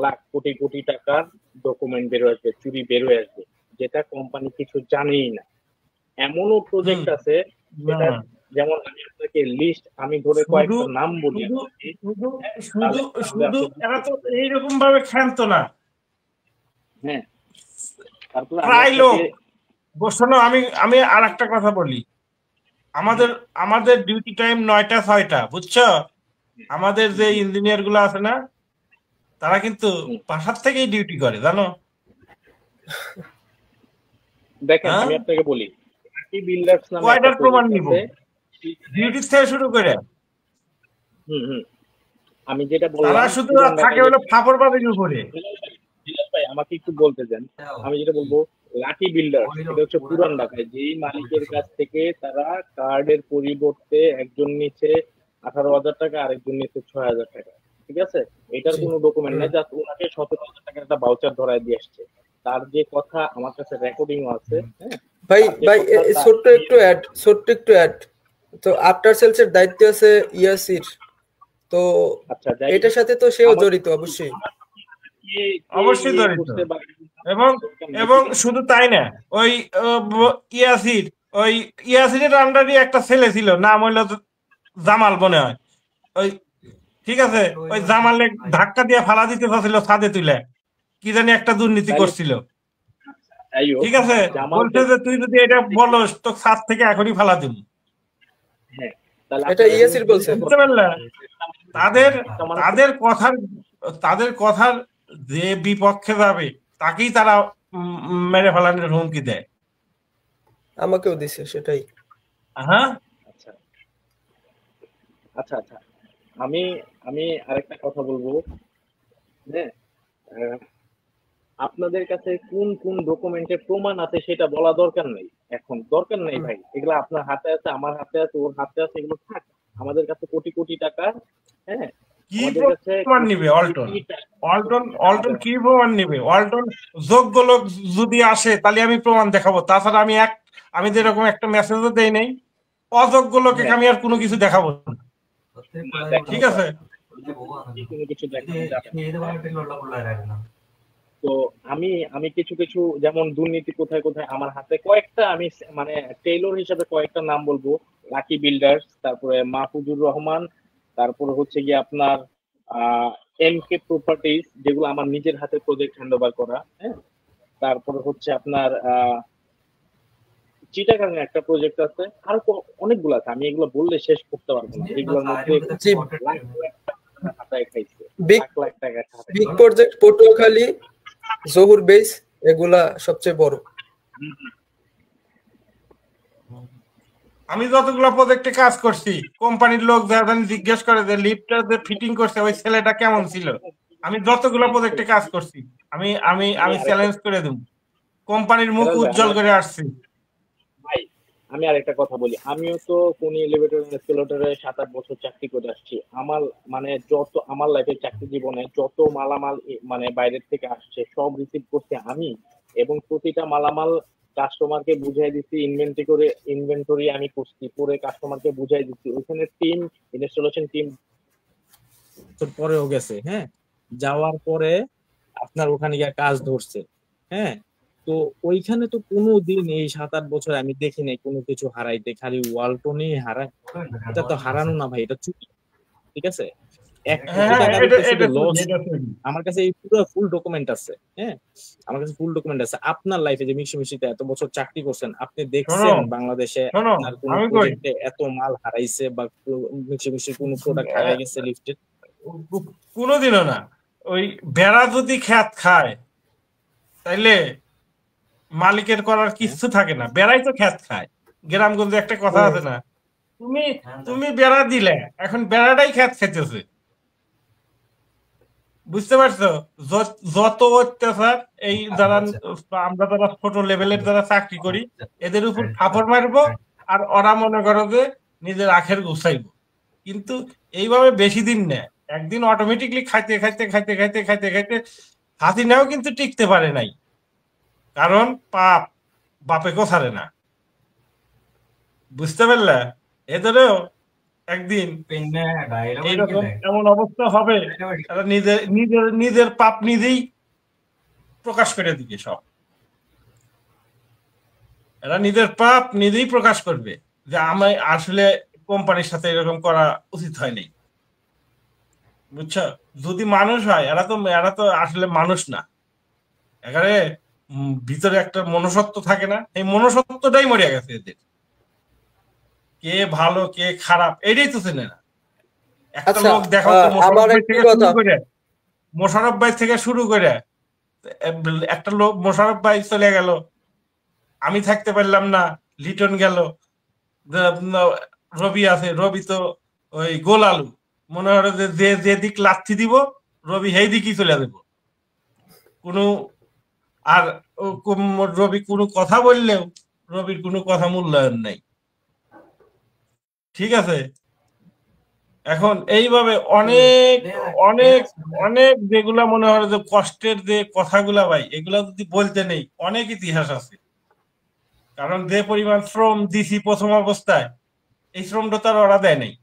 লাখ কোটি টাকার ডকুমেন্ট বেরোয় আসবে, চুরি বেরোয় আসবে, যেটা কোম্পানি কিছু জানেই না। এমনও প্রজেক্ট আছে যেটা, যেমন আমি আপনাকে লিস্ট আমি ধরে কয়েকটা নাম বলি। শুধু এরা তো এইরকম ভাবে ক্ষান্ত না। হ্যাঁ, তারপরে প্রায় লোক শোনো, আমি আর একটা কথা বলি। আমাদের ডিউটি টাইম 9টা 6টা, বুঝছো? আমাদের যে ইঞ্জিনিয়ার গুলো আছে না, তারা কিন্তু বাসার থেকেই ডিউটি করে, জানো? দেখেন, আমি আপনাকে বলি, লাকি বিল্ডার্স নামে কয়টার প্রমাণ নিব ডিউটি থেকে শুরু করে? আমি যেটা বললাম, তারা শুধু থাকে হলো ফাপড় বাবির উপরে। ভাই আমাকে একটু বলতে দেন। আমি যেটা বলবো, লাকি বিল্ডার্স এটা হচ্ছে পুরান ঢাকায়, যেই মালিকের কাছ থেকে তারা কার্ডের পরিবর্তে একজন নিচে 18,000 টাকা, আরেকজন নিচে 6,000 টাকা। ঠিক আছে, এটার কোনো ডকুমেন্ট নাই, জাস্ট ওনাকে 17,000 টাকার একটা ভাউচার ধরায় দিয়ে আসছে। তার যে কথা আমার কাছে রেকর্ডিংও আছে। হ্যাঁ ভাই, ছোট্ট একটু অ্যাড। তো আফটার সেলস এর দায়িত্ব আছে ইয়াসির, তো এটার সাথে তো সেও জড়িত, অবশ্যই জড়িত। এবং শুধু তাই না, ওই ইয়াসিরের আন্ডারই একটা ছেলে ছিল, নাম হইলো জামাল মনে হয়। ওই ঠিক আছে, ওই জামালে ধাক্কা দিয়ে ফালা দিতে চাচ্ছিল ছাদে তুলে, কি জানি একটা দুর্নীতি করছিল। ঠিক আছে, বলছে যে তুই যদি এটা বলস তো ছাদ থেকে এখনই ফালা দিব। এটা ইয়াসির বলছে, বুঝতে পারলে? তাদের কথার যে বিপক্ষে যাবে তাকেই তারা মেরে ফেলানোর হুমকি দেয়। আমাকেও দিছে সেটাই। হ্যাঁ, আচ্ছা, আমি আরেকটা কথা বলবো। হ্যাঁ, আপনাদের কাছে কোন ডকুমেন্টের প্রমাণ আছে সেটা বলা দরকার নেই, এখন দরকার নেই ভাই। এগুলো আপনার হাতে আছে, আমার হাতে আছে, ওর হাতে আছে, এগুলো থাক। আমাদের কাছে কোটি টাকা। হ্যাঁ, কি প্রমাণ নিবে অল্টন কি প্রমাণ নিবে? অল্টন যোগ্য লোক যদি আসে তাহলে আমি প্রমাণ দেখাবো, তাছাড়া আমি যেরকম একটা মেসেজও দেই নাই, অযোগ্য লোকে আমি আর কোনো কিছু দেখাবো না। ঠিক আছে, কোনো কিছু তো আমি কিছু যেমন দুর্নীতি কোথায় আমার হাতে কয়েকটা, আমি মানে টেইলর হিসেবে কয়েকটা নাম বলবো। লাকি বিল্ডার্স, তারপরে মাহফুজুর রহমান, তারপরে হচ্ছে গিয়ে আপনার এমকে প্রপার্টিজ, যেগুলো আমার নিজের হাতে প্রজেক্ট হ্যান্ডওভার করা। হ্যাঁ, তারপরে হচ্ছে আপনার চিটাগাং একটা প্রজেক্ট আছে, আর অনেকগুলো আছে, আমি এগুলো বললে শেষ করতে পারবো না। এগুলোর মধ্যে খাইছে লাখ টাকা। Big project Patuakhali, Zahur base, এগুলা সবচেয়ে বড়। আমি যতগুলো প্রজেক্টে কাজ করছি, কোম্পানির লোক যারা জিজ্ঞেস করে যে লিফটটা যে ফিটিং করছে ওই ছেলেটা কেমন ছিল, আমি যতগুলো প্রজেক্টে কাজ করছি, আমি চ্যালেঞ্জ করে দেব, কোম্পানির মুখ উজ্জ্বল করে আসছি। ভাই, আমি আরেকটা কথা বলি, আমিও তো কোন এলিভেটর এসকেলেটরে 7-8 বছর চাকরি করে আসছি। আমার লাইফে চাকরি জীবনে যত মালামাল মানে বাইরের থেকে আসছে সব রিসিভ করতে আমি, এবং প্রতিটা মালামাল কাস্টমারকে বুঝাই দিচ্ছি, ইনভেন্টরি আমি করছি, পরে কাস্টমারকে বুঝাই দিচ্ছি। ওখানে টিম, ইনস্টলেশন টিম পরেও গেছে। হ্যাঁ, যাওয়ার পরে আপনার ওখানে গিয়ে কাজ ধরছে। হ্যাঁ, তো ওইখানে তো কোনো দিন এই 7-8 বছর আমি দেখি নাই কোনো কিছু হারাইতে, খালি ওয়ালটনেই হারায়। এটা তো হারানো না ভাই, এটা চুরি। ঠিক আছে, 1 কোটি হ্যাঁ, টাকার এটা উপরে শুধু এটা চুরি, লস। এটা চুরি। আমার কাছে এই পুরো ফুল ডকুমেন্ট আছে। হ্যাঁ, আমার কাছে ফুল ডকুমেন্ট আছে। আপনার লাইফে যে মিশিমিশিতে এত বছর চাকরি করছেন, আপনি শোনো দেখছেন বাংলাদেশে শোনো আপনার কোন আমি কই প্রজেক্টে এত মাল হারাইছে বা মিশিমিশি কোন প্রোডাক্ট হারাই গেছে লিফটেড? কোনোদিনও না। ওই বেড়া যদি খ্যাত খায় তাইলে মালিকের করার কিচ্ছু থাকে না, বেড়াই তো খ্যাত খায়। গ্রামগঞ্জে একটা কথা আছে না, তুমি তুমি বেড়া দিলে, এখন বেড়াটাই খ্যাত খেতেছে। বুঝতে পারছো? যত অত্যাচার এই যারা আমরা যারা ছোট লেভেলের যারা চাকরি করি এদের উপর থাপড় মারবো, আর ওরা মনে করো যে নিজের আখের গুছাইবো। কিন্তু এইভাবে বেশি দিন নেয়, একদিন অটোমেটিকলি খাইতে খাইতে খাইতে খাইতে খাইতে খাইতে হাসিনাও কিন্তু টিকতে পারে নাই, কারণ পাপ বাপেকেও ছাড়ে না। বুঝতে পারলে? এদেরও একদিন এইরকম এমন অবস্থা হবে, তারা নিজের নিজের নিজের পাপ নিজেই প্রকাশ করে দিবে সব। এরা নিজের পাপ নিজেই প্রকাশ করবে যে আমি আসলে কোম্পানির সাথে এরকম করা উচিত হয়নি। বুঝছো? যদি মানুষ হয়, এরা তো আসলে মানুষ না। এখানে ভিতরে একটা মনুষ্যত্ব থাকে না, এই মনুষ্যত্বটাই মরে গেছে এদের। কে ভালো কে খারাপ এটাই তো চেনে না। একটা আচ্ছা, লোক দেখো তো, আমার একটি কথা, মোশাররফ ভাই থেকে শুরু করে একটা লোক, মোশাররফ ভাই চলে গেল, আমি থাকতে পারলাম না, লিটন গেল, রবি আছে, রবি তো ওই গোল আলু, মনে হয় যে যে দিক লাথি দিব রবি সেই দিকই চলে যাব। কোনো আর রবি কোনো কথা বললেও রবির কোনো কথা মূল্যায়ন নাই। ঠিক আছে, এখন এইভাবে অনেক অনেক অনেক যেগুলা মনে হয় যে কষ্টের যে কথাগুলা ভাই, এগুলা যদি বলতে নেই, অনেক ইতিহাস আছে। কারণ যে পরিমাণ শ্রম দিছি প্রথম অবস্থায়, এই শ্রমটা তো আর ওরা দেয় নাই।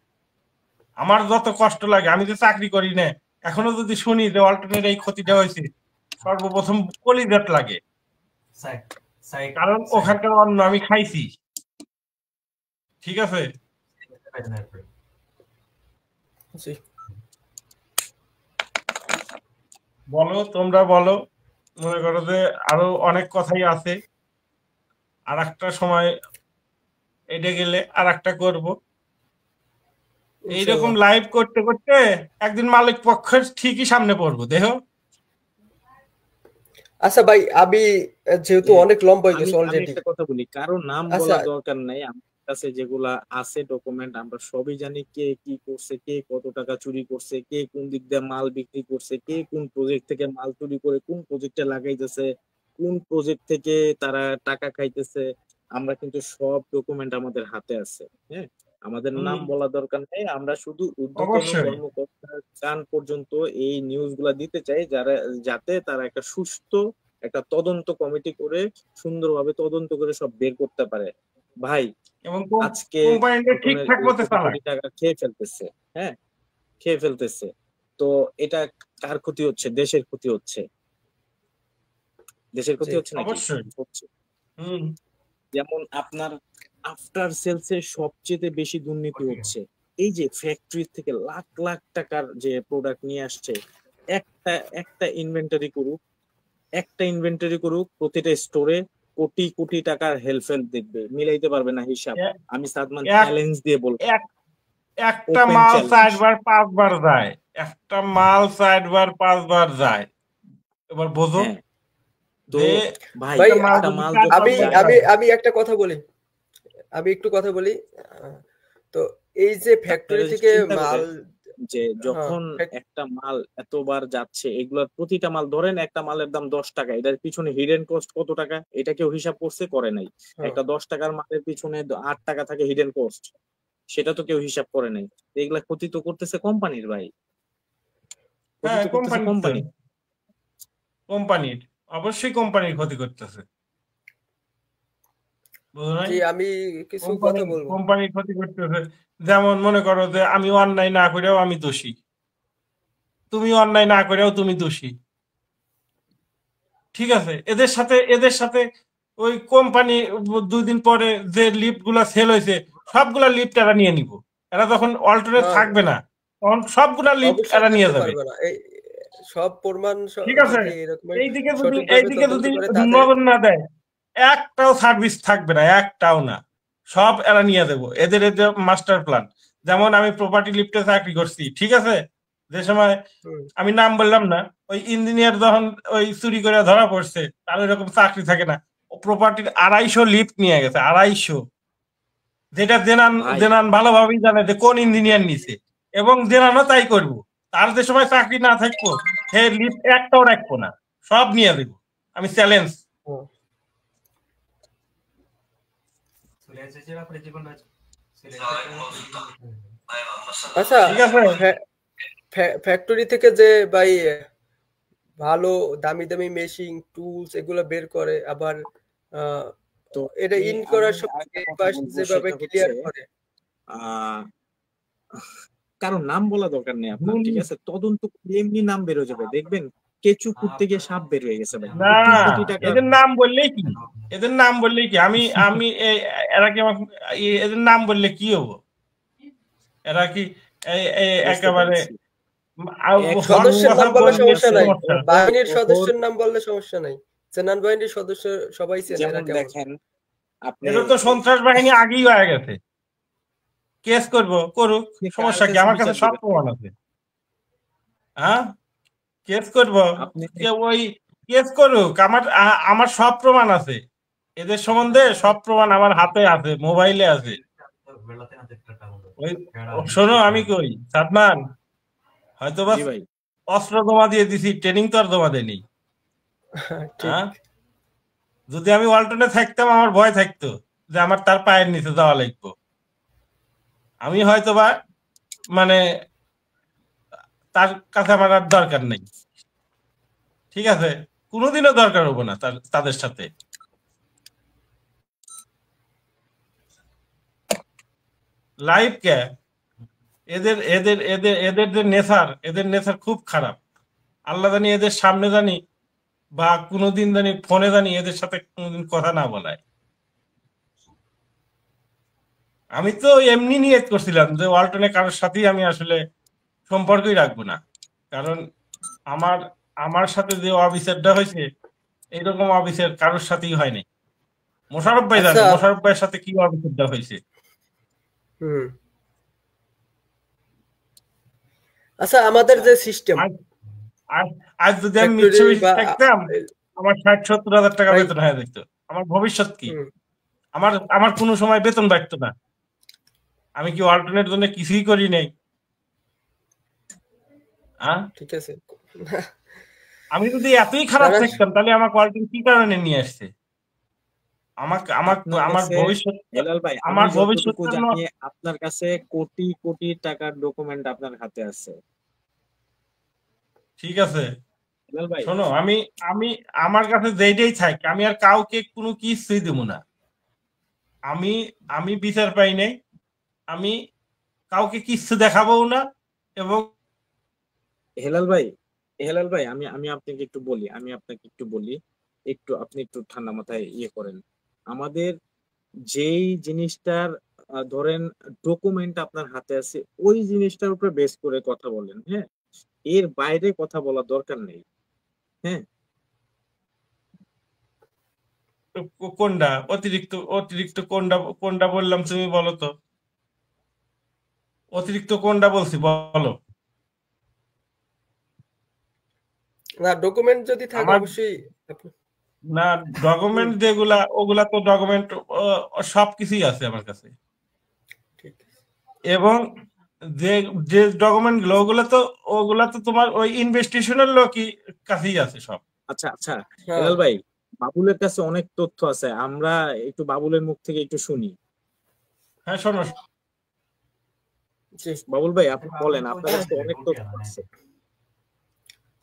আমার যত কষ্ট লাগে, আমি যে চাকরি করি না, এখনো যদি শুনি যে অল্টারনেট এই ক্ষতিটা হয়েছে, সর্বপ্রথম কলিজাত লাগে। কারণ ওখানকার অন্ন আমি খাইছি। ঠিক আছে, বলো, তোমরা বলো। মনে করো যে আরো অনেক কথাই আছে, আর একটা সময় এটা গেলে আর একটা করবো। এইরকম লাইভ করতে করতে একদিন মালিক পক্ষের ঠিকই সামনে পড়বো, দেখো। আচ্ছা ভাই, আমি যেহেতু অনেক লম্বা হয়ে গেছে আমি অলরেডি, একটা কথা বলি, কারো নাম বলা দরকার নাই। আমার কাছে যেগুলা আছে ডকুমেন্ট, আমরা সবই জানি কে কি করছে, কে কত টাকা চুরি করছে, কে কোন দিক দিয়ে মাল বিক্রি করছে, কে কোন প্রজেক্ট থেকে মাল চুরি করে কোন প্রজেক্টে লাগাইতেছে, কোন প্রজেক্ট থেকে তারা টাকা খাইতেছে। আমরা কিন্তু সব ডকুমেন্ট আমাদের হাতে আছে। হ্যাঁ, আমাদের নাম বলা দরকার নেই, আমরা শুধু ঊর্ধ্বতন কর্মকর্তার কান পর্যন্ত এই নিউজ গুলা দিতে চাই, যাতে তারা একটা সুস্থ একটা তদন্ত কমিটি করে সুন্দরভাবে তদন্ত করে সব বের করতে পারে। ভাই, আজকে কোটি টাকা খেয়ে ফেলতেছে। হ্যাঁ, খেয়ে ফেলতেছে, তো এটা কার ক্ষতি হচ্ছে? দেশের ক্ষতি হচ্ছে। দেশের ক্ষতি হচ্ছে নাকি? হচ্ছে। যেমন আপনার আফটার সেলস এর সবচেয়ে বেশি দুর্নীতি হচ্ছে এই যে ফ্যাক্টরি থেকে লাখ লাখ টাকার যে প্রোডাক্ট নিয়ে আসছে, একটা ইনভেন্টরি করুক প্রতিটা স্টোরে কোটি কোটি টাকার হেলফেল দেখবে, মিলাইতে পারবে না হিসাব। আমি সাদমান চ্যালেঞ্জ দিয়ে বলবো, একটা মাল 4বার 5বার যায়, একটা মাল 4বার 5বার যায়। এবার বোঝো তো ভাই, আমি একটা কথা বলি, আমি একটু কথা বলি। তো এই যে ফ্যাক্টরি থেকে মাল, যে যখন একটা মাল এতবার যাচ্ছে, এগুলোর প্রতিটা মাল, ধরেন একটা মালের দাম 10 টাকা, এটার পিছনে হিডেন কস্ট কত টাকা এটা কেউ হিসাব করছে? করে নাই। একটা 10 টাকার মালের পিছনে 8 টাকা থাকে হিডেন কস্ট, সেটা তো কেউ হিসাব করে নাই। এগুলা ক্ষতি তো করতেছে কোম্পানির ভাই, কোম্পানির অবশ্যই কোম্পানির ক্ষতি করতেছে। আমি কিছু কথা বলবো, কোম্পানির ক্ষতি করতেছে। যেমন মনে করো যে আমি অন্যায় না করেও আমি দোষী, তুমি অন্যায় না করেও তুমি দোষী। ঠিক আছে, এদের সাথে ওই কোম্পানি 2 দিন পরে যে লিফট গুলা সেল হয়েছে সবগুলা লিফট এরা নিয়ে নিব। এরা যখন অল্টারনেট থাকবে না তখন সবগুলা লিফট অবশ্যই এরা নিয়ে থাকতে যাবে। পারবে না। এই সব প্রমাণ ঠিক আছে, যদি এরকম এইদিকে সঠিকভাবে যদি তদন্ত করে তাদের নজর না দেয় একটাও সার্ভিস থাকবে না, একটাও না, সব এরা নিয়ে দেবো। এদের মাস্টার প্ল্যান। যেমন আমি প্রপার্টি লিফটে চাকরি করছি, ঠিক আছে, যে সময় আমি নাম বললাম না, ওই ইঞ্জিনিয়ার যখন ওই চুরি করে ধরা পড়ছে তার এরকম চাকরি থাকে না, প্রপার্টির 250 লিফট নিয়ে গেছে, 250, যেটা জেনান ভালোভাবেই জানে যে কোন ইঞ্জিনিয়ার নিছে, এবং জেনানো তাই করবো। তার যে সময় চাকরি না থাকবো সে লিফট একটাও রাখবো না, সব নিয়ে দেবো, আমি চ্যালেঞ্জ। আচ্ছা, ঠিক আছে, ফ্যাক্টরি থেকে যে ভাই ভালো দামি দামি মেশিন টুলস এগুলো বের করে, আবার তো এটা ইন করার সময় যেভাবে ক্লিয়ার করে, কারণ নাম বলা দরকার নেই আপনার, ঠিক আছে, তদন্ত এমনি নাম বের হয়ে যাবে, দেখবেন কেঁচু করতে গিয়ে সাপ বের হয়ে গেছে ভাই। না, এদের নাম বললেই কি, এদের নাম বললেই কি, আমি এরা কি এদের নাম বললে কি হবো? এরা কি একেবারে সদস্যের নাম বললে সমস্যা নাই, বাহিনীর সদস্যের নাম বললে সমস্যা নাই, সেনান বাহিনীর সদস্য সবাই চেনে। এরা কেমন? দেখেন এটা তো সন্ত্রাস বাহিনী আগেই হয়ে গেছে, কেস করবো করুক, সমস্যা কি, আমার কাছে সব প্রমাণ আছে। হ্যাঁ, কেস করবো, ওই কেস করুক, আমার সব প্রমাণ আছে, এদের সম্বন্ধে সব প্রমাণ আমার হাতে আছে, মোবাইলে আছে। শোনো, আমি কই সাদমান, হয়তো বা অস্ত্র জমা দিয়ে দিছি, ট্রেনিং তো আর জমা দেয়নি। যদি আমি ওয়ালটনে থাকতাম আমার ভয় থাকতো যে আমার তার পায়ের নিচে যাওয়া লাগবে, আমি হয়তো বা মানে তার কাছে আমার আর দরকার নেই, ঠিক আছে, কোনোদিনও দরকার হবো না তাদের সাথে। লাইভ কে এদের এদের এদের এদের যে এদের নেচার খুব খারাপ। আল্লাহ জানি এদের সামনে জানি বা কোনোদিন জানি ফোনে জানি এদের সাথে কোনোদিন কথা না বলায়। আমি তো এমনি নিয়ত করছিলাম যে ওয়ালটনে কারোর সাথেই আমি আসলে সম্পর্কই রাখবো না, কারণ আমার সাথে যে অফিসারটা হয়েছে এইরকম অফিসার কারোর সাথেই হয়নি। মোশাররফ ভাই জানে মোশাররফ ভাইয়ের সাথে কি অফিসারটা হয়েছে। আচ্ছা, আমাদের যে সিস্টেম, আজ যদি আমি মিৎসুবিশি থাকতাম আমার 60-70 হাজার টাকা বেতন হয়ে যেত। আমার ভবিষ্যৎ কি, আমার কোনো সময় বেতন বাড়তো না। আমি কি অল্টারনেট জন্য কিছুই করি নাই? ঠিক আছে, আমি যদি এতই খারাপ থাকতাম তাহলে আমাকে অল্টারনেট কি কারণে নিয়ে আসছে? আমার ভবিষ্যৎ, আমার ভবিষ্যৎ জানিয়ে আপনার কাছে কোটি কোটি টাকার ডকুমেন্ট আপনার হাতে আছে, ঠিক আছে। শোনো, আমি আমার কাছে যেটাই থাক আমি আর কাউকে কোনো কিছুই দেব না। আমি বিচার পাই নাই, আমি কাউকে কিছু দেখাবো না। এবং হেলাল ভাই আমি আপনাকে একটু বলি, একটু আপনি একটু ঠান্ডা মাথায় ইয়ে করেন। আমাদের যেই জিনিসটার ধরেন ডকুমেন্ট আপনার হাতে আছে ওই জিনিসটার উপরে বেস করে কথা বলেন, হ্যাঁ, এর বাইরে কথা বলার দরকার নেই। হ্যাঁ, কোনটা অতিরিক্ত কোনটা বললাম তুমি বলো তো, অতিরিক্ত কোনটা বলছি বলো? না, ডকুমেন্ট যদি থাকে অবশ্যই না, ডকুমেন্ট যেগুলা ওগুলা তো ডকুমেন্ট সবকিছুই আছে আমার কাছে, এবং যে ডকুমেন্ট গুলো ওগুলা তো তোমার ওই ইনভেস্টিগেশনের লোকই কাছেই আছে সব। আচ্ছা হেলাল ভাই, বাবুলের কাছে অনেক তথ্য আছে, আমরা একটু বাবুলের মুখ থেকে একটু শুনি। হ্যাঁ, শোনো বাবুল ভাই, আপনি বলেন, আপনার কাছে অনেক তথ্য আছে।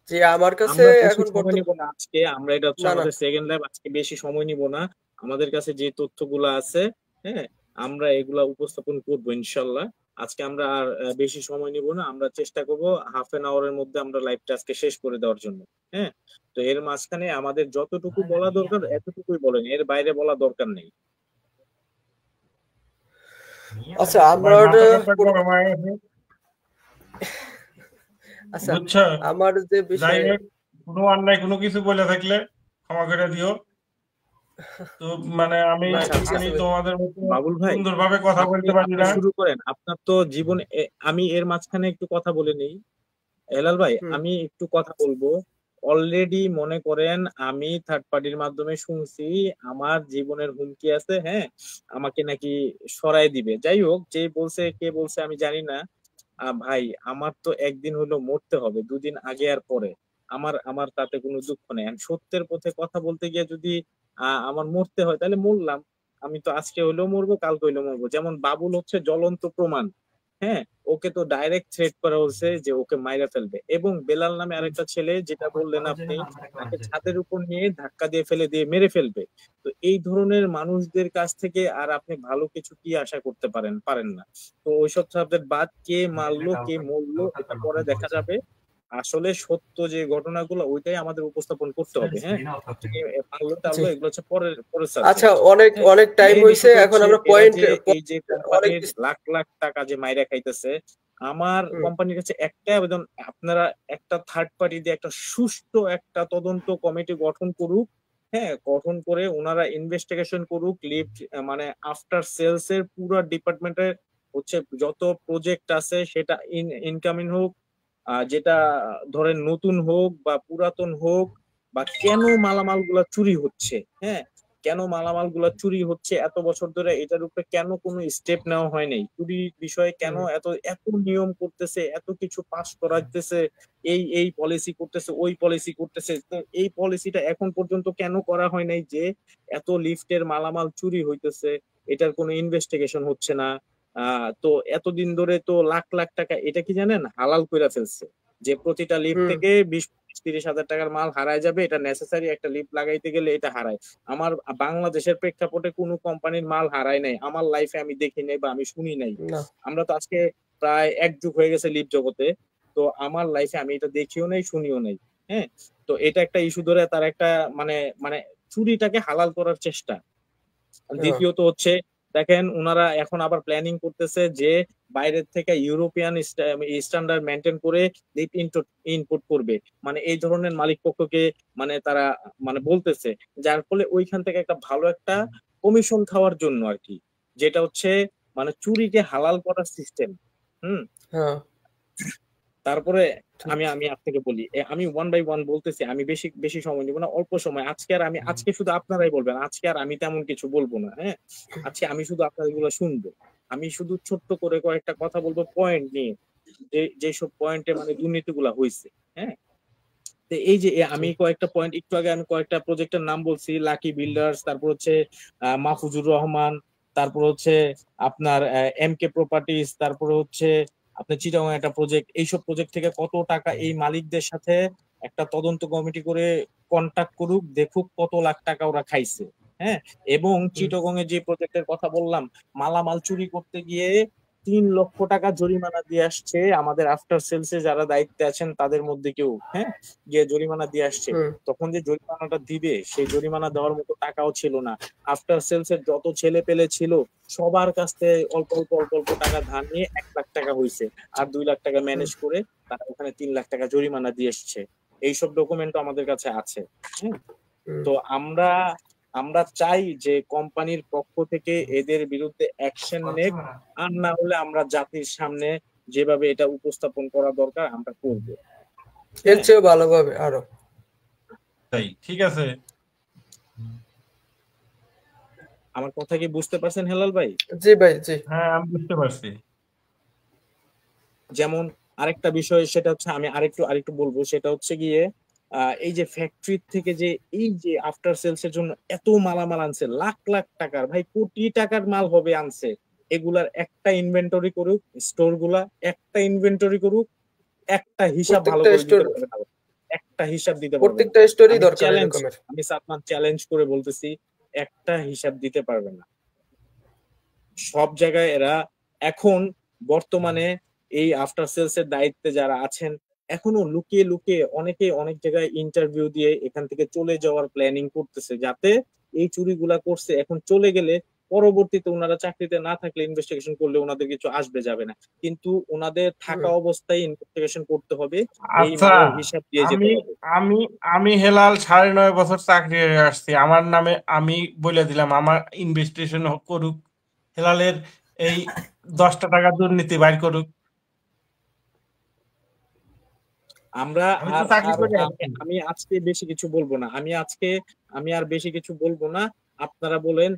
জি, আমার কাছে এখন আজকে আমরা এটা হচ্ছে আমাদের সেকেন্ড লাইভ, আজকে বেশি সময় নিব না। আমাদের কাছে যে তথ্যগুলো আছে, হ্যাঁ, আমরা এগুলা উপস্থাপন করবো ইনশাল্লাহ। আজকে আমরা আর বেশি সময় নিব না, আমরা চেষ্টা করব হাফ এন আওয়ারের মধ্যে আমরা লাইভটা আজকে শেষ করে দেওয়ার জন্য। হ্যাঁ, তো এর মাঝখানে আমাদের যতটুকু বলা দরকার এতটুকুই বলেন, এর বাইরে বলা দরকার নেই। আচ্ছা আমার আচ্ছা বুঝছো, আমার যে বিষয় কোনো অন্যায় কোনো কিছু বলে থাকলে ক্ষমা করে দিও। তো মানে আমি তোমাদের বাবুল ভাই সুন্দরভাবে কথা বলতে পারি না। শুরু করেন, আপনার তো জীবনে আমি এর মাঝখানে একটু কথা বলে নেই। হেলাল ভাই আমি একটু কথা বলবো। অলরেডি মনে করেন আমি থার্ড পার্টির মাধ্যমে শুনছি আমার জীবনের হুমকি আছে, হ্যাঁ আমাকে নাকি সরাই দিবে। যাই হোক, যে বলছে কে বলছে আমি জানি না। ভাই আমার তো একদিন হলো মরতে হবে, দুদিন আগে আর পরে। আমার আমার তাতে কোনো দুঃখ নেই। আমি সত্যের পথে কথা বলতে গিয়ে যদি আমার মরতে হয় তাহলে মরলাম। আমি তো আজকে হইলেও মরবো, কালকে হইলেও মরবো। যেমন বাবুল হচ্ছে জ্বলন্ত প্রমাণ। হ্যাঁ, ওকে তো ডাইরেক্ট থ্রেট করা হচ্ছে যে ওকে মাইরা ফেলবে। এবং বেলাল নামে আরেকটা ছেলে, যেটা বললেন আপনি, তাকে ছাদের উপর নিয়ে ধাক্কা দিয়ে ফেলে দিয়ে মেরে ফেলবে। তো এই ধরনের মানুষদের কাছ থেকে আর আপনি ভালো কিছু কি আশা করতে পারেন না। তো ওইসব সাবজেক্ট বাদ, কে মারলো কে মরলো এটা পরে দেখা যাবে। আসলে সত্য যে ঘটনাগুলো ওইটাই আমাদের উপস্থাপন করতে হবে। হ্যাঁ, মারলো টারলো এগুলো হচ্ছে পরের আচ্ছা অনেক টাইম হইছে, এখন আমরা পয়েন্ট এই যে কোম্পানির লাখ লাখ টাকা যে মাইরা খাইতেছে, আমার কোম্পানির কাছে একটা আবেদন, আপনারা একটা থার্ড পার্টি দিয়ে একটা সুষ্ঠু একটা তদন্ত কমিটি গঠন করুক। হ্যাঁ, গঠন করে ওনারা ইনভেস্টিগেশন করুক। লিফট মানে আফটার সেলস এর পুরো ডিপার্টমেন্টের হচ্ছে যত প্রজেক্ট আছে সেটা ইনকামিং হোক, যেটা ধরেন নতুন হোক বা পুরাতন হোক, বা কেন মালামাল গুলা চুরি হচ্ছে, হ্যাঁ কেন মালামাল গুলা চুরি হচ্ছে এত বছর ধরে, এটার উপরে কেন কোনো স্টেপ নেওয়া হয় নাই, চুরির বিষয়ে কেন এত এত নিয়ম করতেছে, এত কিছু পাস করাইতেছে, এই পলিসি করতেছে, ওই পলিসি করতেছে। তো এই পলিসিটা এখন পর্যন্ত কেন করা হয় নাই যে এত লিফটের মালামাল চুরি হইতেছে, এটার কোনো ইনভেস্টিগেশন হচ্ছে না। তো এতদিন ধরে তো লাখ লাখ টাকা, এটা কি জানেন, হালাল কইরা ফেলছে যে প্রতিটা লিফট থেকে 20-30 হাজার টাকার মাল হারায় যাবে। এটা নেসেসারি, একটা লিফট লাগাইতে গেলে এটা হারায়। আমার বাংলাদেশের প্রেক্ষাপটে কোনো কোম্পানির মাল হারায় নাই আমার লাইফে, আমি দেখি নাই বা আমি শুনি নাই। আমরা তো আজকে প্রায় এক যুগ হয়ে গেছে লিফট জগতে, তো আমার লাইফে আমি এটা দেখিও নাই শুনিও নাই। হ্যাঁ, তো এটা একটা ইস্যু ধরে তার একটা মানে মানে চুরিটাকে হালাল করার চেষ্টা। দ্বিতীয়ত হচ্ছে দেখেন ওনারা এখন আবার প্ল্যানিং করতেছে যে বাইরের থেকে ইউরোপিয়ান স্ট্যান্ডার্ড মেনটেন করে লিফট ইনপুট করবে। মানে এই ধরনের মালিক পক্ষকে মানে তারা মানে বলতেছে, যার ফলে ওইখান থেকে একটা ভালো একটা কমিশন খাওয়ার জন্য আর কি, যেটা হচ্ছে মানে চুরিকে হালাল করার সিস্টেম। তারপরে আমি আমি আপনাকে বলি, আমি ওয়ান বাই ওয়ান বলতেছি, আমি বেশি বেশি সময় নিব না, অল্প সময়। আজকে শুধু আপনারাই বলবেন, আজকে আর আমি তেমন কিছু বলবো না। হ্যাঁ, আজকে আমি শুধু আপনার এগুলো শুনবো। আমি শুধু ছোট্ট করে কয়েকটা কথা বলবো পয়েন্ট নিয়ে, যেসব পয়েন্টে মানে দুর্নীতিগুলা হয়েছে। হ্যাঁ, তো এই যে আমি কয়েকটা পয়েন্ট, একটু আগে আমি কয়েকটা প্রজেক্টের নাম বলছি, লাকি বিল্ডার্স, তারপর হচ্ছে মাহফুজুর রহমান, তারপর হচ্ছে আপনার এম কে প্রপার্টিজ, তারপর হচ্ছে আপনার চিটাগাং একটা প্রজেক্ট। এইসব প্রজেক্ট থেকে কত টাকা এই মালিকদের সাথে একটা তদন্ত কমিটি করে কন্টাক্ট করুক, দেখুক কত লাখ টাকা ওরা খাইছে। হ্যাঁ, এবং চিটাগাং এর যে প্রজেক্টের কথা বললাম, মালামাল চুরি করতে গিয়ে 3 লক্ষ টাকা জরিমানা দিয়ে আসছে আমাদের আফটার সেলসে যারা দায়িত্বে আছেন তাদের মধ্যে কেউ। হ্যাঁ, গিয়ে জরিমানা দিয়ে আসছে। তখন যে জরিমানাটা দিবে সেই জরিমানা দেওয়ার মতো টাকাও ছিল না। আফটার সেলস এর যত ছেলে পেলে ছিল সবার কাছ থেকে অল্প অল্প অল্প অল্প টাকা ধার নিয়ে 1 লাখ টাকা হয়েছে, আর 2 লাখ টাকা ম্যানেজ করে তারা ওখানে 3 লাখ টাকা জরিমানা দিয়ে এসছে। এইসব ডকুমেন্ট আমাদের কাছে আছে। তো আমরা চাই যে কোম্পানির পক্ষ থেকে এদের বিরুদ্ধে অ্যাকশন নেক, আর না হলে আমরা জাতির সামনে যেভাবে এটা উপস্থাপন করা দরকার আমরা করব, এর চেয়ে ভালোভাবে আরো। তাই ঠিক আছে। আমার কথা কি বুঝতে পারছেন হেলাল ভাই? জি ভাই, জি। হ্যাঁ, আমি বুঝতে পারছি। যেমন আরেকটা বিষয়, সেটা হচ্ছে আমি আরেকটু বলবো, সেটা হচ্ছে গিয়ে এই যে ফ্যাক্টরি থেকে যে এই যে আফটার সেলস এর জন্য এত মালামাল আনছে, লাখ লাখ টাকার, ভাই কোটি টাকার মাল হবে আনছে, এগুলার একটা ইনভেন্টরি করুক, স্টোর গুলা একটা ইনভেন্টরি করুক, একটা হিসাব ভালো করে দিতে পারবে না, একটা হিসাব দিতে পারবে না। প্রত্যেকটা স্টোরি দরকার এরকমের। আমি সাদমান চ্যালেঞ্জ করে বলতেছি, একটা হিসাব দিতে পারবে না। সব জায়গায় এরা এখন বর্তমানে এই আফটার সেলস এর দায়িত্বে যারা আছেন এখনো লুকিয়ে লুকিয়ে অনেকে অনেক জায়গায় ইন্টারভিউ দিয়ে এখান থেকে চলে যাওয়ার প্ল্যানিং করতেছে, যাতে এই চুরিগুলা করছে এখন চলে গেলে পরবর্তীতে ওনারা চাকরিতে না থাকলে ইনভেস্টিগেশন করলে ওনাদের কিছু আসবে যাবে না, কিন্তু ওনাদের থাকা অবস্থায় ইনভেস্টিগেশন করতে হবে, এই আচ্ছা, মালের হিসাব দিয়ে যেতে আমি হবে। আমি আমি হেলাল 9.5 বছর চাকরি করে আসছি, আমার নামে আমি বলে দিলাম, আমার ইনভেস্টিগেশন করুক, হেলালের এই 10টা টাকা দুর্নীতি বাইর করুক। আমরা আমি তো আর চাকরি আর করে আমি আসছি। আমি আজকে বেশি কিছু বলবো না, আমি আর বেশি কিছু বলবো না। আপনারা বলেন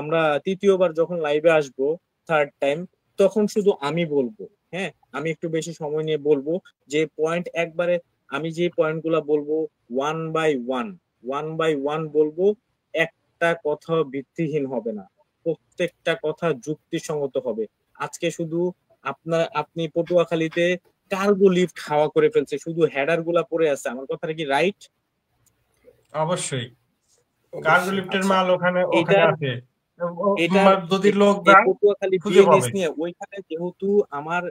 আমরা তৃতীয়বার যখন লাইভে আসবো, থার্ড টাইম, তখন শুধু আমি বলবো। হ্যাঁ, আমি একটু বেশি সময় নিয়ে বলবো, যে পয়েন্ট একবারে আমি যে পয়েন্ট গুলা বলবো ওয়ান বাই ওয়ান বলবো, একটা কথা ভিত্তিহীন হবে না, প্রত্যেকটা কথা যুক্তিসঙ্গত হবে। আজকে শুধু আপনি পটুয়াখালীতে কার্গো লিফট হাওয়া করে ফেলছে, শুধু হেডার গুলা পড়ে আছে, আমার কথাটা কি রাইট? অবশ্যই কার্গো লিফটের আচ্ছা, মাল ওখানে ওখানে এটার আছে, এটার যদি লোক এই যায় পটুয়াখালী খুঁজে বিএনএস পাবে। নিয়ে ওইখানে যেহেতু আমার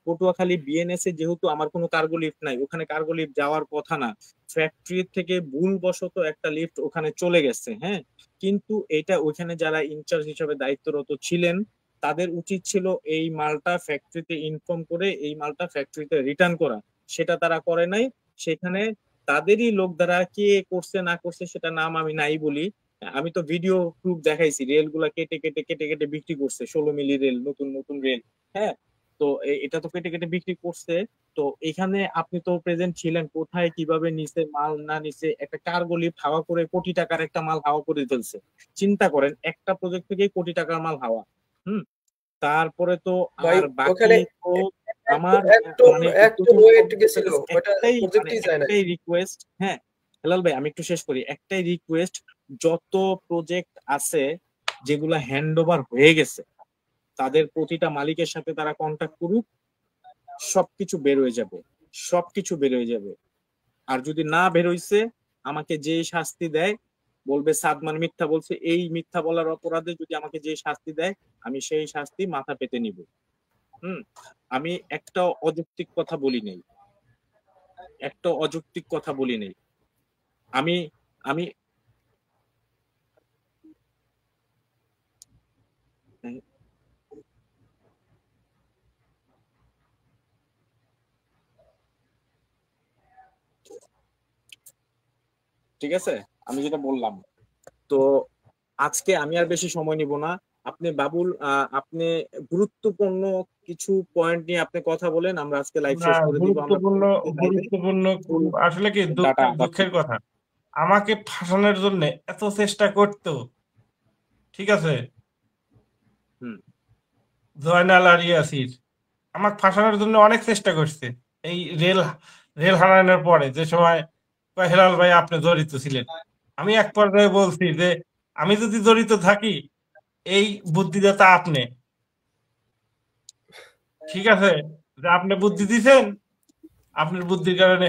পটুয়াখালী বিএনএস এ যেহেতু আমার কোনো কার্গো লিফট নাই, ওখানে কার্গো লিফট যাওয়ার কথা না, ফ্যাক্টরি থেকে ভুলবশত একটা লিফট ওখানে চলে গেছে। হ্যাঁ, কিন্তু এটা ওইখানে যারা ইনচার্জ হিসেবে দায়িত্বরত ছিলেন তাদের উচিত ছিল এই মালটা ফ্যাক্টরিতে ইনফর্ম করে এই মালটা ফ্যাক্টরিতে রিটার্ন করা, সেটা তারা করে নাই। সেখানে তাদেরই লোক দ্বারা কে করছে না করছে সেটা নাম আমি নাই বলি, আমি তো ভিডিও প্রুফ দেখাইছি, রেল গুলা কেটে কেটে কেটে কেটে বিক্রি করছে, 16 মিলি রেল, নতুন নতুন রেল। হ্যাঁ, তো এটা তো কেটে কেটে বিক্রি করছে। তো এখানে আপনি তো প্রেজেন্ট ছিলেন, কোথায় কিভাবে নিছে মাল না নিছে, একটা কার্গো লিফট হাওয়া করে কোটি টাকার একটা মাল হাওয়া করে ফেলছে। চিন্তা করেন, একটা প্রজেক্ট থেকে কোটি টাকার মাল হাওয়া। হুম, তারপরে তো ভাই আর বাকি ওখানে তো আমার একটু মানে একটু প্রথম ওয়েট গেছিল, ওটা একটাই প্রজেক্টই যায় না। একটাই রিকোয়েস্ট। হ্যাঁ হেলাল ভাই, আমি একটু শেষ করি, একটাই রিকোয়েস্ট, যত প্রজেক্ট আছে যেগুলা হ্যান্ড ওভার হয়ে গেছে তাদের প্রতিটা মালিকের সাথে তারা কন্ট্যাক্ট করুক, সবকিছু বের হয়ে যাবে, সবকিছু বের হয়ে যাবে। আর যদি না বের হইছে, আমাকে যে শাস্তি দেয়, বলবে সাদমান মিথ্যা বলছে, এই মিথ্যা বলার অপরাধে যদি আমাকে যে শাস্তি দেয় আমি সেই শাস্তি মাথা পেতে নিব। আমি একটা অযৌক্তিক কথা বলি নাই, একটা অযৌক্তিক কথা বলি নাই। আমি আমি ঠিক আছে, আমি যেটা বললাম। তো আজকে আমি আর বেশি সময় নিব না। আপনি বাবুল, আপনি গুরুত্বপূর্ণ কিছু পয়েন্ট নিয়ে আপনি কথা বলেন, আমরা আজকে লাইভ না, শেষ করে দিব। আমরা গুরুত্বপূর্ণ গুরুত্বপূর্ণ ফুল আসলে কি ডাটা দুঃখের কথা, আমাকে ফাঁসানোর জন্য এত চেষ্টা করতো, ঠিক আছে, জয়নাল আর ইয়াসির আমাকে ফাঁসানোর জন্য অনেক চেষ্টা করছে। এই রেল রেল হারানোর পরে যে সময় কয়, হেলাল ভাই আপনি জড়িত ছিলেন, আমি এক পর্যায়ে বলছি যে আমি যদি জড়িত থাকি এই বুদ্ধিদাতা আপনি, ঠিক আছে, যে আপনি বুদ্ধি দিছেন, আপনার বুদ্ধির কারণে,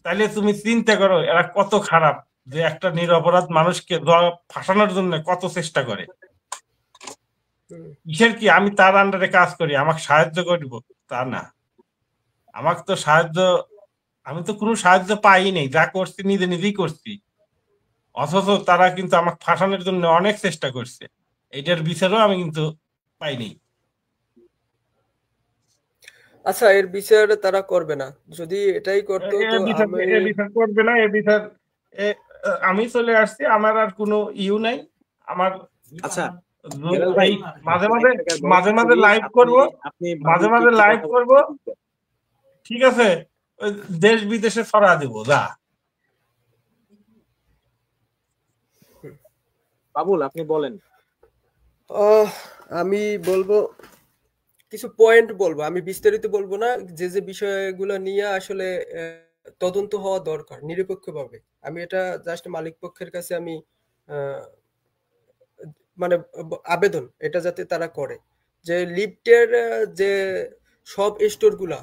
তাইলে তুমি চিন্তা করো এরা কত খারাপ, যে একটা নিরপরাধ মানুষকে ফাঁসানোর জন্য কত চেষ্টা করে। কিসের কি আমি তার আন্ডারে কাজ করি, আমাকে সাহায্য করব তা না, আমাকে তো সাহায্য, আমি তো কোনো সাহায্য পাই নাই, যা করছি নিজে নিজেই করছি, অথচ তারা কিন্তু আমাকে ফাঁসানোর জন্য অনেক চেষ্টা করছে, এটার বিচারও আমি কিন্তু পাইনি। আচ্ছা, এর বিচার তারা করবে না, যদি এটাই করতো তো আমি এ বিচার করবে না, এ বিচার আমি চলে আসছি, আমার আর কোনো ইউ নাই আমার। আচ্ছা হেলাল ভাই, এই মাঝে আপনি মাঝে এক টাকার মাঝে দরজা মাঝে করি, লাইভ আপনি করব, আপনি মাঝে বাবুলকে মাঝে একটু লাইভ কথা করব, বলতে দিবেন। ঠিক আছে, ওই দেশ বিদেশে ছড়া দিব যা। বাবুল আপনি বলেন। আমি বলবো কিছু পয়েন্ট বলবো, আমি বিস্তারিত বলবো না, যে যে বিষয়গুলো নিয়ে আসলে তদন্ত হওয়া দরকার নিরপেক্ষভাবে। আমি এটা জাস্ট মালিক পক্ষের কাছে আমি মানে আবেদন এটা যাতে তারা করে, যে লিফটের যে সব স্টোর গুলা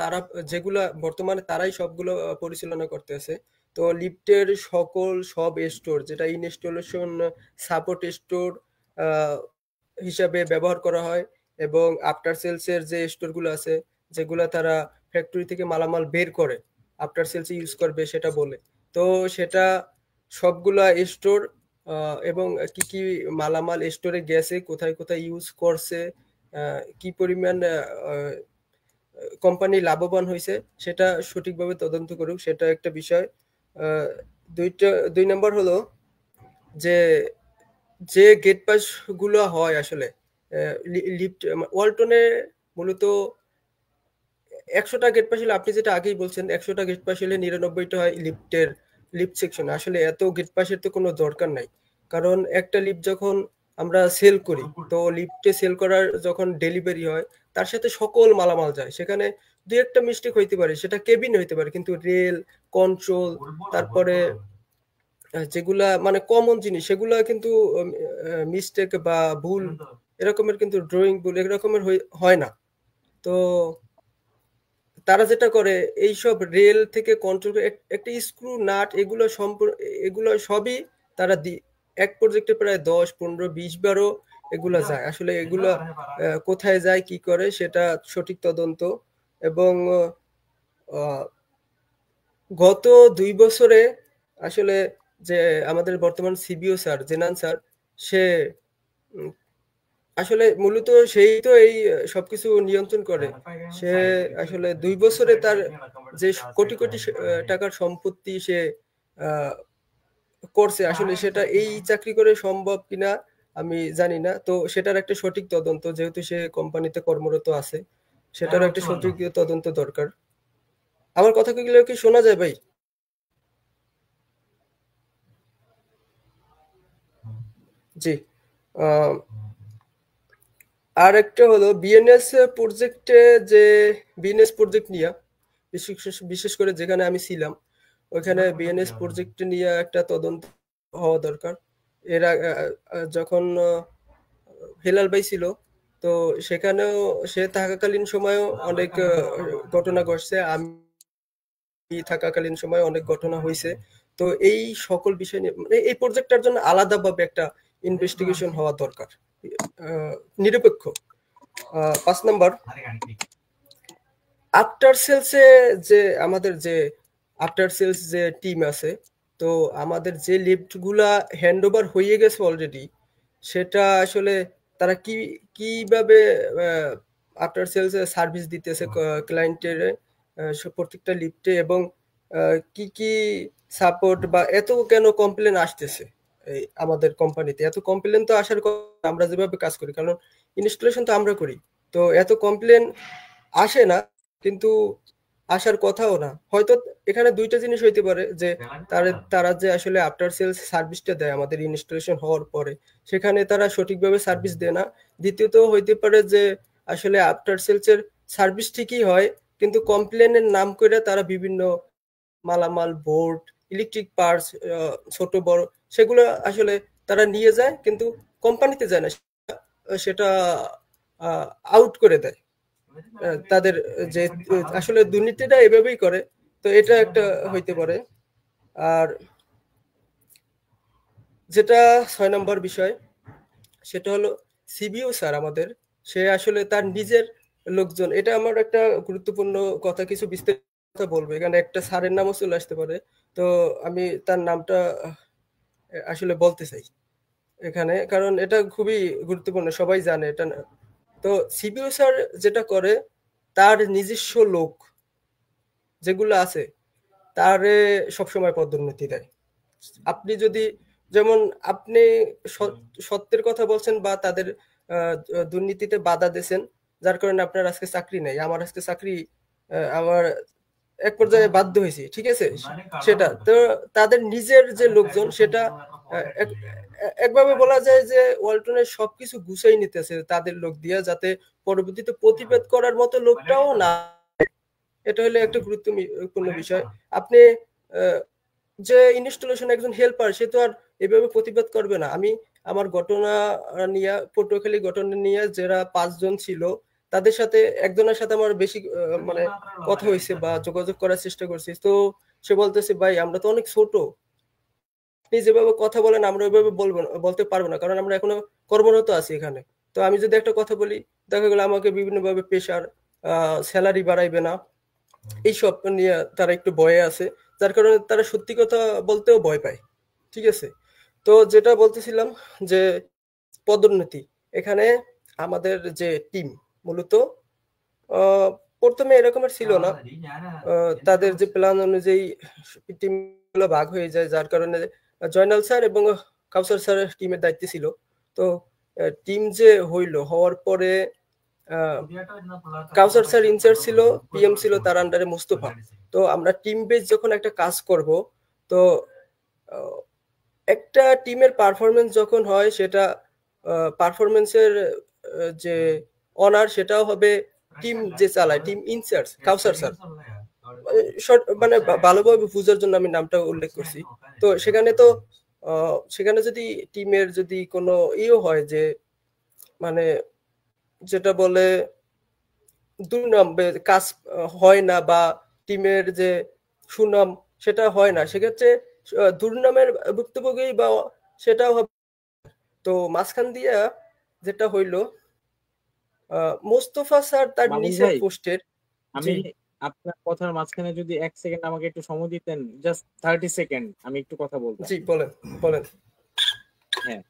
তারা যেগুলা বর্তমানে তারাই সবগুলো পরিচালনা করতেছে, তো লিফটের সব স্টোর যেটা ইনস্টলেশন সাপোর্ট স্টোর হিসাবে ব্যবহার করা হয়, এবং আফটার সেলস এর যে স্টোর গুলো আছে যেগুলা তারা ফ্যাক্টরি থেকে মালামাল বের করে আফটার সেলস ইউজ করবে সেটা বলে, তো সেটা সবগুলা স্টোর এবং কি কি মালামাল স্টোরে গেছে, কোথায় কোথায় ইউজ করছে, কি পরিমাণ কোম্পানি লাভবান হয়েছে সেটা সঠিকভাবে তদন্ত করুক, সেটা একটা বিষয়। দুই নম্বর হলো যে যে গেট পাস গুলো হয় আসলে লিফট ওয়ালটনে মূলত 100টা গেট পাস হলে, আপনি যেটা আগেই বলছেন 100টা গেট পাস হলে 99টা হয় লিফট সেকশন। আসলে এত গেট পাসের তো কোনো দরকার নাই, কারণ একটা লিফট যখন আমরা সেল করি তো লিফটে সেল করার যখন ডেলিভারি হয় তার সাথে সকল মালামাল যায়, সেখানে দুই একটা মিস্টেক হইতে পারে, সেটা কেবিন হইতে পারে, কিন্তু রেল কন্ট্রোল তারপরে যেগুলা মানে কমন জিনিস সেগুলা কিন্তু মিস্টেক বা ভুল এরকমের কিন্তু ড্রয়িং ভুল এরকমের হয় না। তো তারা যেটা করে এইসব রেল থেকে কন্ট্রোল একটা স্ক্রু নাট এগুলো সবই তারা এক প্রজেক্টে প্রায় 10, 15, 20, 12 এগুলা যায়। আসলে এগুলা কোথায় যায় কি করে সেটা সঠিক তদন্ত। এবং গত 2 বছরে আসলে যে আমাদের বর্তমান সিবিও স্যার জেনান স্যার, সে আসলে মূলত সেই তো এই সবকিছু নিয়ন্ত্রণ করে। সে আসলে 2 বছরে তার যে কোটি কোটি টাকার সম্পত্তি সে করছে, আসলে সেটা এই চাকরি করে সম্ভব কিনা আমি জানি না। তো সেটার একটা সঠিক তদন্ত, যেহেতু সে কোম্পানিতে কর্মরত আছে, সেটার একটা সঠিক তদন্ত দরকার। আমার কথাগুলো কি শোনা যায় ভাই? জি। আর একটা হলো বিএনএস প্রজেক্টে, যে বিএনএস প্রজেক্ট নিয়ে বিশেষ করে যেখানে আমি ছিলাম ওখানে বিএনএস প্রজেক্ট নিয়ে একটা তদন্ত হওয়া দরকার। এরা যখন হেলাল ভাই ছিল তো সেখানেও সে থাকাকালীন সময়ও অনেক ঘটনা ঘটছে, আমি থাকাকালীন সময় অনেক ঘটনা হয়েছে। তো এই সকল বিষয় নিয়ে এই প্রজেক্টটার জন্য আলাদাভাবে একটা ইনভেস্টিগেশন হওয়া দরকার, নিরপেক্ষ। 5 নাম্বার, আফটার সেলসে যে আমাদের যে আফটার সেলস যে টিম আছে, তো আমাদের যে লিফটগুলা হ্যান্ডওভার হয়ে গেছে অলরেডি, সেটা আসলে তারা কিভাবে আফটার সেলস সার্ভিস দিতেছে ক্লায়েন্টের প্রত্যেকটা লিফটে, এবং কি কি সাপোর্ট বা এত কেন কমপ্লেন আসতেছে আমাদের কোম্পানিতে। এত কমপ্লেন তো আসার কথা, আমরা যেভাবে কাজ করি, কারণ ইনস্টলেশন তো আমরা করি, তো এত কমপ্লেন আসে না, কিন্তু আসার কথাও না। হয়তো এখানে দুইটা জিনিস হইতে পারে, যে তারা যে আসলে আফটার সেলস সার্ভিসটা দেয় আমাদের ইনস্টলেশন হওয়ার পরে, সেখানে তারা সঠিকভাবে সার্ভিস দেয় না। দ্বিতীয়ত হইতে পারে যে আসলে আফটার সেলস এর সার্ভিস ঠিকই হয়, কিন্তু কমপ্লেনের নাম করে তারা বিভিন্ন মালামাল, বোর্ড, ইলেকট্রিক পার্টস, ছোট বড়, সেগুলো আসলে তারা নিয়ে যায়, কিন্তু কোম্পানিতে যায় না, সেটা আউট করে দেয়। তাদের যে আসলে দুর্নীতিটা এভাবেই করে, তো এটা একটা হইতে পারে। আর যেটা 6 নম্বর বিষয়, সেটা হলো সিবিও স্যার আমাদের, সে আসলে তার নিজের লোকজন, এটা আমার একটা গুরুত্বপূর্ণ কথা, কিছু বিস্তারিত বলবো, এখানে একটা স্যারের নামও চলে আসতে পারে, তো আমি তার নামটা আসলে বলতে চাই এখানে, কারণ এটা খুবই গুরুত্বপূর্ণ, সবাই জানে এটা। তো সিবিও স্যার যেটা করে, তার নিজস্ব লোক যেগুলো আছে তারে সবসময় পদোন্নতি দেয়। আপনি যদি, যেমন আপনি সত্যের কথা বলছেন বা তাদের দুর্নীতিতে বাধা দিয়েছেন, যার কারণে আপনার আজকে চাকরি নেই, আমার আজকে চাকরি আমার এক পর্যায়ে বাধ্য হয়েছি, ঠিক আছে, সেটা তো তাদের নিজের যে লোকজন, সেটা একভাবে বলা যায় যে ওয়ালটনের সবকিছু গুছাই নিতেছে তাদের লোক দিয়া, যাতে পরবর্তীতে প্রতিবাদ করার মতো লোকটাও না। এটা হলো একটা গুরুত্বপূর্ণ বিষয়। আপনি যে ইনস্টলেশন একজন হেল্পার, সে তো আর এভাবে প্রতিবাদ করবে না। আমি আমার ঘটনা নিয়ে, পটুয়াখালী ঘটনা নিয়ে যারা 5 জন ছিল, তাদের সাথে একজনের সাথে আমার বেশি মানে কথা হয়েছে বা যোগাযোগ করার চেষ্টা করছি, তো সে বলতেছে, ভাই আমরা তো অনেক ছোট, আপনি যেভাবে কথা বলেন আমরা ওইভাবে বলতে পারবো না, কারণ আমরা এখনো কর্মরত আছি এখানে। তো আমি যদি একটা কথা বলি, দেখা গেলো আমাকে বিভিন্নভাবে প্রেশার, স্যালারি বাড়াইবে না, এইসব নিয়ে তারা একটু ভয়ে আছে, যার কারণে তারা সত্যি কথা বলতেও ভয় পায়। ঠিক আছে, তো যেটা বলতেছিলাম যে পদোন্নতি, এখানে আমাদের যে টিম মূলত প্রথমে এরকমের ছিল না, তাদের যে প্ল্যান অনুযায়ী টিমগুলো ভাগ হয়ে যায়, যার কারণে জয়নাল স্যার এবং কাউসার স্যারের টিমের দায়িত্ব ছিল। তো টিম যে হওয়ার পরে কাউসার স্যার ইনচার্জ ছিল, পিএম ছিল তার আন্ডারে মুস্তফা। তো আমরা টিম বেস যখন একটা কাজ করব, তো একটা টিমের পারফরমেন্স যখন হয়, সেটা পারফরমেন্সের যে অনার সেটাও হবে টিম যে চালায়, টিম ইনচার্জ কাউসার স্যার। মানে ভালোভাবে বুঝার জন্য আমি নামটা উল্লেখ করছি। তো সেখানে যদি টিমের যদি কোনো হয় যে মানে যেটা বলে দুর্নাম, কাজ হয় না বা টিমের যে সুনাম সেটা হয় না, সেক্ষেত্রে দুর্নামের ভুক্তভোগী বা সেটাও হবে। তো মাঝখান দিয়া যেটা হইলো, মোস্তফা স্যার তার নিচের পোস্টের, আমি আপনার কথার মাঝখানে যদি 1 সেকেন্ড আমাকে একটু সময় দিতেন, জাস্ট 30 সেকেন্ড, আমি একটু কথা বলবো। জি বলেন। হ্যাঁ,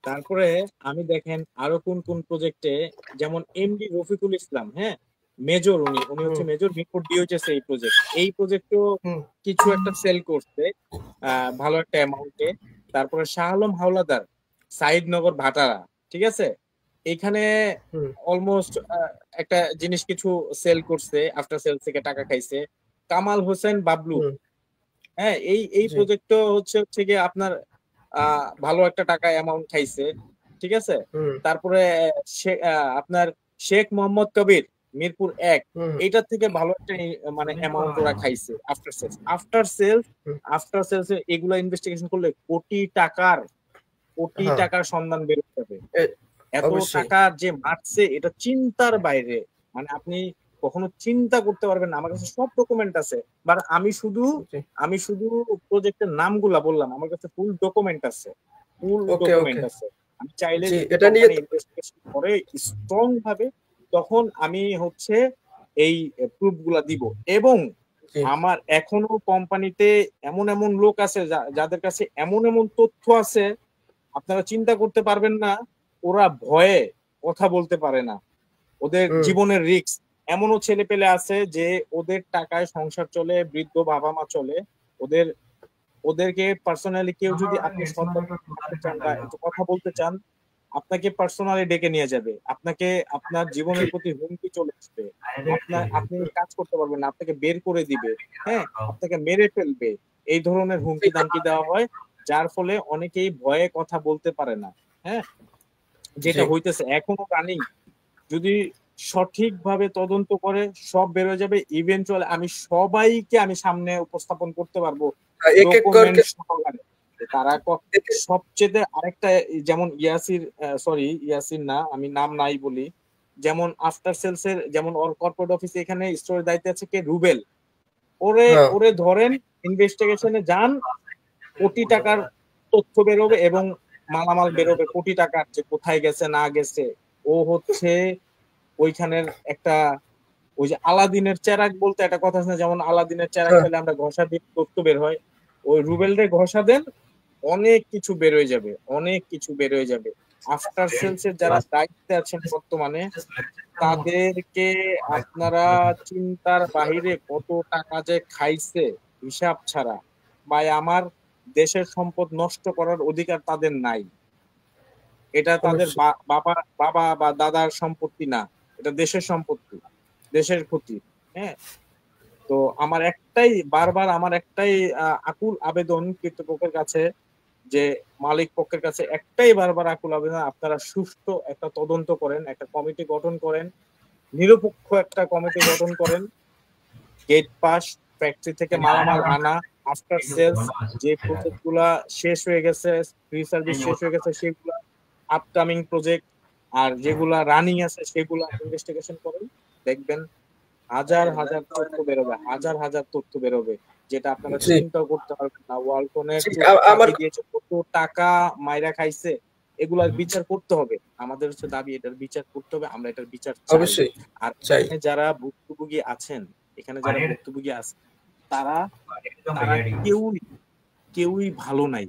তারপরে আমি দেখেন আরো কোন কোন প্রজেক্টে, যেমন এমডি রফিকুল ইসলাম, হ্যাঁ মেজর, উনি হচ্ছে মেজর মিরপুর ডিওএইচএস। এই প্রজেক্টও কিছু একটা সেল করছে ভালো একটা অ্যামাউন্টে। তারপরে শাহ আলম হাওলাদার সাইদনগর ভাটারা, ঠিক আছে, এখানে অলমোস্ট একটা জিনিস কিছু সেল করছে, আফটার সেল থেকে টাকা খাইছে। কামাল হোসেন বাবলু, হ্যাঁ এই প্রজেক্টও হচ্ছে গিয়ে আপনার ভালো একটা টাকা অ্যামাউন্ট খাইছে, ঠিক আছে। তারপরে আপনার শেখ মোহাম্মদ কবির মিরপুর 1, এইটার থেকে ভালো একটা মানে অ্যামাউন্ট ওরা খাইছে আফটার সেলস। এগুলা ইনভেস্টিগেশন করলে কোটি টাকার সন্ধান বের হয়ে যাবে। এত টাকা যে মারছে এটা চিন্তার বাইরে, মানে আপনি কখনো চিন্তা করতে পারবেন না। আমার কাছে সব ডকুমেন্ট আছে, বাট আমি শুধু প্রজেক্টের নামগুলা বললাম, আমার কাছে ফুল ডকুমেন্ট আছে। আমি চাইলে এটা নিয়ে ইনভেস্টিগেশন করে স্ট্রং ভাবে তখন আমি হচ্ছে এই প্রুফ গুলা দিব। এবং আমার এখনো কোম্পানিতে এমন লোক আছে যাদের কাছে এমন তথ্য আছে আপনারা চিন্তা করতে পারবেন না। ওরা ভয়ে কথা বলতে পারে না, ওদের জীবনের রিস্ক। এমনও ছেলে পেলে আছে যে ওদের টাকায় সংসার চলে, বৃদ্ধ বাবা মা চলে, ওদেরকে পার্সোনালি কেউ যদি আপনি কথা বলতে চান, আপনাকে পার্সোনালি ডেকে নিয়ে যাবে, আপনার জীবনের প্রতি হুমকি চলে আসবে, আপনি কাজ করতে পারবেন না, আপনাকে বের করে দিবে, হ্যাঁ আপনাকে মেরে ফেলবে, এই ধরনের হুমকি দামকি দেওয়া হয়, যার ফলে অনেকেই ভয়ে কথা বলতে পারে না। হ্যাঁ, যেটা হইতেছে এখনো রানিং, যদি সঠিকভাবে তদন্ত করে সব বের হয়ে যাবে। ইভেন্চুয়ালি সবাইকে আমি সামনে উপস্থাপন করতে পারবো তারা সবচেয়ে। আরেকটা যেমন ইয়াসির না, আমি নাম নাই বলি, যেমন আফটার সেলস এর যেমন কর্পোরেট অফিসে এখানে স্টোরের দায়িত্বে আছে কে, রুবেল। ওরে ধরেন, ইনভেস্টিগেশনে যান, কোটি টাকার তথ্য বেরোবে এবং মালামাল বেরোবে কোটি টাকার, যে কোথায় গেছে না গেছে। ও হচ্ছে ওইখানের একটা, ওই যে আলাদিনের চেরাগ বলতে একটা কথা আছে না, যেমন আলাদিনের চেরাগ পেলে আমরা ঘষা দিয়ে তথ্য বের হয়, ওই রুবেলরে ঘষা দেন, অনেক কিছু বের হয়ে যাবে। আফটার সেলস এর যারা দায়িত্বে আছেন বর্তমানে, তাদেরকে আপনারা চিন্তার বাহিরে কত টাকা যে খাইছে হিসাব ছাড়া। ভাই, আমার দেশের সম্পদ নষ্ট করার অধিকার তাদের নাই। এটা তাদের বাবা বা দাদার সম্পত্তি না, এটা দেশের সম্পত্তি, দেশের ক্ষতি। হ্যাঁ, তো আমার একটাই আকুল আবেদন কর্তৃপক্ষের কাছে, যে মালিক পক্ষের কাছে একটাই বারবার আকুল আবেদন, আপনারা সুষ্ঠু একটা তদন্ত করেন, একটা কমিটি গঠন করেন, নিরপেক্ষ একটা কমিটি গঠন করেন। গেট পাস, ফ্যাক্টরি থেকে মালামাল আনা, আফটার সেলস যে প্রজেক্ট গুলা শেষ হয়ে গেছে, ফ্রি সার্ভিস শেষ হয়ে গেছে, সেগুলা আপকামিং প্রজেক্ট, আর যেগুলা রানিং আছে সেগুলা ইনভেস্টিগেশন করেন। দেখবেন হাজার তথ্য বেরোবে, যেটা আপনারা চিন্তাও করতে পারবেন না। ওয়ালটনের কত টাকা মাইরা খাইছে, এগুলার বিচার করতে হবে। আমাদের হচ্ছে দাবি এটার বিচার করতে হবে, আমরা এটার বিচার চাই। অবশ্যই আর চাই। এখানে যারা ভুক্তভোগী আছেন তারা কেউই ভালো নাই।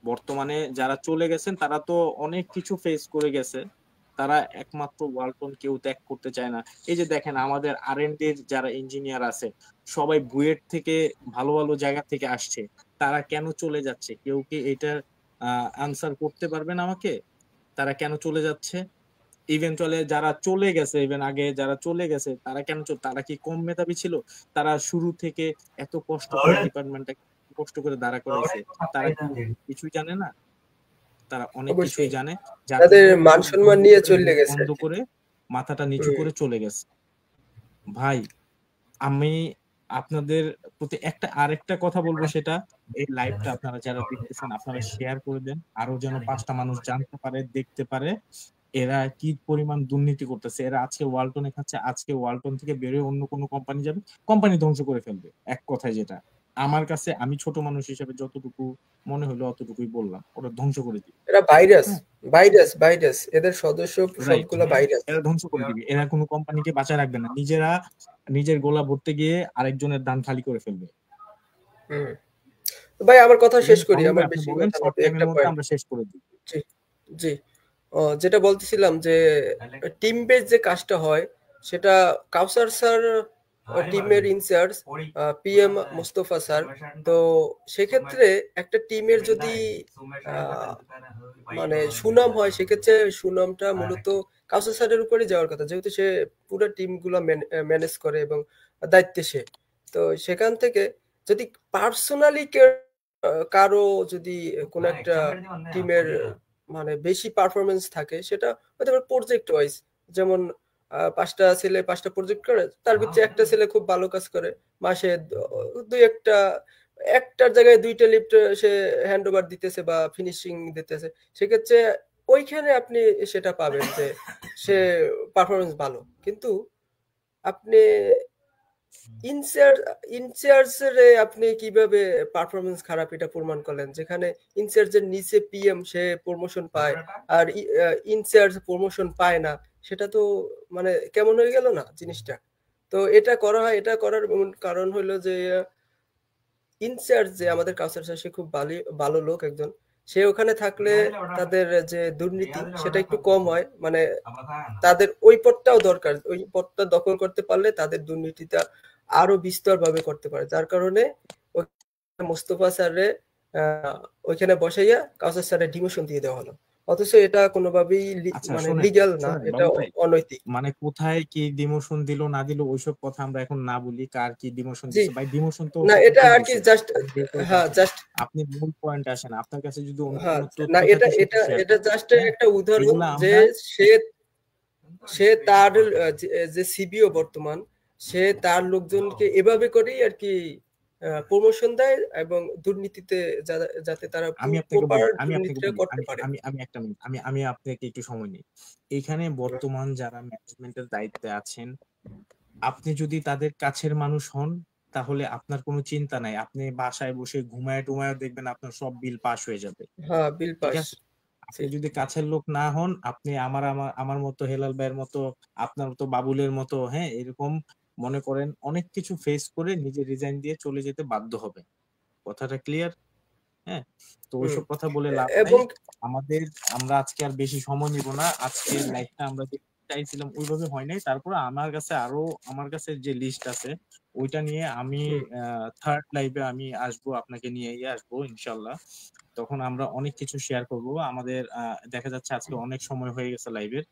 বর্তমানে যারা চলে গেছেন তারা তো অনেক কিছু ফেস করে গেছে, তারা একমাত্র ওয়ালটন কেউ ত্যাগ করতে চায় না। এই যে দেখেন আমাদের R&D যারা ইঞ্জিনিয়ার আছে সবাই বুয়েট থেকে ভালো ভালো জায়গা থেকে আসছে, তারা কেন চলে যাচ্ছে? কেউ কি এটার আনসার করতে পারবেন আমাকে? তারা কেন চলে যাচ্ছে? ইভেন্টুয়ালি যারা চলে গেছে, ইভেন আগে যারা চলে গেছে তারা কেন তারা কি কম মেধাবী ছিল? তারা শুরু থেকে এত কষ্ট করে ডিপার্টমেন্টটা কষ্ট করে দাঁড়া করাইছে, তারা কিছুই জানে না? তারা অনেক কিছুই জানে, তাদের মান সম্মান নিয়ে চলে গেছে, বন্ধ করে মাথাটা নিচু করে চলে গেছে। ভাই আমি আপনাদের প্রতি আরেকটা কথা বলবো, সেটা এই লাইভটা আপনারা যারা দেখতেছেন আপনারা শেয়ার করে দেন, আরো যেন 5টা মানুষ জানতে পারে, দেখতে পারে এরা কি পরিমাণ দুর্নীতি করতেছে। এরা আজকে ওয়ালটনে খাচ্ছে, আজকে ওয়ালটন থেকে বেরোয় অন্য কোনো কোম্পানি যাবে, কোম্পানি ধ্বংস করে ফেলবে। এক কথায় যেটা আমার কাছে, আমি ছোট মানুষ হিসেবে যতটুকু মনে হলো অতটুকুই বললাম, ওরা ধ্বংস করে দিবে। এরা ভাইরাস এদের সদস্য সবগুলো ভাইরাস, এরা ধ্বংস করে দিবে। এরা কোনো কোম্পানিকে বাঁচায় রাখবে না, নিজেরা নিজের গোলা ভরতে গিয়ে আরেকজনের দান খালি করে ফেলবে। ভাই আমার কথা শেষ করি, আমার বেশি কথা না, একটা পয়েন্ট আমরা শেষ করে দিই। জি জি, যেটা বলতেছিলাম যে টিম বেস যে কাজটা হয় সেটা কাউসার স্যার টিমের ইনচার্জ, PM মোস্তফা স্যার। তো সেক্ষেত্রে একটা টিমের যদি মানে সুনাম হয়, সেক্ষেত্রে সুনামটা মূলত কাউসার স্যারের উপরে যাওয়ার কথা, যেহেতু সে পুরো টিম গুলা ম্যানেজ করে এবং দায়িত্বে সে। তো সেখান থেকে যদি পার্সোনালি কারো যদি কোনো একটা টিমের মানে বেশি পারফরমেন্স থাকে, সেটা হয়তো প্রজেক্ট ওয়াইজ, যেমন 5টা ছেলে 5টা প্রজেক্ট করে, তার ভিতরে একটা ছেলে খুব ভালো কাজ করে, মাসে একটার জায়গায় 2টা লিফট সে হ্যান্ড ওভার দিতেছে বা ফিনিশিং দিতেছে, সেক্ষেত্রে ওইখানে আপনি সেটা পাবেন যে সে পারফরমেন্স ভালো। কিন্তু আপনি ইনচার্জে আপনি কিভাবে পারফরমেন্স খারাপ এটা প্রমাণ করলেন, যেখানে ইনচার্জের নিচে PM সে প্রমোশন পায় আর ইনচার্জ প্রমোশন পায় না? সেটা তো মানে কেমন হয়ে গেল না জিনিসটা? তো এটা করা হয়, এটা করার কারণ হলো যে ইনচার্জ যে আমাদের কাউসার স্যার, সে খুব ভালো লোক একজন, সে ওখানে থাকলে তাদের যে দুর্নীতি সেটা একটু কম হয়, মানে তাদের ওই পদটাও দরকার, ওই পদটা দখল করতে পারলে তাদের দুর্নীতিটা আরো বিস্তর ভাবে করতে পারে। যার কারণে মোস্তফা স্যারে ওইখানে বসাইয়া কাউসার স্যারের ডিমোশন দিয়ে দেওয়া হলো, অথচ এটা কোনোভাবেই মানে লিগ্যাল না, এটা অনৈতিক। মানে কোথায় কি ডিমোশন দিল না দিল ওইসব কথা আমরা এখন না বলি, কার কি ডিমোশন দিছে ভাই, ডিমোশন তো না, এটা আর কি জাস্ট, হ্যাঁ জাস্ট আপনি মূল পয়েন্ট আসেন, আপনার কাছে যদি না, এটা জাস্ট একটা উদাহরণ যে সে তার যে CBO বর্তমান, সে তার লোকজনকে এভাবে করেই আর কি প্রমোশন দেয় এবং দুর্নীতিতে যাতে তারা আমি আপনাকে একটু সময় নিই। এখানে বর্তমান যারা ম্যানেজমেন্টের দায়িত্বে আছেন, আপনি যদি তাদের কাছের মানুষ হন তাহলে আপনার কোনো চিন্তা নাই, আপনি বাসায় বসে ঘুমায় টুমায় দেখবেন আপনার সব বিল পাস হয়ে যাবে। হ্যাঁ, বিল পাস। আপনি যদি কাছের লোক না হন, আপনি আমার মতো, হেলাল ভাইয়ের মতো, আপনার মতো, বাবুলের মতো, হ্যাঁ এরকম মনে করেন অনেক কিছু ফেস করে নিজে রিজাইন দিয়ে চলে যেতে বাধ্য হবে। কথাটা ক্লিয়ার? হ্যাঁ, তো ওইসব কথা বলে লাভ নাই। আমরা আজকে আর বেশি সময় নিব না। আজকে লাইভটা আমরা যে চাইছিলাম ওইভাবে হয় নাই। তারপরে আমার কাছে যে লিস্ট আছে ওইটা নিয়ে আমি থার্ড লাইভে আমি আসবো, আপনাকে নিয়ে আসবো ইনশাল্লাহ। তখন আমরা অনেক কিছু শেয়ার করব। আমাদের দেখা যাচ্ছে আজকে অনেক সময় হয়ে গেছে লাইভের,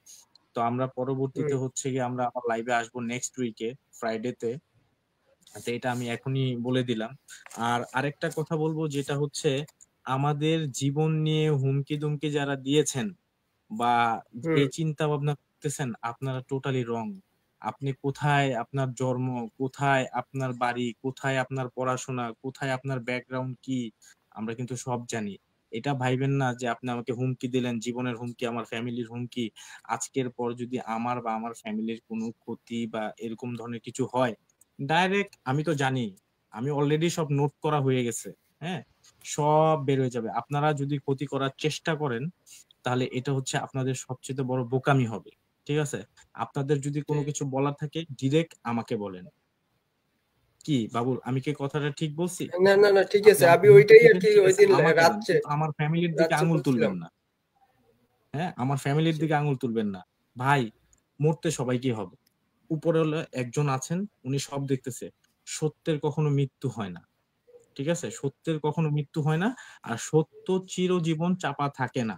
তো আমরা পরবর্তীতে হচ্ছে গিয়ে আমরা আবার লাইভে আসবো নেক্সট উইকে ফ্রাইডেতে। আচ্ছা, এটা আমি এখনই বলে দিলাম। আর আরেকটা কথা বলবো, যেটা হচ্ছে আমাদের জীবন নিয়ে হুমকি দুমকি যারা দিয়েছেন বা এই চিন্তা ভাবনা করতেছেন, আপনারা টোটালি রং। আপনি কোথায় আপনার জন্ম, কোথায় আপনার বাড়ি, কোথায় আপনার পড়াশোনা, কোথায় আপনার ব্যাকগ্রাউন্ড কি, আমরা কিন্তু সব জানি। এটা ভাইবেন না যে আপনি আমাকে হুমকি দিলেন, জীবনের হুমকি, আমার ফ্যামিলির হুমকি, আজকের পর যদি আমার বা আমার ফ্যামিলির কোনো ক্ষতি বা এরকম ধরনের কিছু হয়, ডাইরেক্ট আমি তো জানি, আমি অলরেডি সব নোট করা হয়ে গেছে, হ্যাঁ সব বের হয়ে যাবে। আপনারা যদি ক্ষতি করার চেষ্টা করেন তাহলে এটা হচ্ছে আপনাদের সবচেয়ে বড় বোকামি হবে। ঠিক আছে, আপনাদের যদি কোনো কিছু বলার থাকে ডিরেক্ট আমাকে বলেন। কি বাবুল, আমি কি কথাটা ঠিক বলছি? না না না, ঠিক আপনি আছে, আমাকে আমি মুখে ওইটাই আর দিবেন, কি ঠিক ওই আছে, দিন আমাকে দেন, রাত্রে কিন্তু আমার ফ্যামিলির দিকে আঙুল বলছিলাম। তুলবেন না। হ্যাঁ, আমার ফ্যামিলির দিকে আঙুল তুলবেন না ভাই। মরতে সবাইকে হবে। উপরে হলো একজন আছেন, উনি সব দেখতেছে। সত্যের কখনো মৃত্যু হয় না। ঠিক আছে, সত্যের কখনো মৃত্যু হয় না। আর সত্য চিরজীবন চাপা থাকে না।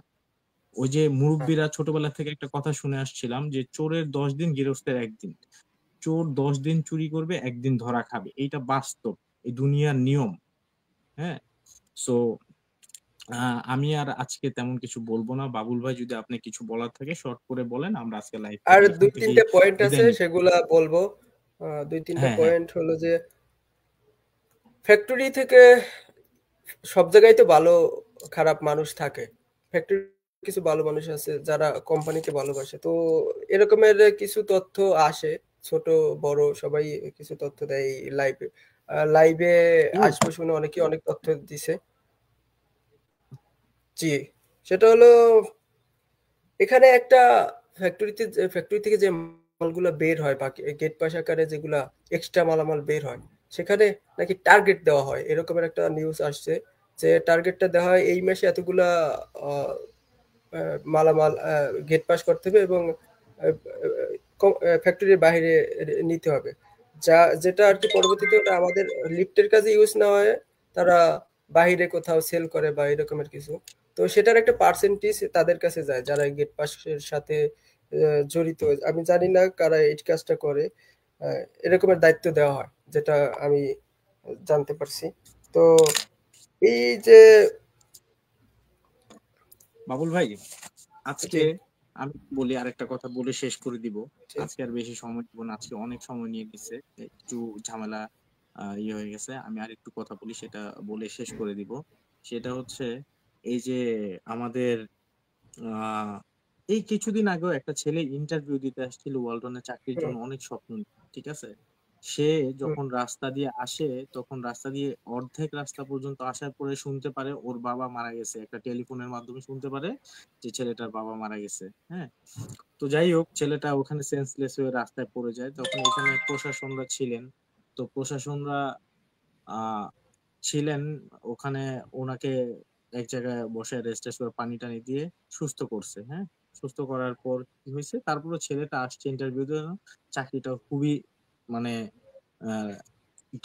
ওই যে মুরব্বীরা ছোটবেলা থেকে একটা কথা শুনে আসছিলাম যে চোরের 10 দিন, গৃহস্থের 1 দিন। চোর 10 দিন চুরি করবে, 1 দিন ধরা খাবে। এইটা বাস্তব, এই দুনিয়ার নিয়ম। হ্যাঁ, সো আমি আর আজকে তেমন কিছু বলবো না। বাবুল ভাই, যদি আপনি কিছু বলার থাকে শর্ট করে বলেন, আমরা আজকে লাইভ আর থেকে এখান থেকে 2-3টা পয়েন্ট আছে, বিদায় নিব। সেগুলা বলবো। 2-3টা হ্যাঁ, হ্যাঁ, পয়েন্ট হলো যে ফ্যাক্টরি থেকে সব জায়গায় তো ভালো খারাপ মানুষ থাকে। ফ্যাক্টরি কিছু ভালো মানুষ আছে যারা কোম্পানিকে ভালোবাসে। তো এরকমের কিছু তথ্য আসে, ছোট বড় সবাই কিছু তথ্য দেয় লাইভে। লাইভে আসবো শুনে অনেকে অনেক তথ্য দিছে। জি, সেটা হলো এখানে একটা ফ্যাক্টরি থেকে যে মালগুলা বের হয় বাকি গেট পাস আকারে যেগুলা এক্সট্রা মালামাল বের হয়, সেখানে নাকি টার্গেট দেওয়া হয়, এরকমের একটা নিউজ আসছে যে টার্গেটটা দেওয়া হয় এই মাসে এতগুলা আহ, মালামাল গেট পাস করতে হবে এবং ফ্যাক্টরির বাইরে নিতে হবে, যেটা আর কি পরবর্তীতে ওটা আমাদের লিফটের কাজে ইউজ না হয়, তারা বাইরে কোথাও সেল করে বা এরকমের কিছু। তো সেটার একটা পার্সেন্টেজ তাদের কাছে যায় যারা গেট পাসের সাথে জড়িত। আমি জানি না কারা এই কাজটা করে, এরকমের দায়িত্ব দেওয়া হয় যেটা আমি জানতে পারছি। তো এই যে বাবুল ভাই, আজকে জি আমি বলি, আরেকটা কথা বলে শেষ করে দিব। জি আজকে আর বেশি সময় দিব না, আজকে অনেক সময় নিয়ে নিচ্ছে, একটু ঝামেলা ইয়ে হয়ে গেছে। আমি আর একটু কথা বলি, সেটা বলে শেষ করে দিব। সেটা হচ্ছে এই যে আমাদের আহ এই কিছুদিন আগেও একটা ছেলে ইন্টারভিউ দিতে আসছিল ওয়ালটনের চাকরির হুম, জন্য, অনেক স্বপ্ন নিয়ে, ঠিক আছে। সে হুম, যখন রাস্তা দিয়ে আসে, তখন রাস্তা দিয়ে অর্ধেক রাস্তা পর্যন্ত আসার পরে শুনতে পারে ওর বাবা মারা গেছে। একটা টেলিফোনের মাধ্যমে শুনতে পারে যে ছেলেটার বাবা মারা গেছে। হ্যাঁ, তো যাই হোক, ছেলেটা ওখানে সেন্সলেস হয়ে রাস্তায় পড়ে যায়। তখন এখানে প্রশাসনরা ছিলেন। তো প্রশাসনরা আহ ছিলেন ওখানে, ওনাকে এক জায়গায় বসে রেস্ট করে পানি টানি দিয়ে সুস্থ করছে। হ্যাঁ, সুস্থ করার পর কি হয়েছে, তারপরে ছেলেটা আসছে ইন্টারভিউ দেওয়ার জন্য। চাকরিটা খুবই মানে আহ,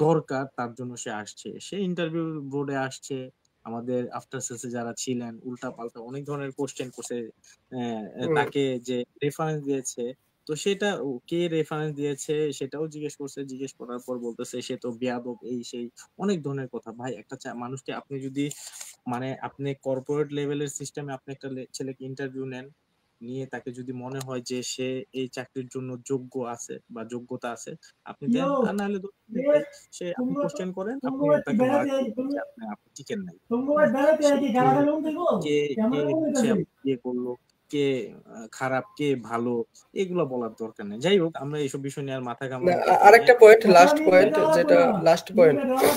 দরকার, তার জন্য সে আসছে। সে ইন্টারভিউ বোর্ডে আসছে। আমাদের আফটার সেলসে যারা ছিলেন উল্টা পাল্টা অনেক ধরনের কোশ্চেন করছে। হুম। তাকে যে রেফারেন্স দিয়েছে, তো সেটা কে রেফারেন্স দিয়েছে সেটাও জিজ্ঞেস করছে। জিজ্ঞেস করার পর বলতেছে সে তো বেয়াদব, এই সেই অনেক ধরনের কথা। ভাই, একটা মানুষকে আপনি যদি মানে আপনি কর্পোরেট লেভেলের সিস্টেমে আপনি একটা ছেলেকে ইন্টারভিউ নেন, নিয়ে তাকে যদি মনে হয় যে সে এই চাকরির জন্য যোগ্য আছে বা যোগ্যতা আছে, আপনি দেন। আর নাহলে সে আপনি কোশ্চেন করেন, আপনি তাকে মার্ক দিবেন যে আপনি টিকেন নাই। হ্যাঁ, সে কে কে হচ্ছে ইয়ে করলো, কে খারাপ, কে ভালো, এগুলো বলার দরকার নেই। যাই হোক, আমরা এইসব বিষয় নিয়ে আর মাথা না, ঘামানোর দরকার নেই। আরেকটা পয়েন্ট, লাস্ট পয়েন্ট, যেটা লাস্ট পয়েন্ট, হ্যাঁ,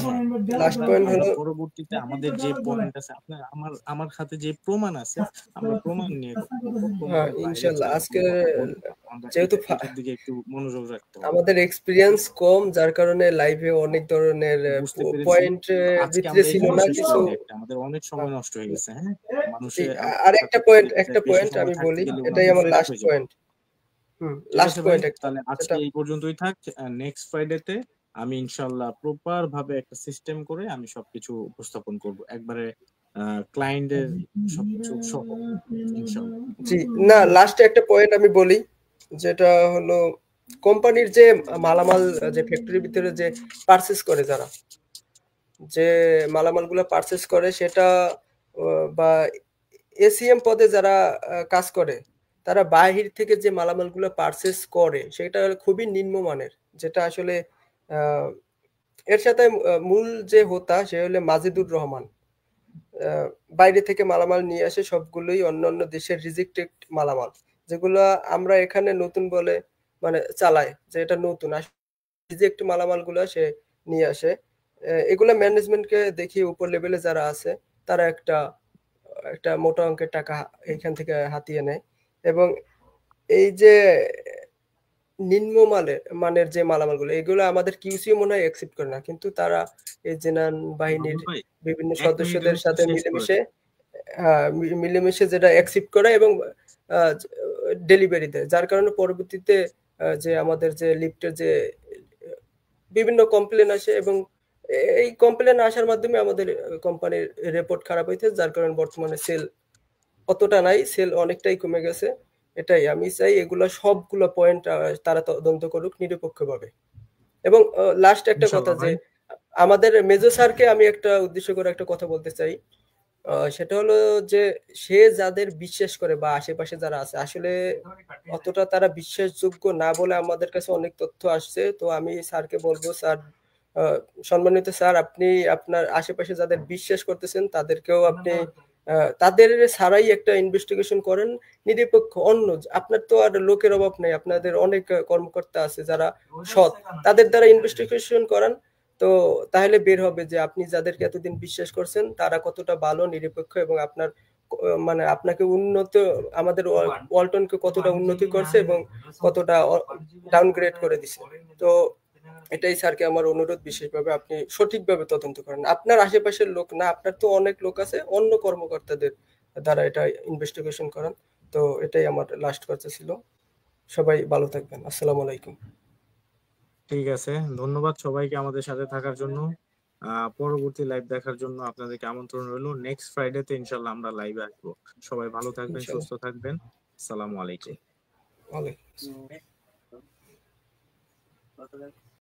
লাস্ট আমরা পয়েন্ট আমরা হলো পরবর্তীতে আমাদের যে পয়েন্ট আছে, আপনার আমার আমার হাতে যে প্রমাণ আছে, আমরা প্রমাণ নিয়ে কথা বলবো। হ্যাঁ, প্রমাণের বাইরে ইনশাল্লাহ। কেউ আজকে কোনো কথা বলবো না। আমরা যেহেতু এটার দিকে একটু মনোযোগ রাখতে হবে। আমাদের এক্সপিরিয়েন্স কম, যার কারণে লাইভে অনেক ধরনের বুঝতে পেরেছি। পয়েন্ট তো আজকে ভিতরে আমরা ছিল এখানে না শেষ কিছু। করি, একটা আমাদের অনেক সময় নষ্ট হয়ে গেছে। হ্যাঁ, জি, মানুষের আর সাথে একটা পয়েন্ট, দেখা যায় একটা বেশি পয়েন্ট সময় আমি থাকতে বলি, গেলে এটাই ওনাদের আমার ফেড আপ লাস্ট হয়ে যাবে। পয়েন্ট। ঠিক লাস্ট আছে ভাই, পয়েন্ট একটা, তাহলে আজকে যেটা এই পর্যন্তই থাক। নেক্সট ফ্রাইডেতে আমি ইনশাল্লাহ প্রপার ভাবে একটা সিস্টেম করে আমি সবকিছু উপস্থাপন করব একবারে, ক্লায়েন্টের সবকিছু সহ, ইনশাল্লাহ। জি, না, লাস্টে একটা পয়েন্ট আমি বলি, যেটা হলো কোম্পানির যে মালামাল, যে ফ্যাক্টরির ভিতরে যে পারচেস করে, যারা যে মালামালগুলো পারচেস করে সেটা বা এসিএম পদে যারা কাজ করে, তারা বাহির থেকে যে মালামালগুলো পারচেস করে সেটা খুবই নিম্নমানের, যেটা আসলে আহ, এর সাথে মূল যে হোতা সে হলে মাজেদুর রহমান। আহ, বাইরে থেকে মালামাল নিয়ে আসে, সবগুলোই অন্যান্য দেশের রিজেক্টেড মালামাল, যেগুলো আমরা এখানে নতুন বলে মানে চালাই যে এটা নতুন, রিজেক্ট মালামালগুলো সে নিয়ে আসে। এগুলা ম্যানেজমেন্টকে দেখিয়ে উপর লেভেলে যারা আছে তারা একটা একটা মোটা অঙ্কের টাকা এইখান থেকে হাতিয়ে নেয়। এবং এই যে নিম্ন মানের যে মালামালগুলো, এগুলো আমাদের কিউসি মনে হয় অ্যাকসেপ্ট করে না, কিন্তু তারা এই জেনান বাহিনীর বিভিন্ন সদস্যদের সাথে মিলেমিশে যেটা অ্যাকসেপ্ট করে এবং ডেলিভারি দেয়, যার কারণে পরবর্তীতে যে আমাদের যে লিফটের যে বিভিন্ন কমপ্লেন আসে এবং এই কমপ্লেন আসার মাধ্যমে আমাদের কোম্পানির রিপোর্ট খারাপ হইতে, যার কারণে বর্তমানে সেল অতটা নাই, সেল অনেকটাই কমে গেছে। এটাই আমি চাই, এগুলা সবগুলো পয়েন্ট তারা তদন্ত করুক নিরপেক্ষভাবে। এবং লাস্ট একটা কথা, যে আমাদের মেজর স্যারকে আমি একটা উদ্দেশ্য করে একটা কথা বলতে চাই, সেটা হলো যে সে যাদের বিশ্বাস করে বা আশেপাশে যারা আছে, আসলে অতটা তারা বিশ্বাসযোগ্য না বলে আমাদের কাছে অনেক তথ্য আসছে। তো আমি স্যারকে বলবো, স্যার, সম্মানিত স্যার, আপনি আপনার আশেপাশে যাদের বিশ্বাস করতেছেন তাদেরকেও আপনি তাদের ছাড়াই একটা ইনভেস্টিগেশন করেন নিরপেক্ষ। অন্য আপনার তো আর লোকের অভাব নেই, আপনাদের অনেক কর্মকর্তা আছে যারা সৎ, তাদের দ্বারা ইনভেস্টিগেশন করান। তো তাহলে বের হবে যে আপনি যাদেরকে এতদিন বিশ্বাস করছেন তারা কতটা ভালো, নিরপেক্ষ এবং আপনার মানে আপনাকে উন্নত, আমাদের ওয়ালটনকে কতটা উন্নতি করছে এবং কতটা ডাউনগ্রেড করে দিছে। তো এটাই স্যারকে আমার অনুরোধ, বিশেষভাবে আপনি সঠিকভাবে তদন্ত করেন। আপনার আশেপাশের লোক না, আপনার তো অনেক লোক আছে, অন্য কর্মকর্তাদের দ্বারা এটা ইনভেস্টিগেশন করান। তো এটাই আমার লাস্ট কথা ছিল। সবাই ভালো থাকবেন। আসসালামু আলাইকুম। ঠিক আছে, ধন্যবাদ সবাইকে আমাদের সাথে থাকার জন্য। পরবর্তী লাইভ দেখার জন্য আপনাদেরকে আমন্ত্রণ রইল। নেক্সট ফ্রাইডেতে ইনশাল্লাহ আমরা লাইভে আসবো। সবাই ভালো থাকবেন, সুস্থ থাকবেন। আসসালামু আলাইকুম। ওয়ালাইকুম আসসালাম।